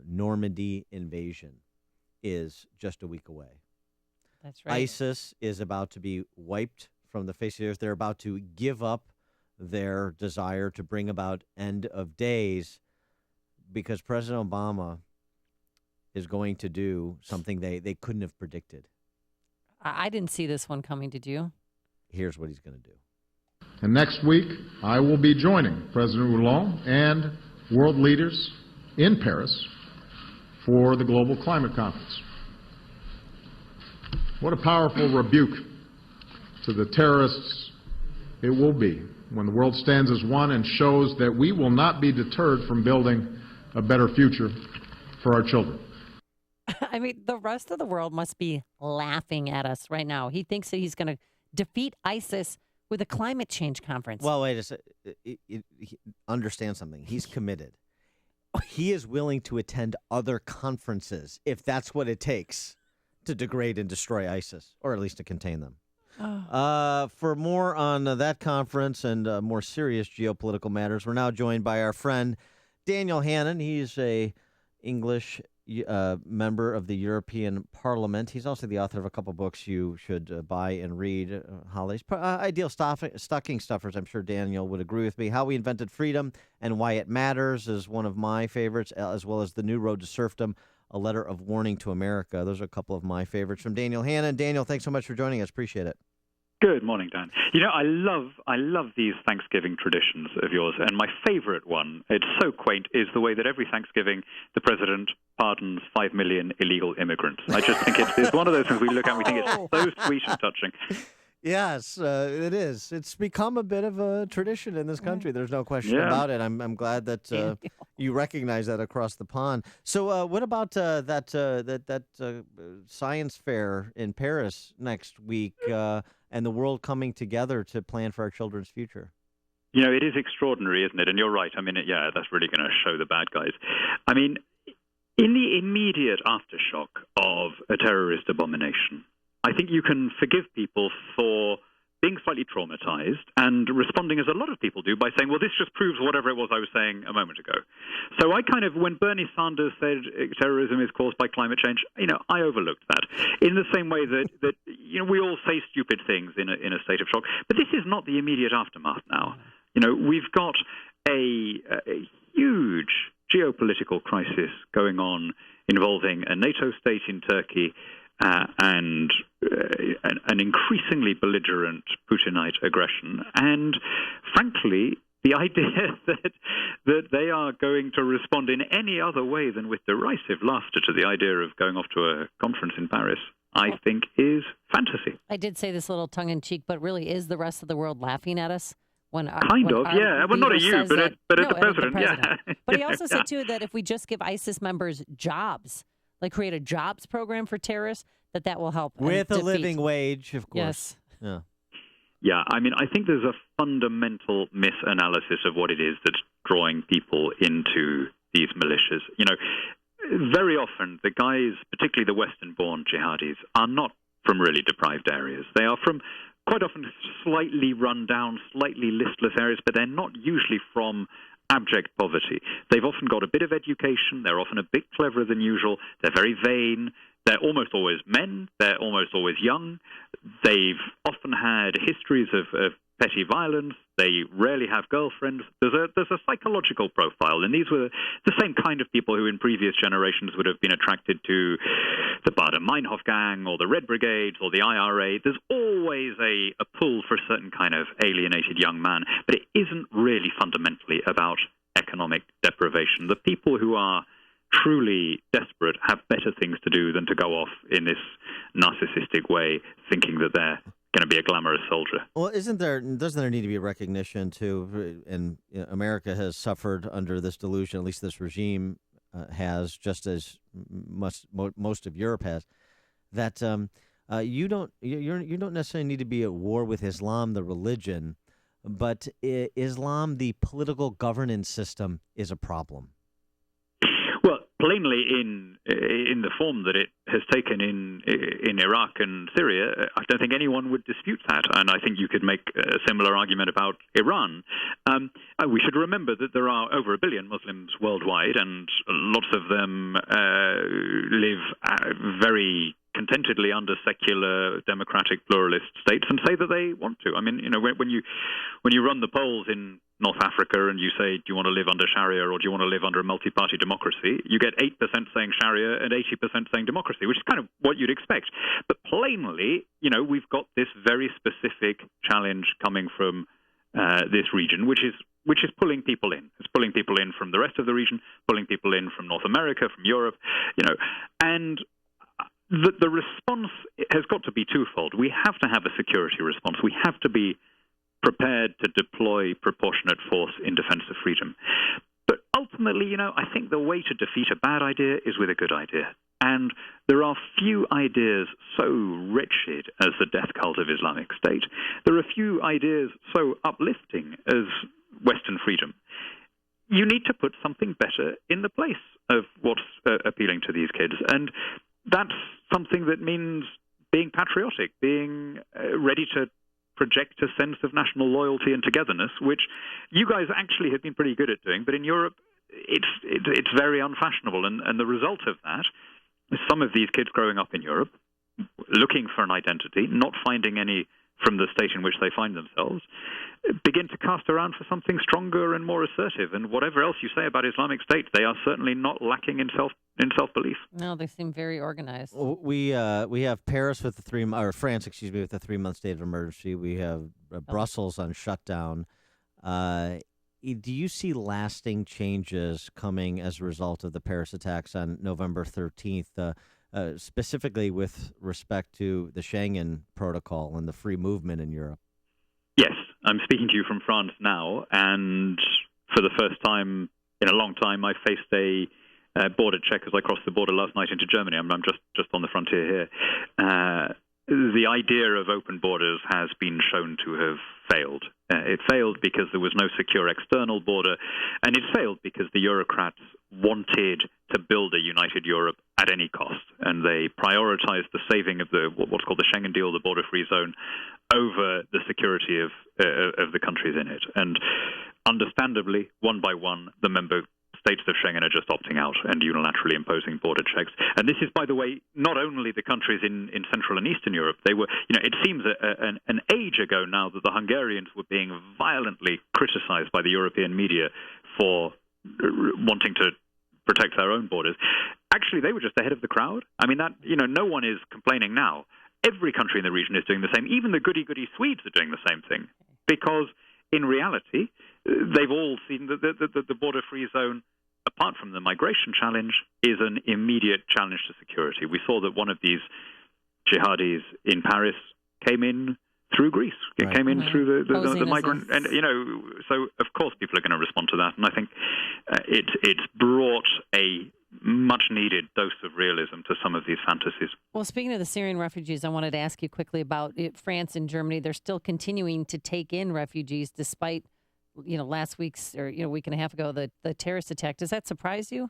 Normandy invasion is just a week away. That's right. ISIS is about to be wiped from the face of the earth. They're about to give up their desire to bring about end of days because President Obama is going to do something they couldn't have predicted. I didn't see this one coming, did you? Here's what he's going to do. And next week, I will be joining President Hollande and world leaders in Paris for the Global Climate Conference. What a powerful rebuke to the terrorists it will be when the world stands as one and shows that we will not be deterred from building a better future for our children. I mean, the rest of the world must be laughing at us right now. He thinks that he's going to defeat ISIS with a climate change conference. Well, wait a second. Understand something. He's committed. He is willing to attend other conferences if that's what it takes to degrade and destroy ISIS, or at least to contain them. For more on that conference and more serious geopolitical matters, we're now joined by our friend Daniel Hannon. He's a English member of the European Parliament. He's also the author of a couple books you should buy and read. Holly's Ideal Stocking Stuffers. I'm sure Daniel would agree with me. How We Invented Freedom and Why It Matters is one of my favorites, as well as The New Road to Serfdom, A Letter of Warning to America. Those are a couple of my favorites from Daniel Hannon. Daniel, thanks so much for joining us. Appreciate it. Good morning, Dan. You know, I love these Thanksgiving traditions of yours, and my favorite one, it's so quaint, is the way that every Thanksgiving the president pardons 5 million illegal immigrants. I just think it's one of those things we look at and we think it's so sweet and touching. Yes, it is. It's become a bit of a tradition in this country. There's no question about it. I'm glad that you recognize that across the pond. So, what about that science fair in Paris next week, and the world coming together to plan for our children's future? You know, it is extraordinary, isn't it? And you're right. I mean, that's really going to show the bad guys. I mean, in the immediate aftershock of a terrorist abomination, I think you can forgive people for being slightly traumatized and responding as a lot of people do by saying, well, this just proves whatever it was I was saying a moment ago. So I when Bernie Sanders said terrorism is caused by climate change, I overlooked that. In the same way that we all say stupid things in a state of shock. But this is not the immediate aftermath now. We've got a huge geopolitical crisis going on involving a NATO state in Turkey, and an increasingly belligerent Putinite aggression. And frankly, the idea that they are going to respond in any other way than with derisive laughter to the idea of going off to a conference in Paris, I think is fantasy. I did say this a little tongue-in-cheek, but really is the rest of the world laughing at us? Well, not at you, but at the president. Yeah. But he also said, too, that if we just give ISIS members jobs, like create a jobs program for terrorists, that will help. With a living wage, of Yes. course. Yeah. Yeah, I mean, I think there's a fundamental misanalysis of what it is that's drawing people into these militias. Very often the guys, particularly the Western-born jihadis, are not from really deprived areas. They are from quite often slightly run down, slightly listless areas, but they're not usually from abject poverty. They've often got a bit of education. They're often a bit cleverer than usual. They're very vain. They're almost always men. They're almost always young. They've often had histories of petty violence. They rarely have girlfriends. There's a psychological profile, and these were the same kind of people who in previous generations would have been attracted to the Baader-Meinhof gang or the Red Brigades or the IRA. There's always a pull for a certain kind of alienated young man, but it isn't really fundamentally about economic deprivation. The people who are truly desperate have better things to do than to go off in this narcissistic way, thinking that they're going to be a glamorous soldier. Well, doesn't there need to be a recognition too? And America has suffered under this delusion, at least this regime has, just as most of Europe has, that you don't necessarily need to be at war with Islam, the religion, but Islam, the political governance system, is a problem. Well, plainly in the form that it has taken in Iraq and Syria, I don't think anyone would dispute that. And I think you could make a similar argument about Iran. We should remember that there are over 1 billion Muslims worldwide, and lots of them live very contentedly under secular, democratic, pluralist states and say that they want to. I mean, when you run the polls in North Africa and you say, do you want to live under Sharia or do you want to live under a multi-party democracy, you get 8% saying Sharia and 80% saying democracy, which is kind of what you'd expect. But plainly, we've got this very specific challenge coming from this region, which is pulling people in. It's pulling people in from the rest of the region, pulling people in from North America, from Europe, and the response has got to be twofold. We have to have a security response. We have to be prepared to deploy proportionate force in defense of freedom. But ultimately, I think the way to defeat a bad idea is with a good idea. And there are few ideas so wretched as the death cult of Islamic State. There are few ideas so uplifting as Western freedom. You need to put something better in the place of what's appealing to these kids. And that's something that means being patriotic, being ready to project a sense of national loyalty and togetherness, which you guys actually have been pretty good at doing, but in Europe it's very unfashionable. And the result of that is some of these kids growing up in Europe, looking for an identity, not finding any from the state in which they find themselves, begin to cast around for something stronger and more assertive. And whatever else you say about Islamic State, they are certainly not lacking in self-belief. No, they seem very organized. We have Paris with France, with the 3-month state of emergency. We have Brussels on shutdown. Do you see lasting changes coming as a result of the Paris attacks on November 13th? Specifically with respect to the Schengen Protocol and the free movement in Europe? Yes, I'm speaking to you from France now, and for the first time in a long time, I faced a border check as I crossed the border last night into Germany. I'm just on the frontier here. The idea of open borders has been shown to have failed. It failed because there was no secure external border, and it failed because the Eurocrats wanted to build a united Europe at any cost, and they prioritized the saving of what's called the Schengen deal, the border-free zone, over the security of the countries in it. And understandably, one by one, the member states of Schengen are just opting out and unilaterally imposing border checks. And this is, by the way, not only the countries in Central and Eastern Europe. They were, it seems an age ago now that the Hungarians were being violently criticized by the European media for wanting to protect their own borders. Actually, they were just ahead of the crowd. I mean, no one is complaining now. Every country in the region is doing the same. Even the goody-goody Swedes are doing the same thing, because in reality, they've all seen that the border-free zone, apart from the migration challenge, is an immediate challenge to security. We saw that one of these jihadis in Paris came in through Greece. It came in through the migrant, and so of course people are going to respond to that. And I think it's brought a much-needed dose of realism to some of these fantasies. Well, speaking of the Syrian refugees, I wanted to ask you quickly about France and Germany. They're still continuing to take in refugees despite, last week's or week and a half ago, the terrorist attack. Does that surprise you?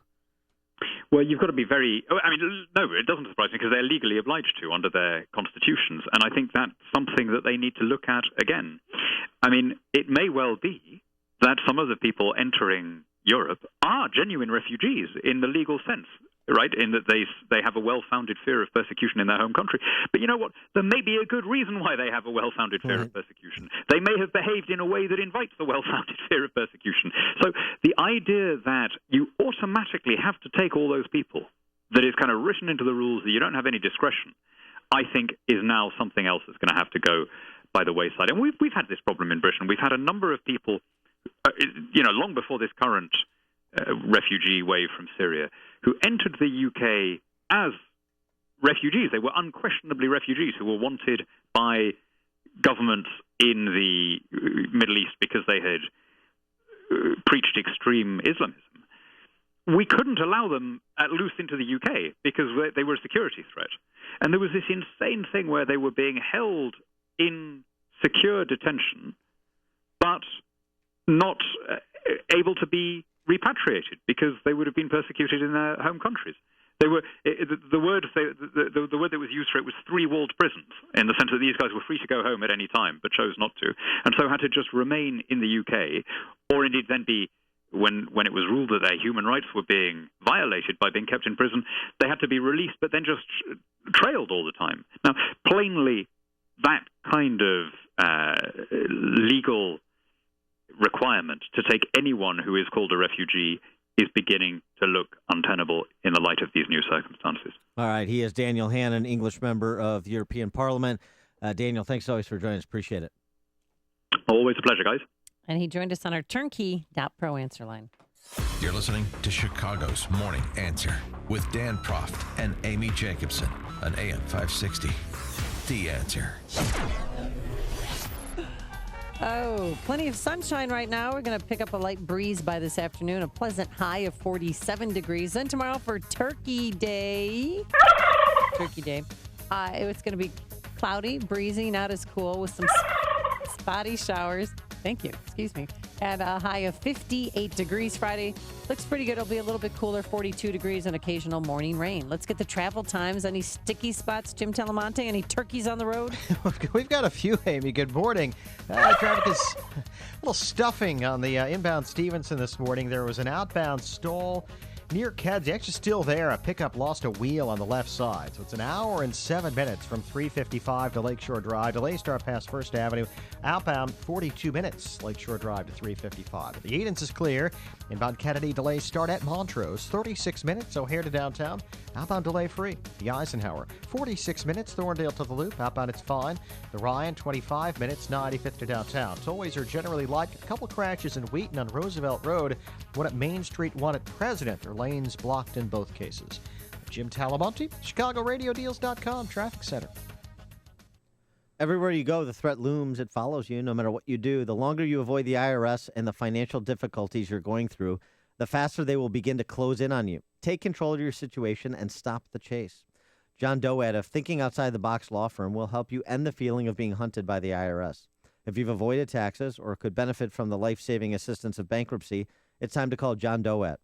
Well, you've got to be no, it doesn't surprise me, because they're legally obliged to under their constitutions. And I think that's something that they need to look at again. I mean, it may well be that some of the people entering Europe are genuine refugees in the legal sense, right? In that they have a well-founded fear of persecution in their home country. But you know what? There may be a good reason why they have a well-founded fear of persecution. They may have behaved in a way that invites the well-founded fear of persecution. So the idea that you automatically have to take all those people, that is kind of written into the rules that you don't have any discretion, I think is now something else that's going to have to go by the wayside. And we've had this problem in Britain. We've had a number of people, long before this current refugee wave from Syria, who entered the UK as refugees. They were unquestionably refugees who were wanted by governments in the Middle East because they had preached extreme Islamism. We couldn't allow them loose into the UK because they were a security threat. And there was this insane thing where they were being held in secure detention, but not able to be repatriated because they would have been persecuted in their home countries. They were the word that was used for it was three-walled prisons, in the sense that these guys were free to go home at any time but chose not to, and so had to just remain in the UK, or indeed then be, when it was ruled that their human rights were being violated by being kept in prison, they had to be released but then just trailed all the time. Now, plainly, that kind of legal requirement to take anyone who is called a refugee is beginning to look untenable in the light of these new circumstances. All right. He is Daniel Hannon, English member of the European Parliament. Daniel, thanks always for joining us. Appreciate it. Always a pleasure, guys. And he joined us on our turnkey.pro answer line. You're listening to Chicago's Morning Answer with Dan Proft and Amy Jacobson on AM 560. The Answer. Oh, plenty of sunshine right now. We're going to pick up a light breeze by this afternoon, a pleasant high of 47 degrees. Then tomorrow for Turkey Day. It's going to be cloudy, breezy, not as cool, with some spotty showers. Thank you. Excuse me. And a high of 58 degrees Friday. Looks pretty good. It'll be a little bit cooler, 42 degrees and occasional morning rain. Let's get the travel times. Any sticky spots, Jim Telemonte? Any turkeys on the road? We've got a few, Amy. Good morning. Traffic is a little stuffing on the inbound Stevenson this morning. There was an outbound stall near Kedzie, actually still there. A pickup lost a wheel on the left side. So it's an hour and 7 minutes from 355 to Lakeshore Drive. Delays start past First Avenue. Outbound, 42 minutes, Lakeshore Drive to 355. The Edens is clear. Inbound Kennedy, delays start at Montrose. 36 minutes, O'Hare to downtown. Outbound delay free. The Eisenhower, 46 minutes, Thorndale to the Loop. Outbound, it's fine. The Ryan, 25 minutes, 95th to downtown. Tollways are generally light. A couple crashes in Wheaton on Roosevelt Road. One at Main Street, one at President. Their lanes blocked in both cases. Jim Talamonte, ChicagoRadioDeals.com, Traffic Center. Everywhere you go, the threat looms. It follows you no matter what you do. The longer you avoid the IRS and the financial difficulties you're going through, the faster they will begin to close in on you. Take control of your situation and stop the chase. John Doad of Thinking Outside the Box Law Firm will help you end the feeling of being hunted by the IRS. If you've avoided taxes or could benefit from the life-saving assistance of bankruptcy, it's time to call John Doad.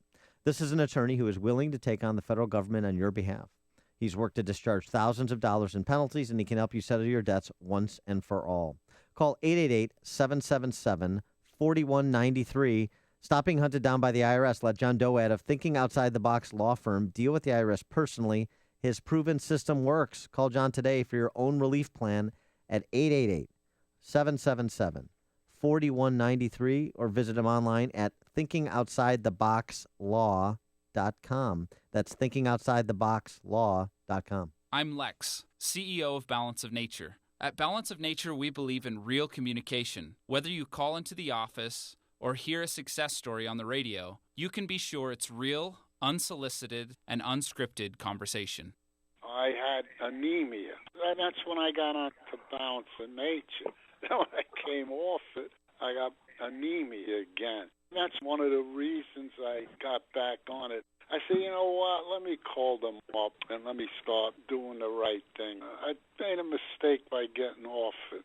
This is an attorney who is willing to take on the federal government on your behalf. He's worked to discharge thousands of dollars in penalties, and he can help you settle your debts once and for all. Call 888-777-4193. Stop being hunted down by the IRS. Let John Doad of Thinking Outside the Box Law Firm deal with the IRS personally. His proven system works. Call John today for your own relief plan at 888-777-4193 or visit him online at thinkingoutsidetheboxlaw.com. That's thinkingoutsidetheboxlaw.com. I'm Lex, CEO of Balance of Nature. At Balance of Nature, we believe in real communication. Whether you call into the office or hear a success story on the radio, you can be sure it's real, unsolicited, and unscripted conversation. I had anemia. That's when I got on to Balance of Nature. Then when I came off it, I got anemia again. That's one of the reasons I got back on it. I said, you know what, let me call them up and let me start doing the right thing. I made a mistake by getting off it.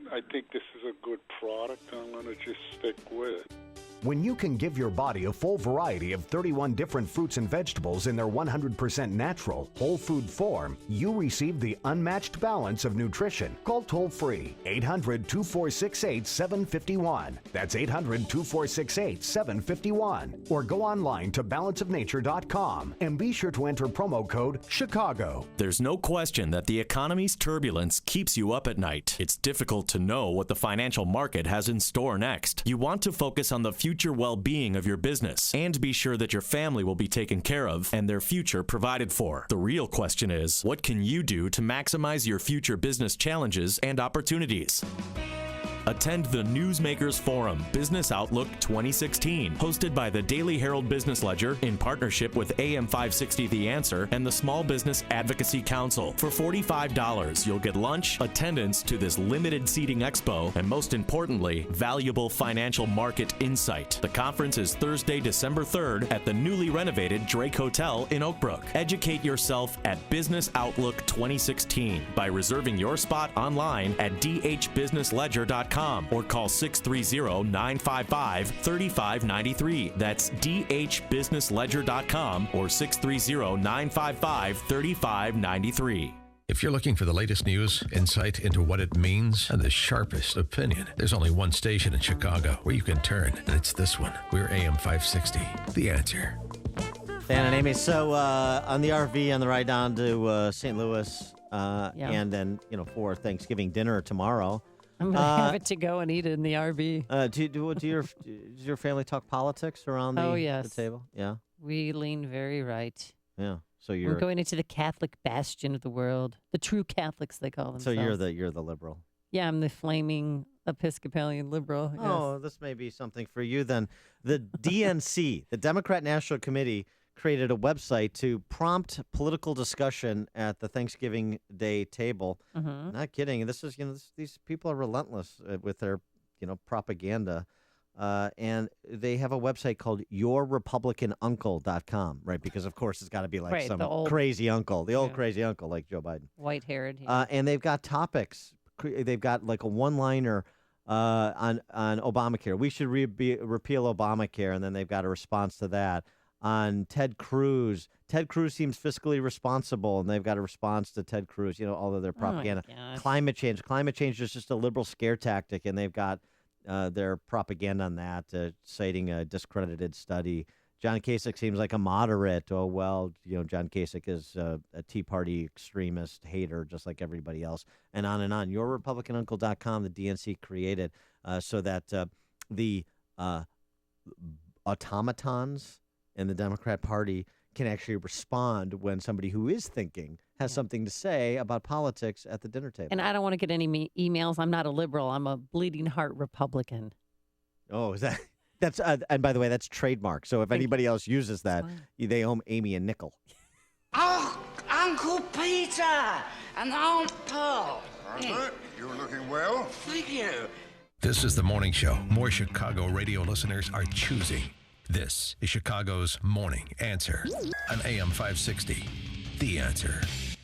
I think this is a good product, and I'm going to just stick with it. When you can give your body a full variety of 31 different fruits and vegetables in their 100% natural, whole food form, you receive the unmatched balance of nutrition. Call toll-free 800-2468-751. That's 800-2468-751. Or go online to balanceofnature.com and be sure to enter promo code CHICAGO. There's no question that the economy's turbulence keeps you up at night. It's difficult to know what the financial market has in store next. You want to focus on the future well-being of your business and be sure that your family will be taken care of and their future provided for. The real question is, what can you do to maximize your future business challenges and opportunities? Attend the Newsmakers Forum Business Outlook 2016, hosted by the Daily Herald Business Ledger in partnership with AM 560 The Answer and the Small Business Advocacy Council. For $45, you'll get lunch, attendance to this limited seating expo, and most importantly, valuable financial market insight. The conference is Thursday, December 3rd at the newly renovated Drake Hotel in Oak Brook. Educate yourself at Business Outlook 2016 by reserving your spot online at dhbusinessledger.com or call 630-955-3593. That's dhbusinessledger.com or 630-955-3593. If you're looking for the latest news, insight into what it means, and the sharpest opinion, there's only one station in Chicago where you can turn, and it's this one. We're AM 560, The Answer. Dan and Amy, so on the RV on the ride down to St. Louis, and then, for Thanksgiving dinner tomorrow. I'm going to have it to go and eat it in the RV. Does your family talk politics around the table? Yeah. We lean very right. Yeah. So we're going into the Catholic bastion of the world. The true Catholics, they call themselves. So you're the liberal. Yeah, I'm the flaming Episcopalian liberal. Yes. Oh, this may be something for you then. The DNC, the Democrat National Committee, created a website to prompt political discussion at the Thanksgiving Day table. Mm-hmm. Not kidding. This is, these people are relentless with their propaganda. And they have a website called yourrepublicanuncle.com, right? Because, of course, it's got to be like some crazy uncle, the old crazy uncle like Joe Biden. White-haired. And they've got topics. They've got like a one-liner on Obamacare. We should repeal Obamacare, and then they've got a response to that. On Ted Cruz. Ted Cruz seems fiscally responsible, and they've got a response to Ted Cruz, all of their propaganda. Climate change. Climate change is just a liberal scare tactic, and they've got their propaganda on that, citing a discredited study. John Kasich seems like a moderate. Oh, well, John Kasich is a Tea Party extremist hater, just like everybody else, and on and on. YourRepublicanUncle.com, the DNC created so that the automatons in the Democrat Party can actually respond when somebody who is thinking has something to say about politics at the dinner table. And I don't want to get any emails. I'm not a liberal. I'm a bleeding heart Republican. Oh, is that's and by the way, that's trademark. So if anybody else uses that, they owe Amy a nickel. Oh, Uncle Peter and Aunt Pearl. Albert, you're looking well. Thank you. This is the morning show more Chicago radio listeners are choosing. This is Chicago's Morning Answer on AM 560. The Answer.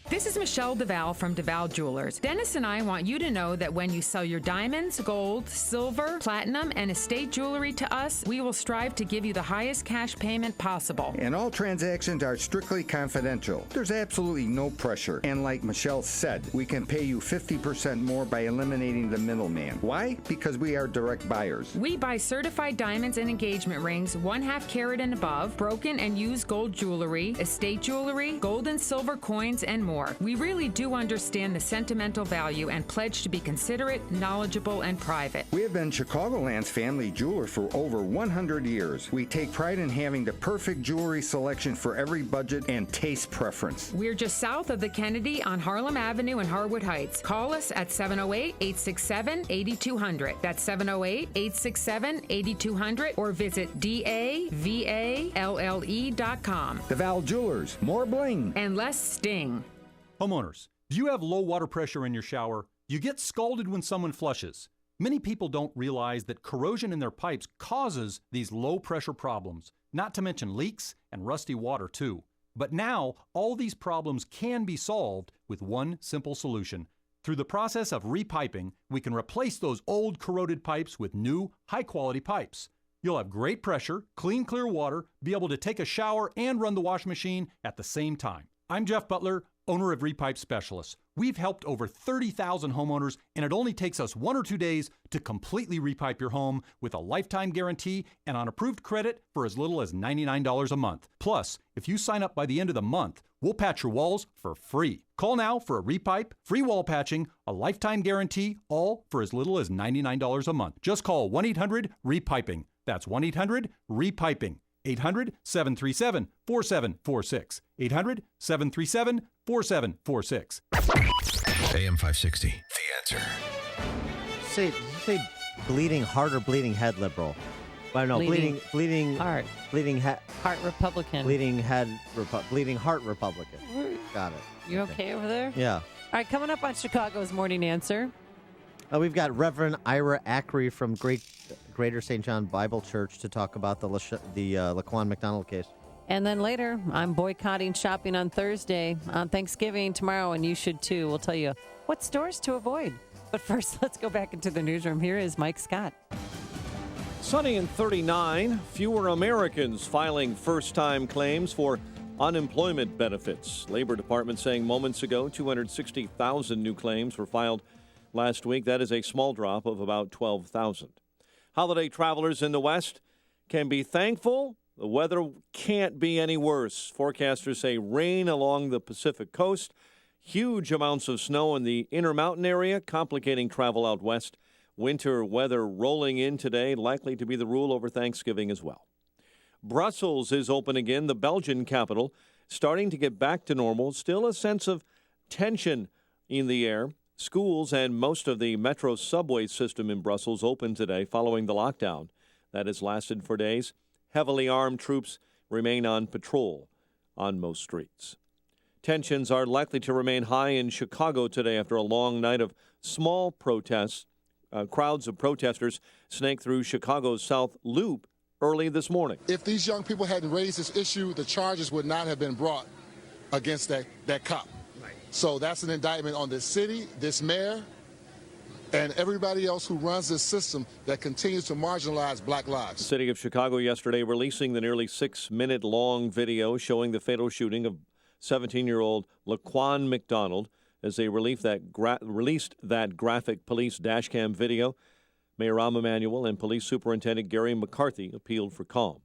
This is Michelle DeVal from DeVal Jewelers. Dennis and I want you to know that when you sell your diamonds, gold, silver, platinum, and estate jewelry to us, we will strive to give you the highest cash payment possible. And all transactions are strictly confidential. There's absolutely no pressure. And like Michelle said, we can pay you 50% more by eliminating the middleman. Why? Because we are direct buyers. We buy certified diamonds and engagement rings, 1/2 carat and above, broken and used gold jewelry, estate jewelry, gold and silver coins, and more. We really do understand the sentimental value and pledge to be considerate, knowledgeable, and private. We have been Chicagoland's family jeweler for over 100 years. We take pride in having the perfect jewelry selection for every budget and taste preference. We're just south of the Kennedy on Harlem Avenue in Harwood Heights. Call us at 708-867-8200. That's 708-867-8200 or visit DAVALLE.com. DeVal Jewelers, more bling and less sting. Homeowners, do you have low water pressure in your shower? You get scalded when someone flushes. Many people don't realize that corrosion in their pipes causes these low pressure problems, not to mention leaks and rusty water too. But now, all these problems can be solved with one simple solution. Through the process of repiping, we can replace those old corroded pipes with new, high-quality pipes. You'll have great pressure, clean, clear water, be able to take a shower and run the washing machine at the same time. I'm Jeff Butler, owner of Repipe Specialists. We've helped over 30,000 homeowners, and it only takes us 1 or 2 days to completely repipe your home with a lifetime guarantee and on approved credit for as little as $99 a month. Plus, if you sign up by the end of the month, we'll patch your walls for free. Call now for a repipe, free wall patching, a lifetime guarantee, all for as little as $99 a month. Just call 1-800-REPIPING. That's 1-800-REPIPING. 800-737-4746. 800-737-4746. AM 560. The Answer. Say bleeding heart or bleeding head liberal? I don't know. Bleeding heart. Bleeding head. Heart Republican. Bleeding heart Republican. Got it. You okay over there? Yeah. All right, coming up on Chicago's Morning Answer. We've got Reverend Ira Akri from Greater St. John Bible Church to talk about the Laquan McDonald case. And then later, I'm boycotting shopping on Thursday, on Thanksgiving tomorrow, and you should too. We'll tell you what stores to avoid. But first, let's go back into the newsroom. Here is Mike Scott. Sunny and 39, fewer Americans filing first-time claims for unemployment benefits. Labor Department saying moments ago 260,000 new claims were filed last week. That is a small drop of about 12,000. Holiday travelers in the West can be thankful. The weather can't be any worse. Forecasters say rain along the Pacific coast, huge amounts of snow in the Intermountain area, complicating travel out west. Winter weather rolling in today, likely to be the rule over Thanksgiving as well. Brussels is open again, the Belgian capital, starting to get back to normal. Still a sense of tension in the air. Schools and most of the metro subway system in Brussels open today following the lockdown. That has lasted for days. Heavily armed troops remain on patrol on most streets. Tensions are likely to remain high in Chicago today after a long night of small protests. crowds of protesters snaked through Chicago's South Loop early this morning. If these young people hadn't raised this issue, the charges would not have been brought against that cop. Right. So that's an indictment on this city, this mayor, and everybody else who runs this system that continues to marginalize black lives. The city of Chicago yesterday releasing the nearly 6-minute-long video showing the fatal shooting of 17-year-old Laquan McDonald. As they released that graphic police dashcam video, Mayor Rahm Emanuel and Police Superintendent Gary McCarthy appealed for calm.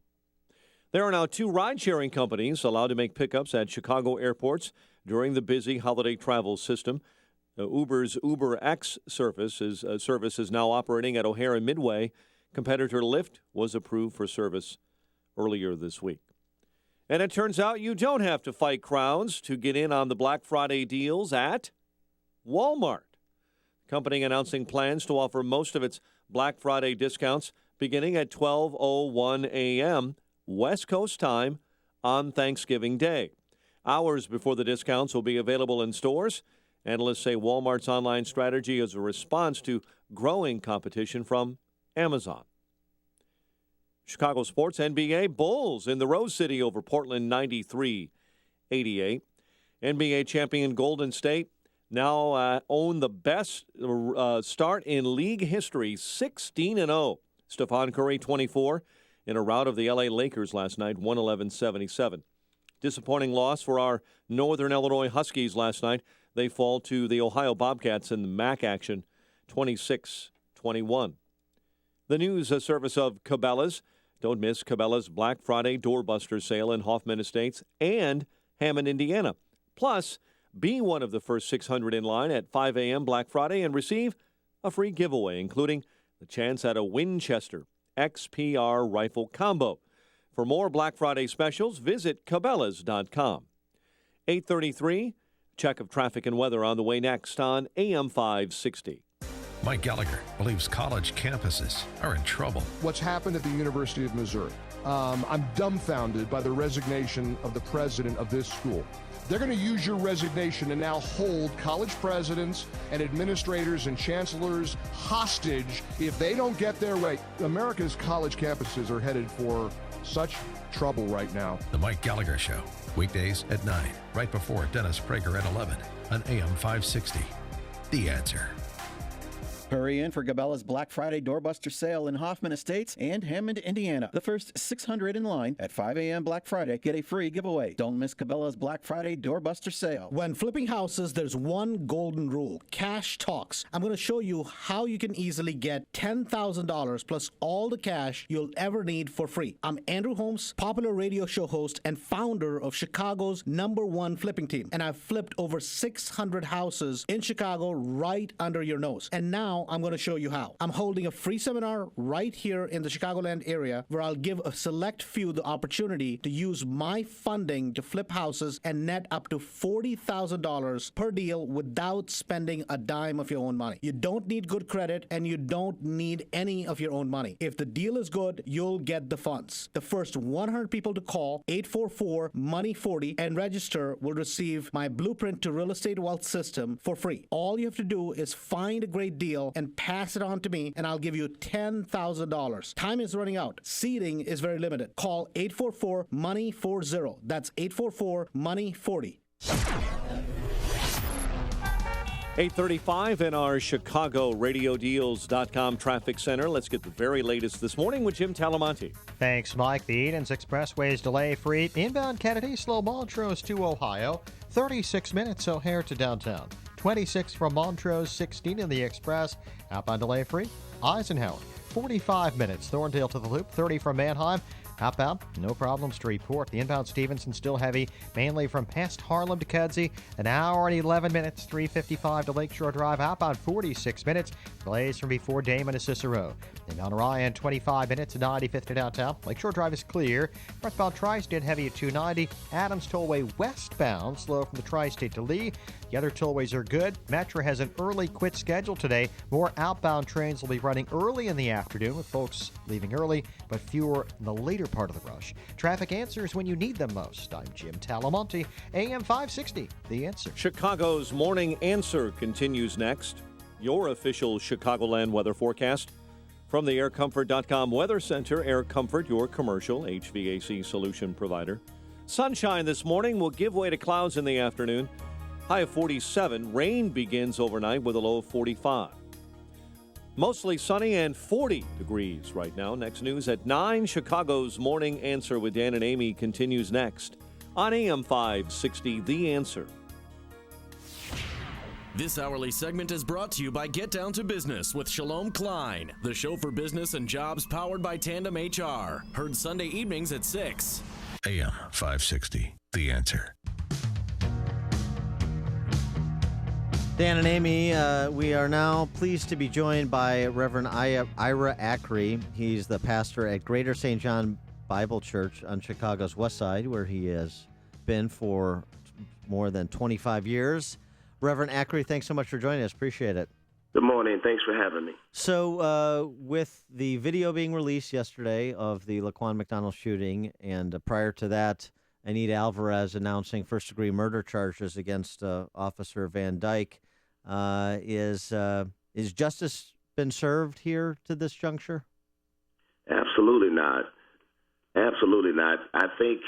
There are now 2 ride-sharing companies allowed to make pickups at Chicago airports during the busy holiday travel system. Uber's UberX service is now operating at O'Hare and Midway. Competitor Lyft was approved for service earlier this week. And it turns out you don't have to fight crowds to get in on the Black Friday deals at Walmart. The company announcing plans to offer most of its Black Friday discounts beginning at 12:01 a.m. West Coast time on Thanksgiving Day. Hours before the discounts will be available in stores. Analysts say Walmart's online strategy is a response to growing competition from Amazon. Chicago sports, NBA Bulls in the Rose City over Portland 93-88. NBA champion Golden State now own the best start in league history, 16-0. Stephon Curry, 24, in a rout of the L.A. Lakers last night, 111-77. Disappointing loss for our Northern Illinois Huskies last night. They fall to the Ohio Bobcats in the MAC action, 26-21. The news service of Cabela's. Don't miss Cabela's Black Friday doorbuster sale in Hoffman Estates and Hammond, Indiana. Plus, be one of the first 600 in line at 5 a.m. Black Friday and receive a free giveaway, including the chance at a Winchester XPR rifle combo. For more Black Friday specials, visit Cabela's.com. 8:33, check of traffic and weather on the way next on AM 560. Mike Gallagher believes college campuses are in trouble. What's happened at the University of Missouri? I'm dumbfounded by the resignation of the president of this school. They're going to use your resignation and now hold college presidents and administrators and chancellors hostage if they don't get their way. America's college campuses are headed for such trouble right now. The Mike Gallagher Show, weekdays at 9, right before Dennis Prager at 11 on AM 560. The Answer. Hurry in for Cabela's Black Friday doorbuster sale in Hoffman Estates and Hammond, Indiana. The first 600 in line at 5 a.m. Black Friday get a free giveaway. Don't miss Cabela's Black Friday doorbuster sale. When flipping houses, there's one golden rule. Cash talks. I'm going to show you how you can easily get $10,000 plus all the cash you'll ever need for free. I'm Andrew Holmes, popular radio show host and founder of Chicago's #1 flipping team. And I've flipped over 600 houses in Chicago right under your nose. And now I'm going to show you how. I'm holding a free seminar right here in the Chicagoland area where I'll give a select few the opportunity to use my funding to flip houses and net up to $40,000 per deal without spending a dime of your own money. You don't need good credit and you don't need any of your own money. If the deal is good, you'll get the funds. The first 100 people to call 844-MONEY40 and register will receive my Blueprint to Real Estate Wealth System for free. All you have to do is find a great deal and pass it on to me, and I'll give you $10,000. Time is running out. Seating is very limited. Call 844-MONEY40. That's 844-MONEY40. 8:35 in our Chicago RadioDeals.com traffic center. Let's get the very latest this morning with Jim Talamonte. Thanks, Mike. The Edens Expressway is delay-free. Inbound Kennedy, slow Montrose to Ohio. 36 minutes O'Hare to downtown. 26 from Montrose, 16 in the Express. Outbound delay-free. Eisenhower, 45 minutes. Thorndale to the Loop, 30 from Manheim. Outbound, no problems to report. The inbound Stevenson still heavy, mainly from past Harlem to Cudsey. An hour and 11 minutes, 3:55 to Lakeshore Drive. Outbound, 46 minutes. Delays from before Damon to Cicero. Inbound Orion, 25 minutes, 95th to downtown. Lakeshore Drive is clear. Northbound Tri-State heavy at 290. Adams Tollway westbound, slow from the Tri-State to Lee. The other tollways are good. Metra has an early quit schedule today. More outbound trains will be running early in the afternoon with folks leaving early, but fewer in the later part of the rush. Traffic answers when you need them most. I'm Jim Talamonte, AM 560, The Answer. Chicago's Morning Answer continues next. your official Chicagoland weather forecast. From the aircomfort.com Weather Center, Air Comfort, your commercial HVAC solution provider. Sunshine this morning will give way to clouds in the afternoon. High of 47. Rain begins overnight with a low of 45. Mostly sunny and 40 degrees right now. Next news at 9. Chicago's Morning Answer with Dan and Amy continues next on AM 560, The Answer. This hourly segment is brought to you by Get Down to Business with Shalom Klein, the show for business and jobs powered by Tandem HR. Heard Sunday evenings at 6. AM 560, The Answer. Dan and Amy, we are now pleased to be joined by Reverend Ira Akri. He's the pastor at Greater St. John Bible Church on Chicago's West Side, where he has been for more than 25 years. Reverend Akri, thanks so much for joining us. Appreciate it. Good morning. Thanks for having me. So with the video being released yesterday of the Laquan McDonald shooting, and prior to that, Anita Alvarez announcing first-degree murder charges against Officer Van Dyke, is justice been served here to this juncture? Absolutely not. Absolutely not. I think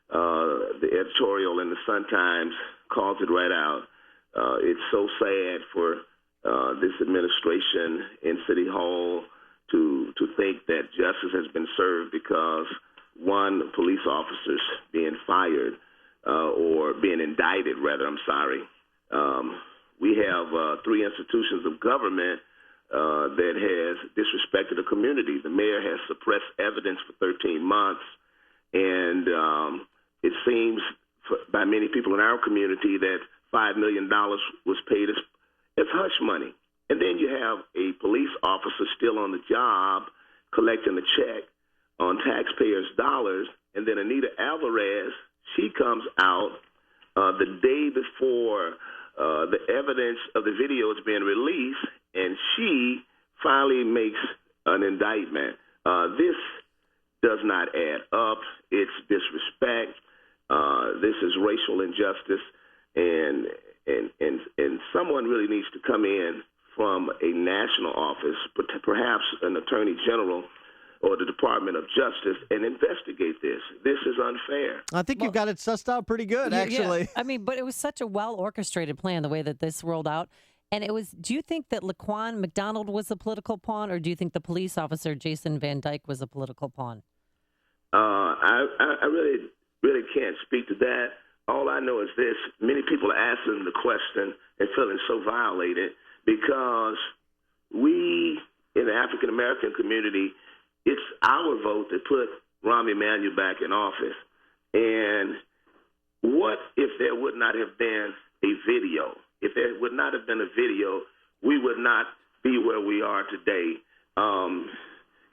the editorial in the Sun-Times calls it right out. It's so sad for this administration in City Hall to think that justice has been served because one police officer's being fired or being indicted, rather, We have 3 institutions of government that has disrespected the community. The mayor has suppressed evidence for 13 months, and it seems by many people in our community that $5 million was paid as hush money. And then you have a police officer still on the job collecting a check on taxpayers' dollars, and then Anita Alvarez, she comes out the day before the evidence of the video is being released, and she finally makes an indictment. This does not add up. It's disrespect. This is racial injustice, and someone really needs to come in from a national office, but perhaps an attorney general or the Department of Justice, and investigate this. This is unfair. I think you've got it sussed out pretty good, actually. Yeah. I mean, but it was such a well-orchestrated plan, the way that this rolled out. And it was, do you think that Laquan McDonald was a political pawn, or do you think the police officer, Jason Van Dyke, was a political pawn? I really can't speak to that. All I know is this: many people are asking the question and feeling so violated because we, in the African-American community, it's our vote that put Rahm Emanuel back in office. And what if there would not have been a video? If there would not have been a video, we would not be where we are today.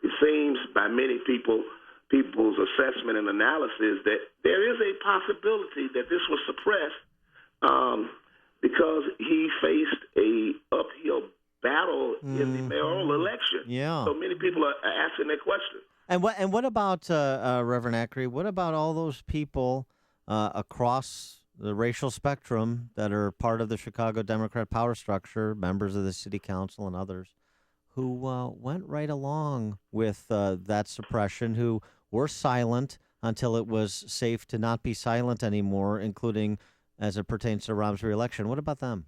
It seems by many people's assessment and analysis that there is a possibility that this was suppressed because he faced a uphill battle in the mayoral election. Yeah. So many people are asking that question. And what about, Reverend Akri, what about all those people across the racial spectrum that are part of the Chicago Democrat power structure, members of the city council and others, who went right along with that suppression, who were silent until it was safe to not be silent anymore, including as it pertains to Rahm's reelection? What about them?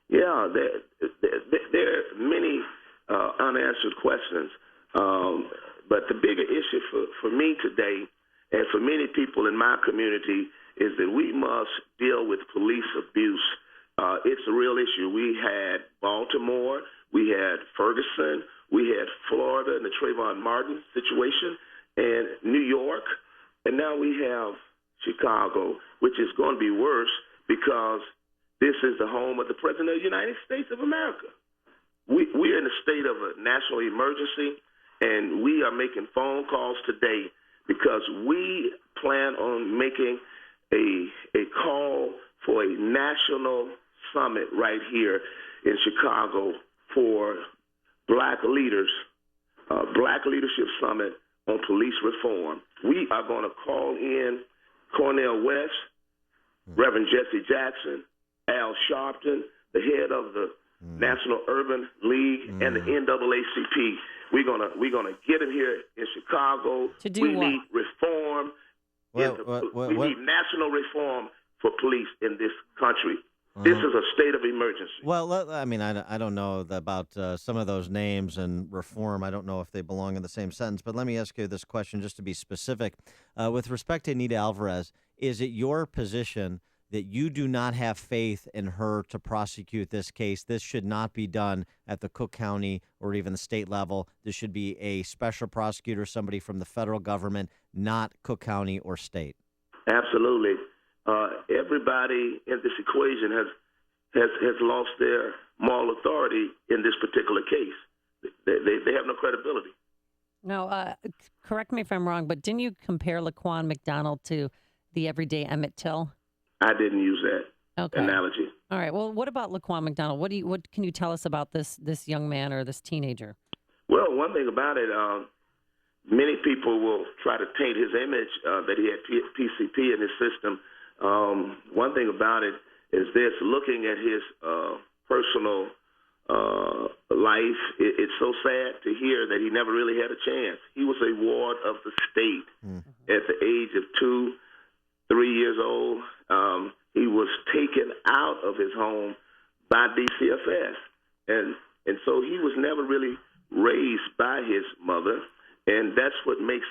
Yeah, there are many unanswered questions. But the bigger issue for me today and for many people in my community is that we must deal with police abuse. It's a real issue. We had Baltimore, we had Ferguson, we had Florida and the Trayvon Martin situation, and New York, and now we have Chicago, which is going to be worse because this is the home of the President of the United States of America. We're in a state of a national emergency, and we are making phone calls today because we plan on making a call for a national summit right here in Chicago for black leaders, Black Leadership Summit on police reform. We are going to call in Cornel West, Reverend Jesse Jackson, Al Sharpton, the head of the National Urban League, and the NAACP. We're gonna get it here in Chicago. To do we what? need reform. We need national reform for police in this country. This is a state of emergency. Well, I mean, I don't know about some of those names and reform. I don't know if they belong in the same sentence. But let me ask you this question just to be specific. With respect to Anita Alvarez, is it your position that you do not have faith in her to prosecute this case? This should not be done at the Cook County or even the state level. This should be a special prosecutor, somebody from the federal government, not Cook County or state. Absolutely. Everybody in this equation has lost their moral authority in this particular case. They have no credibility. No, correct me if I'm wrong, but didn't you compare Laquan McDonald to the everyday Emmett Till? I didn't use that analogy. All right. Well, what about Laquan McDonald? What can you tell us about this young man or this teenager? Well, one thing about it, many people will try to taint his image that he had PCP in his system. One thing about it is this: looking at his personal life, it's so sad to hear that he never really had a chance. He was a ward of the state at the age of 2, 3 years old. He was taken out of his home by DCFS, and so he was never really raised by his mother, and that's what makes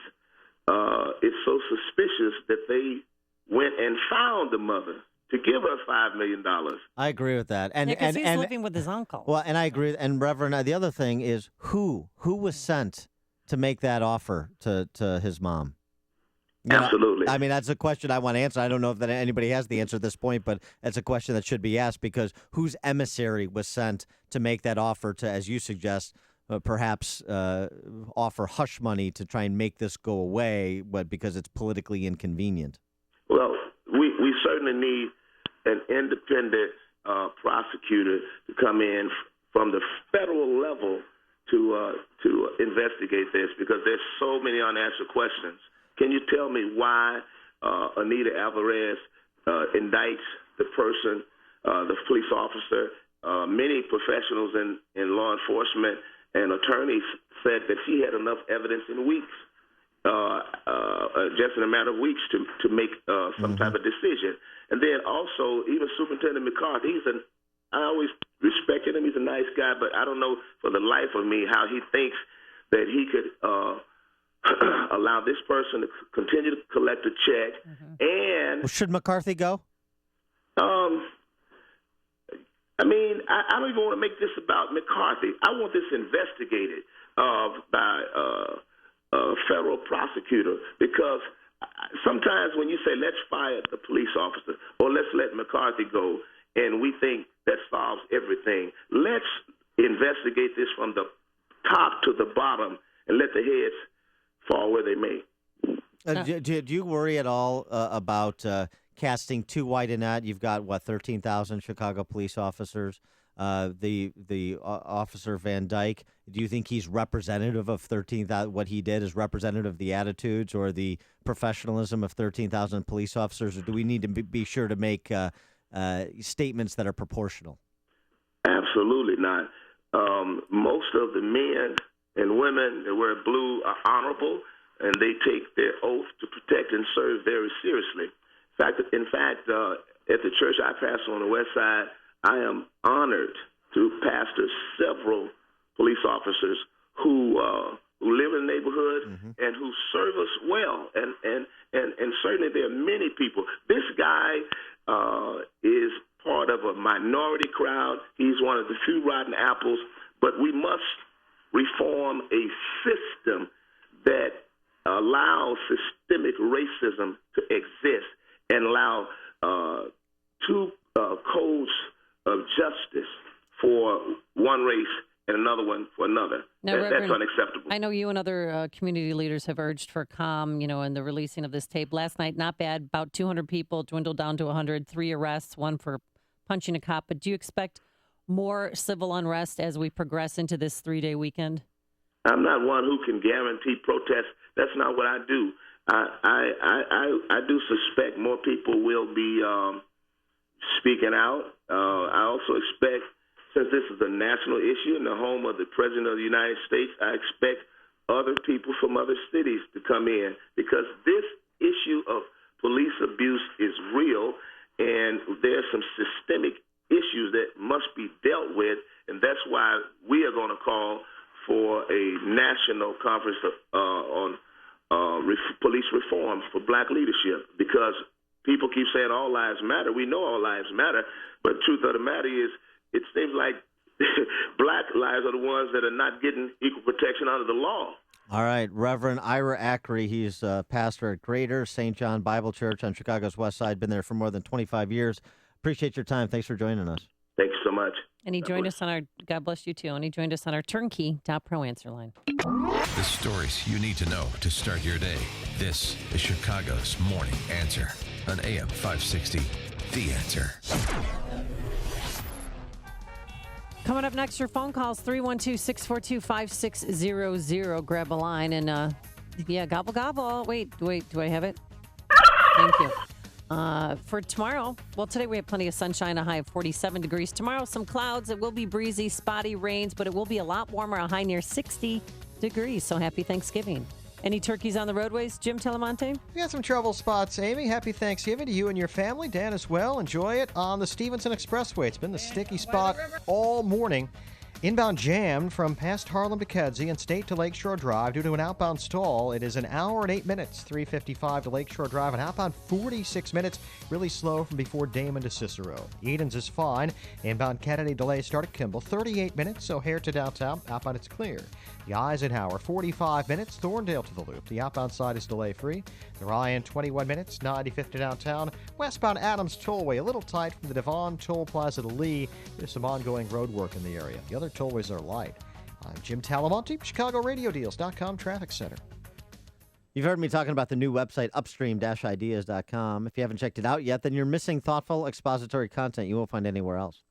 it so suspicious that they went and found the mother to give her $5 million. I agree with that, and because he's living with his uncle. Well, and I agree. And Reverend, the other thing is who was sent to make that offer to his mom. Absolutely. I mean, that's a question I want to answer. I don't know if anybody has the answer at this point, but it's a question that should be asked because whose emissary was sent to make that offer to, as you suggest, perhaps offer hush money to try and make this go away, but because it's politically inconvenient? Well, we certainly need an independent prosecutor to come in from the federal level to investigate this because there's so many unanswered questions. Can you tell me why Anita Alvarez indicts the person, the police officer? Many professionals in law enforcement and attorneys said that she had enough evidence in weeks, just in a matter of weeks, to make some type of decision. And then also, even Superintendent McCarthy, I always respected him. He's a nice guy, but I don't know for the life of me how he thinks that he could allow this person to continue to collect a check. And well, should McCarthy go? I mean, I don't even want to make this about McCarthy. I want this investigated by a federal prosecutor because sometimes when you say, let's fire the police officer or let's let McCarthy go, and we think that solves everything, let's investigate this from the top to the bottom and let the heads fall where they may. Do you worry at all about casting too wide a net? You've got, 13,000 Chicago police officers. The officer Van Dyke, do you think he's representative of 13,000? What he did is representative of the attitudes or the professionalism of 13,000 police officers? Or do we need to be sure to make statements that are proportional? Absolutely not. Most of the men and women that wear blue are honorable, and they take their oath to protect and serve very seriously. In fact, at the church I pastor on the west side, I am honored to pastor several police officers who live in the neighborhood and who serve us well. And certainly there are many people. This guy is part of a minority crowd. He's one of the few rotten apples, but we must reform a system that allows systemic racism to exist and allow two codes of justice for one race and another one for another. Now, that's unacceptable. I know you and other community leaders have urged for calm, in the releasing of this tape. Last night, not bad, about 200 people, dwindled down to 100, 3 arrests, one for punching a cop. But do you expect more civil unrest as we progress into this 3-day weekend? I'm not one who can guarantee protest. That's not what I do. I do suspect more people will be speaking out. I also expect since this is a national issue and the home of the President of the United States, I expect other people from other cities to come in, because this issue of police abuse is real, and there's some systemic issues that must be dealt with, and that's why we are going to call for a national conference on police reform for black leadership, because people keep saying all lives matter. We know all lives matter, but the truth of the matter is it seems like black lives are the ones that are not getting equal protection under the law. All right, Reverend Ira Akri, he's a pastor at Greater St. John Bible Church on Chicago's West Side, been there for more than 25 years. Appreciate your time. Thanks for joining us. Thanks so much. And he joined us on our, God bless you too, and he joined us on our turnkey Pro answer line. The stories you need to know to start your day. This is Chicago's Morning Answer on AM 560, The Answer. Coming up next, your phone calls, 312-642-5600. Grab a line and, gobble, gobble. Wait, do I have it? Thank you. For tomorrow, well, today we have plenty of sunshine, a high of 47 degrees. Tomorrow, some clouds. It will be breezy, spotty rains, but it will be a lot warmer, a high near 60 degrees. So happy Thanksgiving. Any turkeys on the roadways, Jim Telemonte? We got some trouble spots, Amy. Happy Thanksgiving to you and your family. Dan as well. Enjoy it on the Stevenson Expressway. It's been the sticky spot all morning. Inbound jammed from past Harlem to Kedzie and State to Lakeshore Drive due to an outbound stall. It is an hour and 8 minutes, 3:55 to Lakeshore Drive, and outbound 46 minutes. Really slow from before Damon to Cicero. Edens is fine. Inbound Kennedy delay start at Kimball, 38 minutes. O'Hare to downtown. Outbound it's clear. The Eisenhower, 45 minutes. Thorndale to the Loop. The outbound side is delay-free. The Ryan, 21 minutes. 95th to downtown. Westbound Adams Tollway, a little tight from the Devon Toll Plaza to Lee. There's some ongoing road work in the area. The other tollways are light. I'm Jim Talamonte, ChicagoRadioDeals.com Traffic Center. You've heard me talking about the new website, upstream-ideas.com. If you haven't checked it out yet, then you're missing thoughtful expository content you won't find anywhere else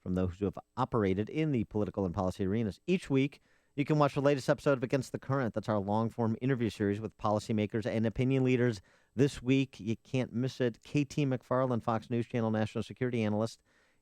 from those who have operated in the political and policy arenas. Each week, you can watch the latest episode of Against the Current. That's our long-form interview series with policymakers and opinion leaders. This week, you can't miss it. KT McFarland, Fox News Channel national security analyst,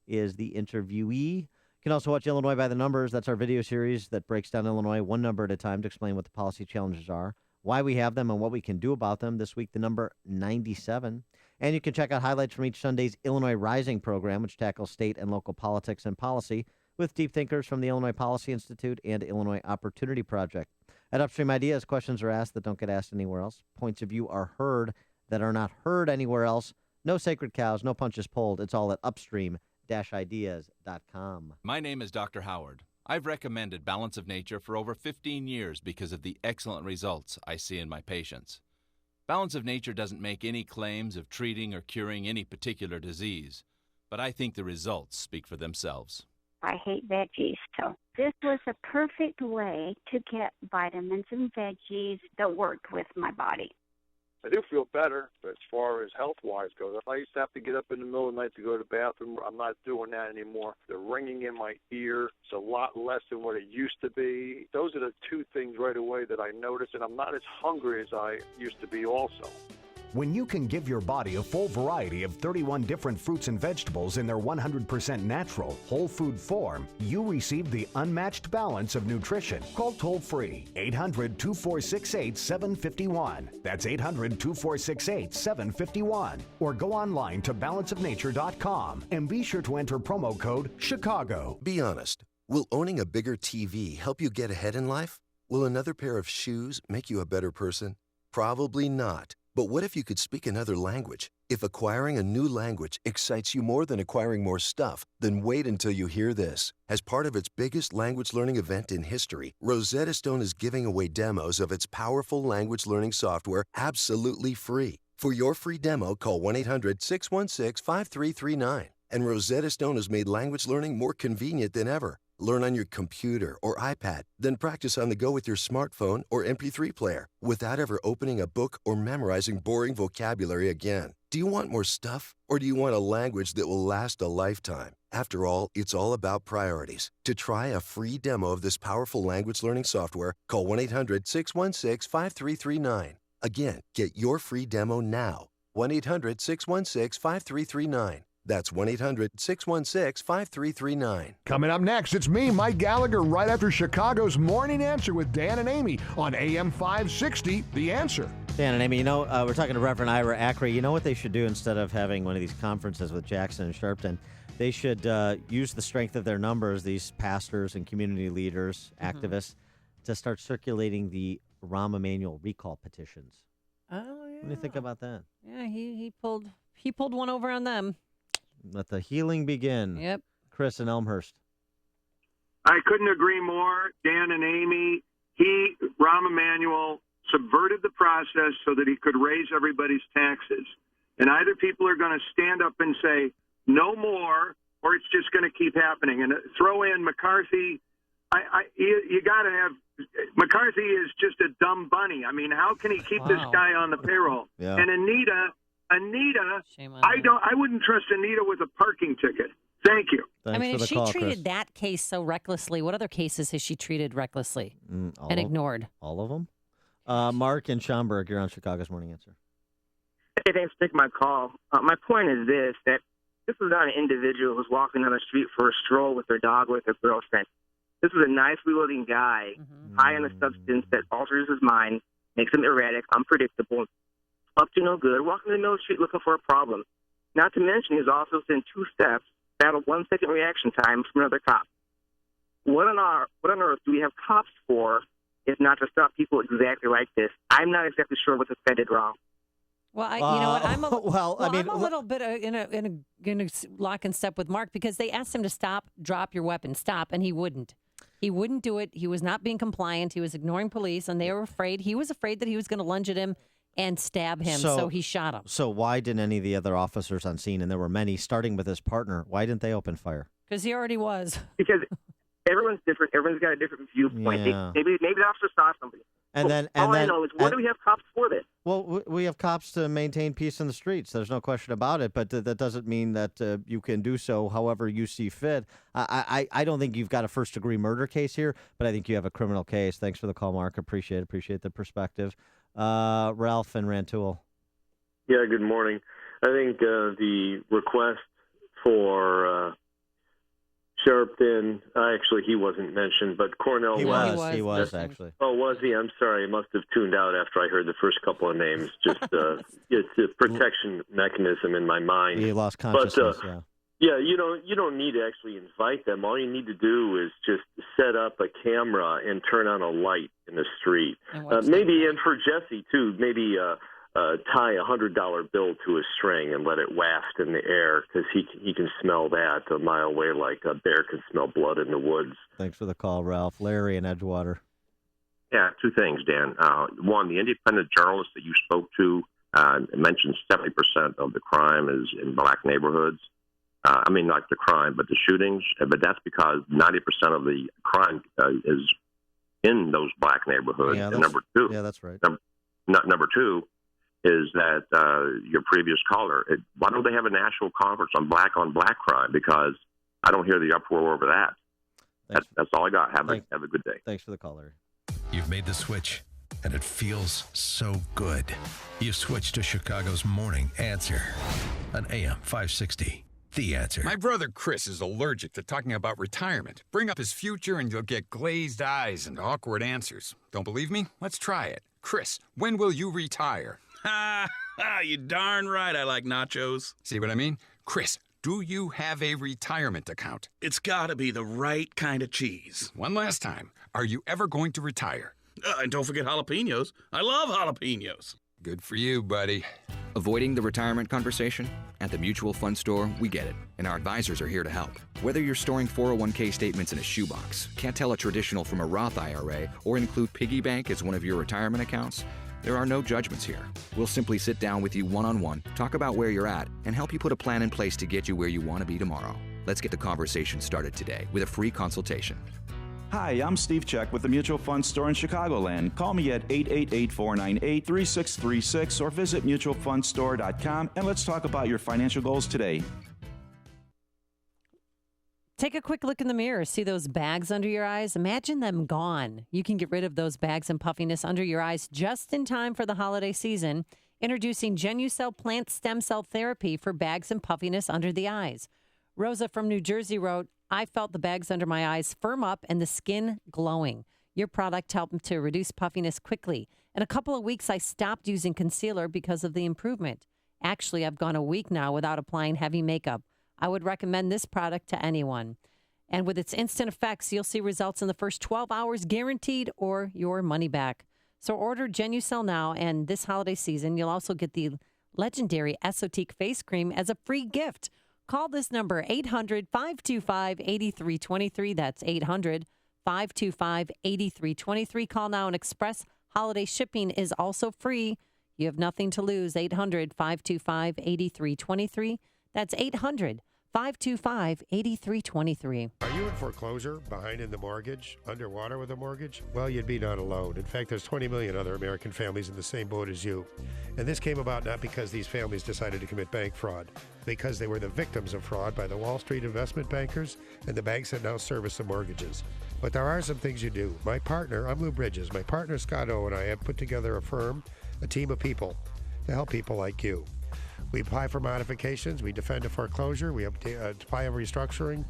is the interviewee. You can also watch Illinois by the Numbers. That's our video series that breaks down Illinois one number at a time to explain what the policy challenges are, why we have them, and what we can do about them. This week, the number 97. And you can check out highlights from each Sunday's Illinois Rising program, which tackles state and local politics and policy, with deep thinkers from the Illinois Policy Institute and Illinois Opportunity Project. At Upstream Ideas, questions are asked that don't get asked anywhere else. Points of view are heard that are not heard anywhere else. No sacred cows, no punches pulled. It's all at upstream-ideas.com. My name is Dr. Howard. I've recommended Balance of Nature for over 15 years because of the excellent results I see in my patients. Balance of Nature doesn't make any claims of treating or curing any particular disease, but I think the results speak for themselves. I hate veggies, so this was a perfect way to get vitamins and veggies that worked with my body. I do feel better, but as far as health-wise goes, I used to have to get up in the middle of the night to go to the bathroom. I'm not doing that anymore. The ringing in my ear is a lot less than what it used to be. Those are the two things right away that I noticed, and I'm not as hungry as I used to be also. When you can give your body a full variety of 31 different fruits and vegetables in their 100% natural, whole food form, you receive the unmatched balance of nutrition. Call toll-free 800-2468-751. That's 800-2468-751. Or go online to balanceofnature.com and be sure to enter promo code Chicago. Be honest. Will owning a bigger TV help you get ahead in life? Will another pair of shoes make you a better person? Probably not. But what if you could speak another language? If acquiring a new language excites you more than acquiring more stuff, then wait until you hear this. As part of its biggest language learning event in history, Rosetta Stone is giving away demos of its powerful language learning software absolutely free. For your free demo, call 1-800-616-5339. And Rosetta Stone has made language learning more convenient than ever. Learn on your computer or iPad, then practice on the go with your smartphone or MP3 player without ever opening a book or memorizing boring vocabulary again. Do you want more stuff, or do you want a language that will last a lifetime? After all, it's all about priorities. To try a free demo of this powerful language learning software, call 1-800-616-5339. Again, get your free demo now. 1-800-616-5339. That's 1-800-616-5339. Coming up next, it's me, Mike Gallagher, right after Chicago's Morning Answer with Dan and Amy on AM 560, The Answer. Dan and Amy, we're talking to Reverend Ira Akri. You know what they should do instead of having one of these conferences with Jackson and Sharpton? They should use the strength of their numbers, these pastors and community leaders, activists, to start circulating the Rahm Emanuel recall petitions. Oh, yeah. What do you think about that? Yeah, he pulled one over on them. Let the healing begin. Yep. Chris in Elmhurst. I couldn't agree more. Dan and Amy, Rahm Emanuel, subverted the process so that he could raise everybody's taxes. And either people are going to stand up and say, no more, or it's just going to keep happening. And throw in McCarthy. You got to have McCarthy is just a dumb bunny. I mean, how can he keep this guy on the payroll? Yeah. And Anita, I wouldn't trust Anita with a parking ticket. Thank you. Thanks if she treated that case so recklessly, what other cases has she treated recklessly and ignored? All of them. Mark in Schaumburg, you're on Chicago's Morning Answer. Hey, thanks for taking my call. My point is that this was not an individual who's walking down the street for a stroll with their dog or with their girlfriend. This was a nice-looking guy, high on a substance that alters his mind, makes him erratic, unpredictable, up to no good, walking in the middle of the street looking for a problem. Not to mention, he's also within 2 steps, battled 1 second reaction time from another cop. What on earth do we have cops for if not to stop people exactly like this? I'm not exactly sure what this guy did wrong. Well, you know what? I'm a little bit in a lock and step with Mark because they asked him to stop, drop your weapon, stop, and he wouldn't. He wouldn't do it. He was not being compliant. He was ignoring police, and they were afraid. He was afraid that he was going to lunge at him and stab him, so he shot him. So why didn't any of the other officers on scene, and there were many, starting with his partner, why didn't they open fire? Because he already was. Because everyone's different. Everyone's got a different viewpoint. Yeah. Maybe the officer saw something. And then, I know is, what do we have cops for this? Well, we have cops to maintain peace in the streets. There's no question about it. But that doesn't mean that you can do so however you see fit. I don't think you've got a first-degree murder case here, but I think you have a criminal case. Thanks for the call, Mark. Appreciate the perspective. Ralph and Rantoul. Yeah, good morning. I think the request for Sharpton, actually, he wasn't mentioned, but Cornell He was actually. Oh, was he? I'm sorry. I must have tuned out after I heard the first couple of names. Just it's a protection mechanism in my mind. He lost consciousness, Yeah, you don't need to actually invite them. All you need to do is just set up a camera and turn on a light in the street. Maybe, and for Jesse, too, maybe tie a $100 bill to a string and let it waft in the air because he can smell that a mile away like a bear can smell blood in the woods. Thanks for the call, Ralph. Larry in Edgewater. Yeah, 2 things, Dan. One, the independent journalist that you spoke to mentioned 70% of the crime is in black neighborhoods. I mean, not the crime, but the shootings. But that's because 90% of the crime is in those black neighborhoods. Yeah, and number two. Yeah, that's right. Number two is that your previous caller, why don't they have a national conference on black crime? Because I don't hear the uproar over that. That's all I got. Have a good day. Thanks for the call, Larry. You've made the switch, and it feels so good. You've switched to Chicago's Morning Answer on AM 560. The Answer. My brother Chris is allergic to talking about retirement. Bring up his future and you'll get glazed eyes and awkward answers. Don't believe me? Let's try it. Chris, when will you retire? You darn right I like nachos. See what I mean? Chris, do you have a retirement account? It's gotta be the right kind of cheese. One last time. Are you ever going to retire? And don't forget jalapenos. I love jalapenos. Good for you, buddy. Avoiding the retirement conversation? At the Mutual Fund Store, we get it, and our advisors are here to help. Whether you're storing 401k statements in a shoebox, can't tell a traditional from a Roth IRA, or include piggy bank as one of your retirement accounts, there are no judgments here. We'll simply sit down with you one-on-one, talk about where you're at, and help you put a plan in place to get you where you want to be tomorrow. Let's get the conversation started today with a free consultation. Hi, I'm Steve Check with the Mutual Fund Store in Chicagoland. Call me at 888-498-3636 or visit mutualfundstore.com and let's talk about your financial goals today. Take a quick look in the mirror. See those bags under your eyes? Imagine them gone. You can get rid of those bags and puffiness under your eyes just in time for the holiday season. Introducing Genucell plant stem cell therapy for bags and puffiness under the eyes. Rosa from New Jersey wrote, I felt the bags under my eyes firm up and the skin glowing. Your product helped to reduce puffiness quickly. In a couple of weeks, I stopped using concealer because of the improvement. Actually, I've gone a week now without applying heavy makeup. I would recommend this product to anyone. And with its instant effects, you'll see results in the first 12 hours guaranteed or your money back. So order Genucell now, and this holiday season, you'll also get the legendary Esotique face cream as a free gift. Call this number, 800-525-8323. That's 800-525-8323. Call now, and express holiday shipping is also free. You have nothing to lose. 800-525-8323. That's 800-525-8323. Are you in foreclosure, behind in the mortgage, underwater with a mortgage? Well, you'd be not alone. In fact, there's 20 million other American families in the same boat as you. And this came about not because these families decided to commit bank fraud, because they were the victims of fraud by the Wall Street investment bankers and the banks that now service the mortgages. But there are some things you do. My partner, I'm Lou Bridges, my partner Scott O and I have put together a firm, a team of people to help people like you. We apply for modifications, we defend a foreclosure, we apply a restructuring,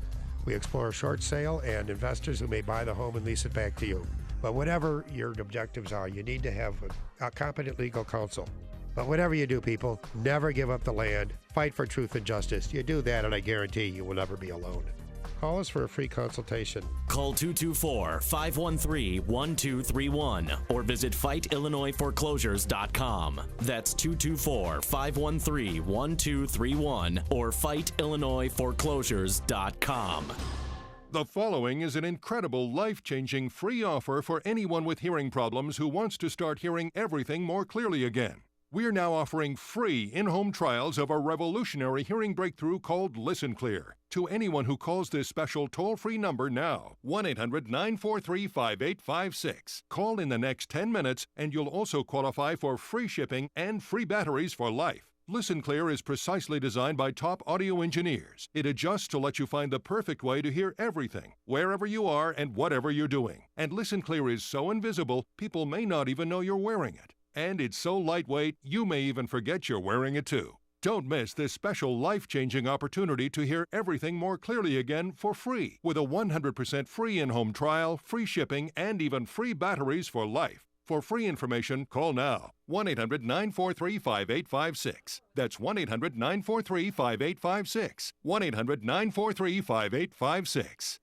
we explore a short sale, and investors who may buy the home and lease it back to you. But whatever your objectives are, you need to have a competent legal counsel. But whatever you do, people, never give up the land. Fight for truth and justice. You do that, and I guarantee you will never be alone. Call us for a free consultation. Call 224-513-1231 or visit FightIllinoisForeclosures.com. That's 224-513-1231 or FightIllinoisForeclosures.com. The following is an incredible, life-changing free offer for anyone with hearing problems who wants to start hearing everything more clearly again. We're now offering free in-home trials of a revolutionary hearing breakthrough called Listen Clear to anyone who calls this special toll-free number now, 1-800-943-5856. Call in the next 10 minutes and you'll also qualify for free shipping and free batteries for life. Listen Clear is precisely designed by top audio engineers. It adjusts to let you find the perfect way to hear everything, wherever you are and whatever you're doing. And Listen Clear is so invisible, people may not even know you're wearing it. And it's so lightweight, you may even forget you're wearing it too. Don't miss this special life-changing opportunity to hear everything more clearly again for free with a 100% free in-home trial, free shipping, and even free batteries for life. For free information, call now. 1-800-943-5856. That's 1-800-943-5856. 1-800-943-5856.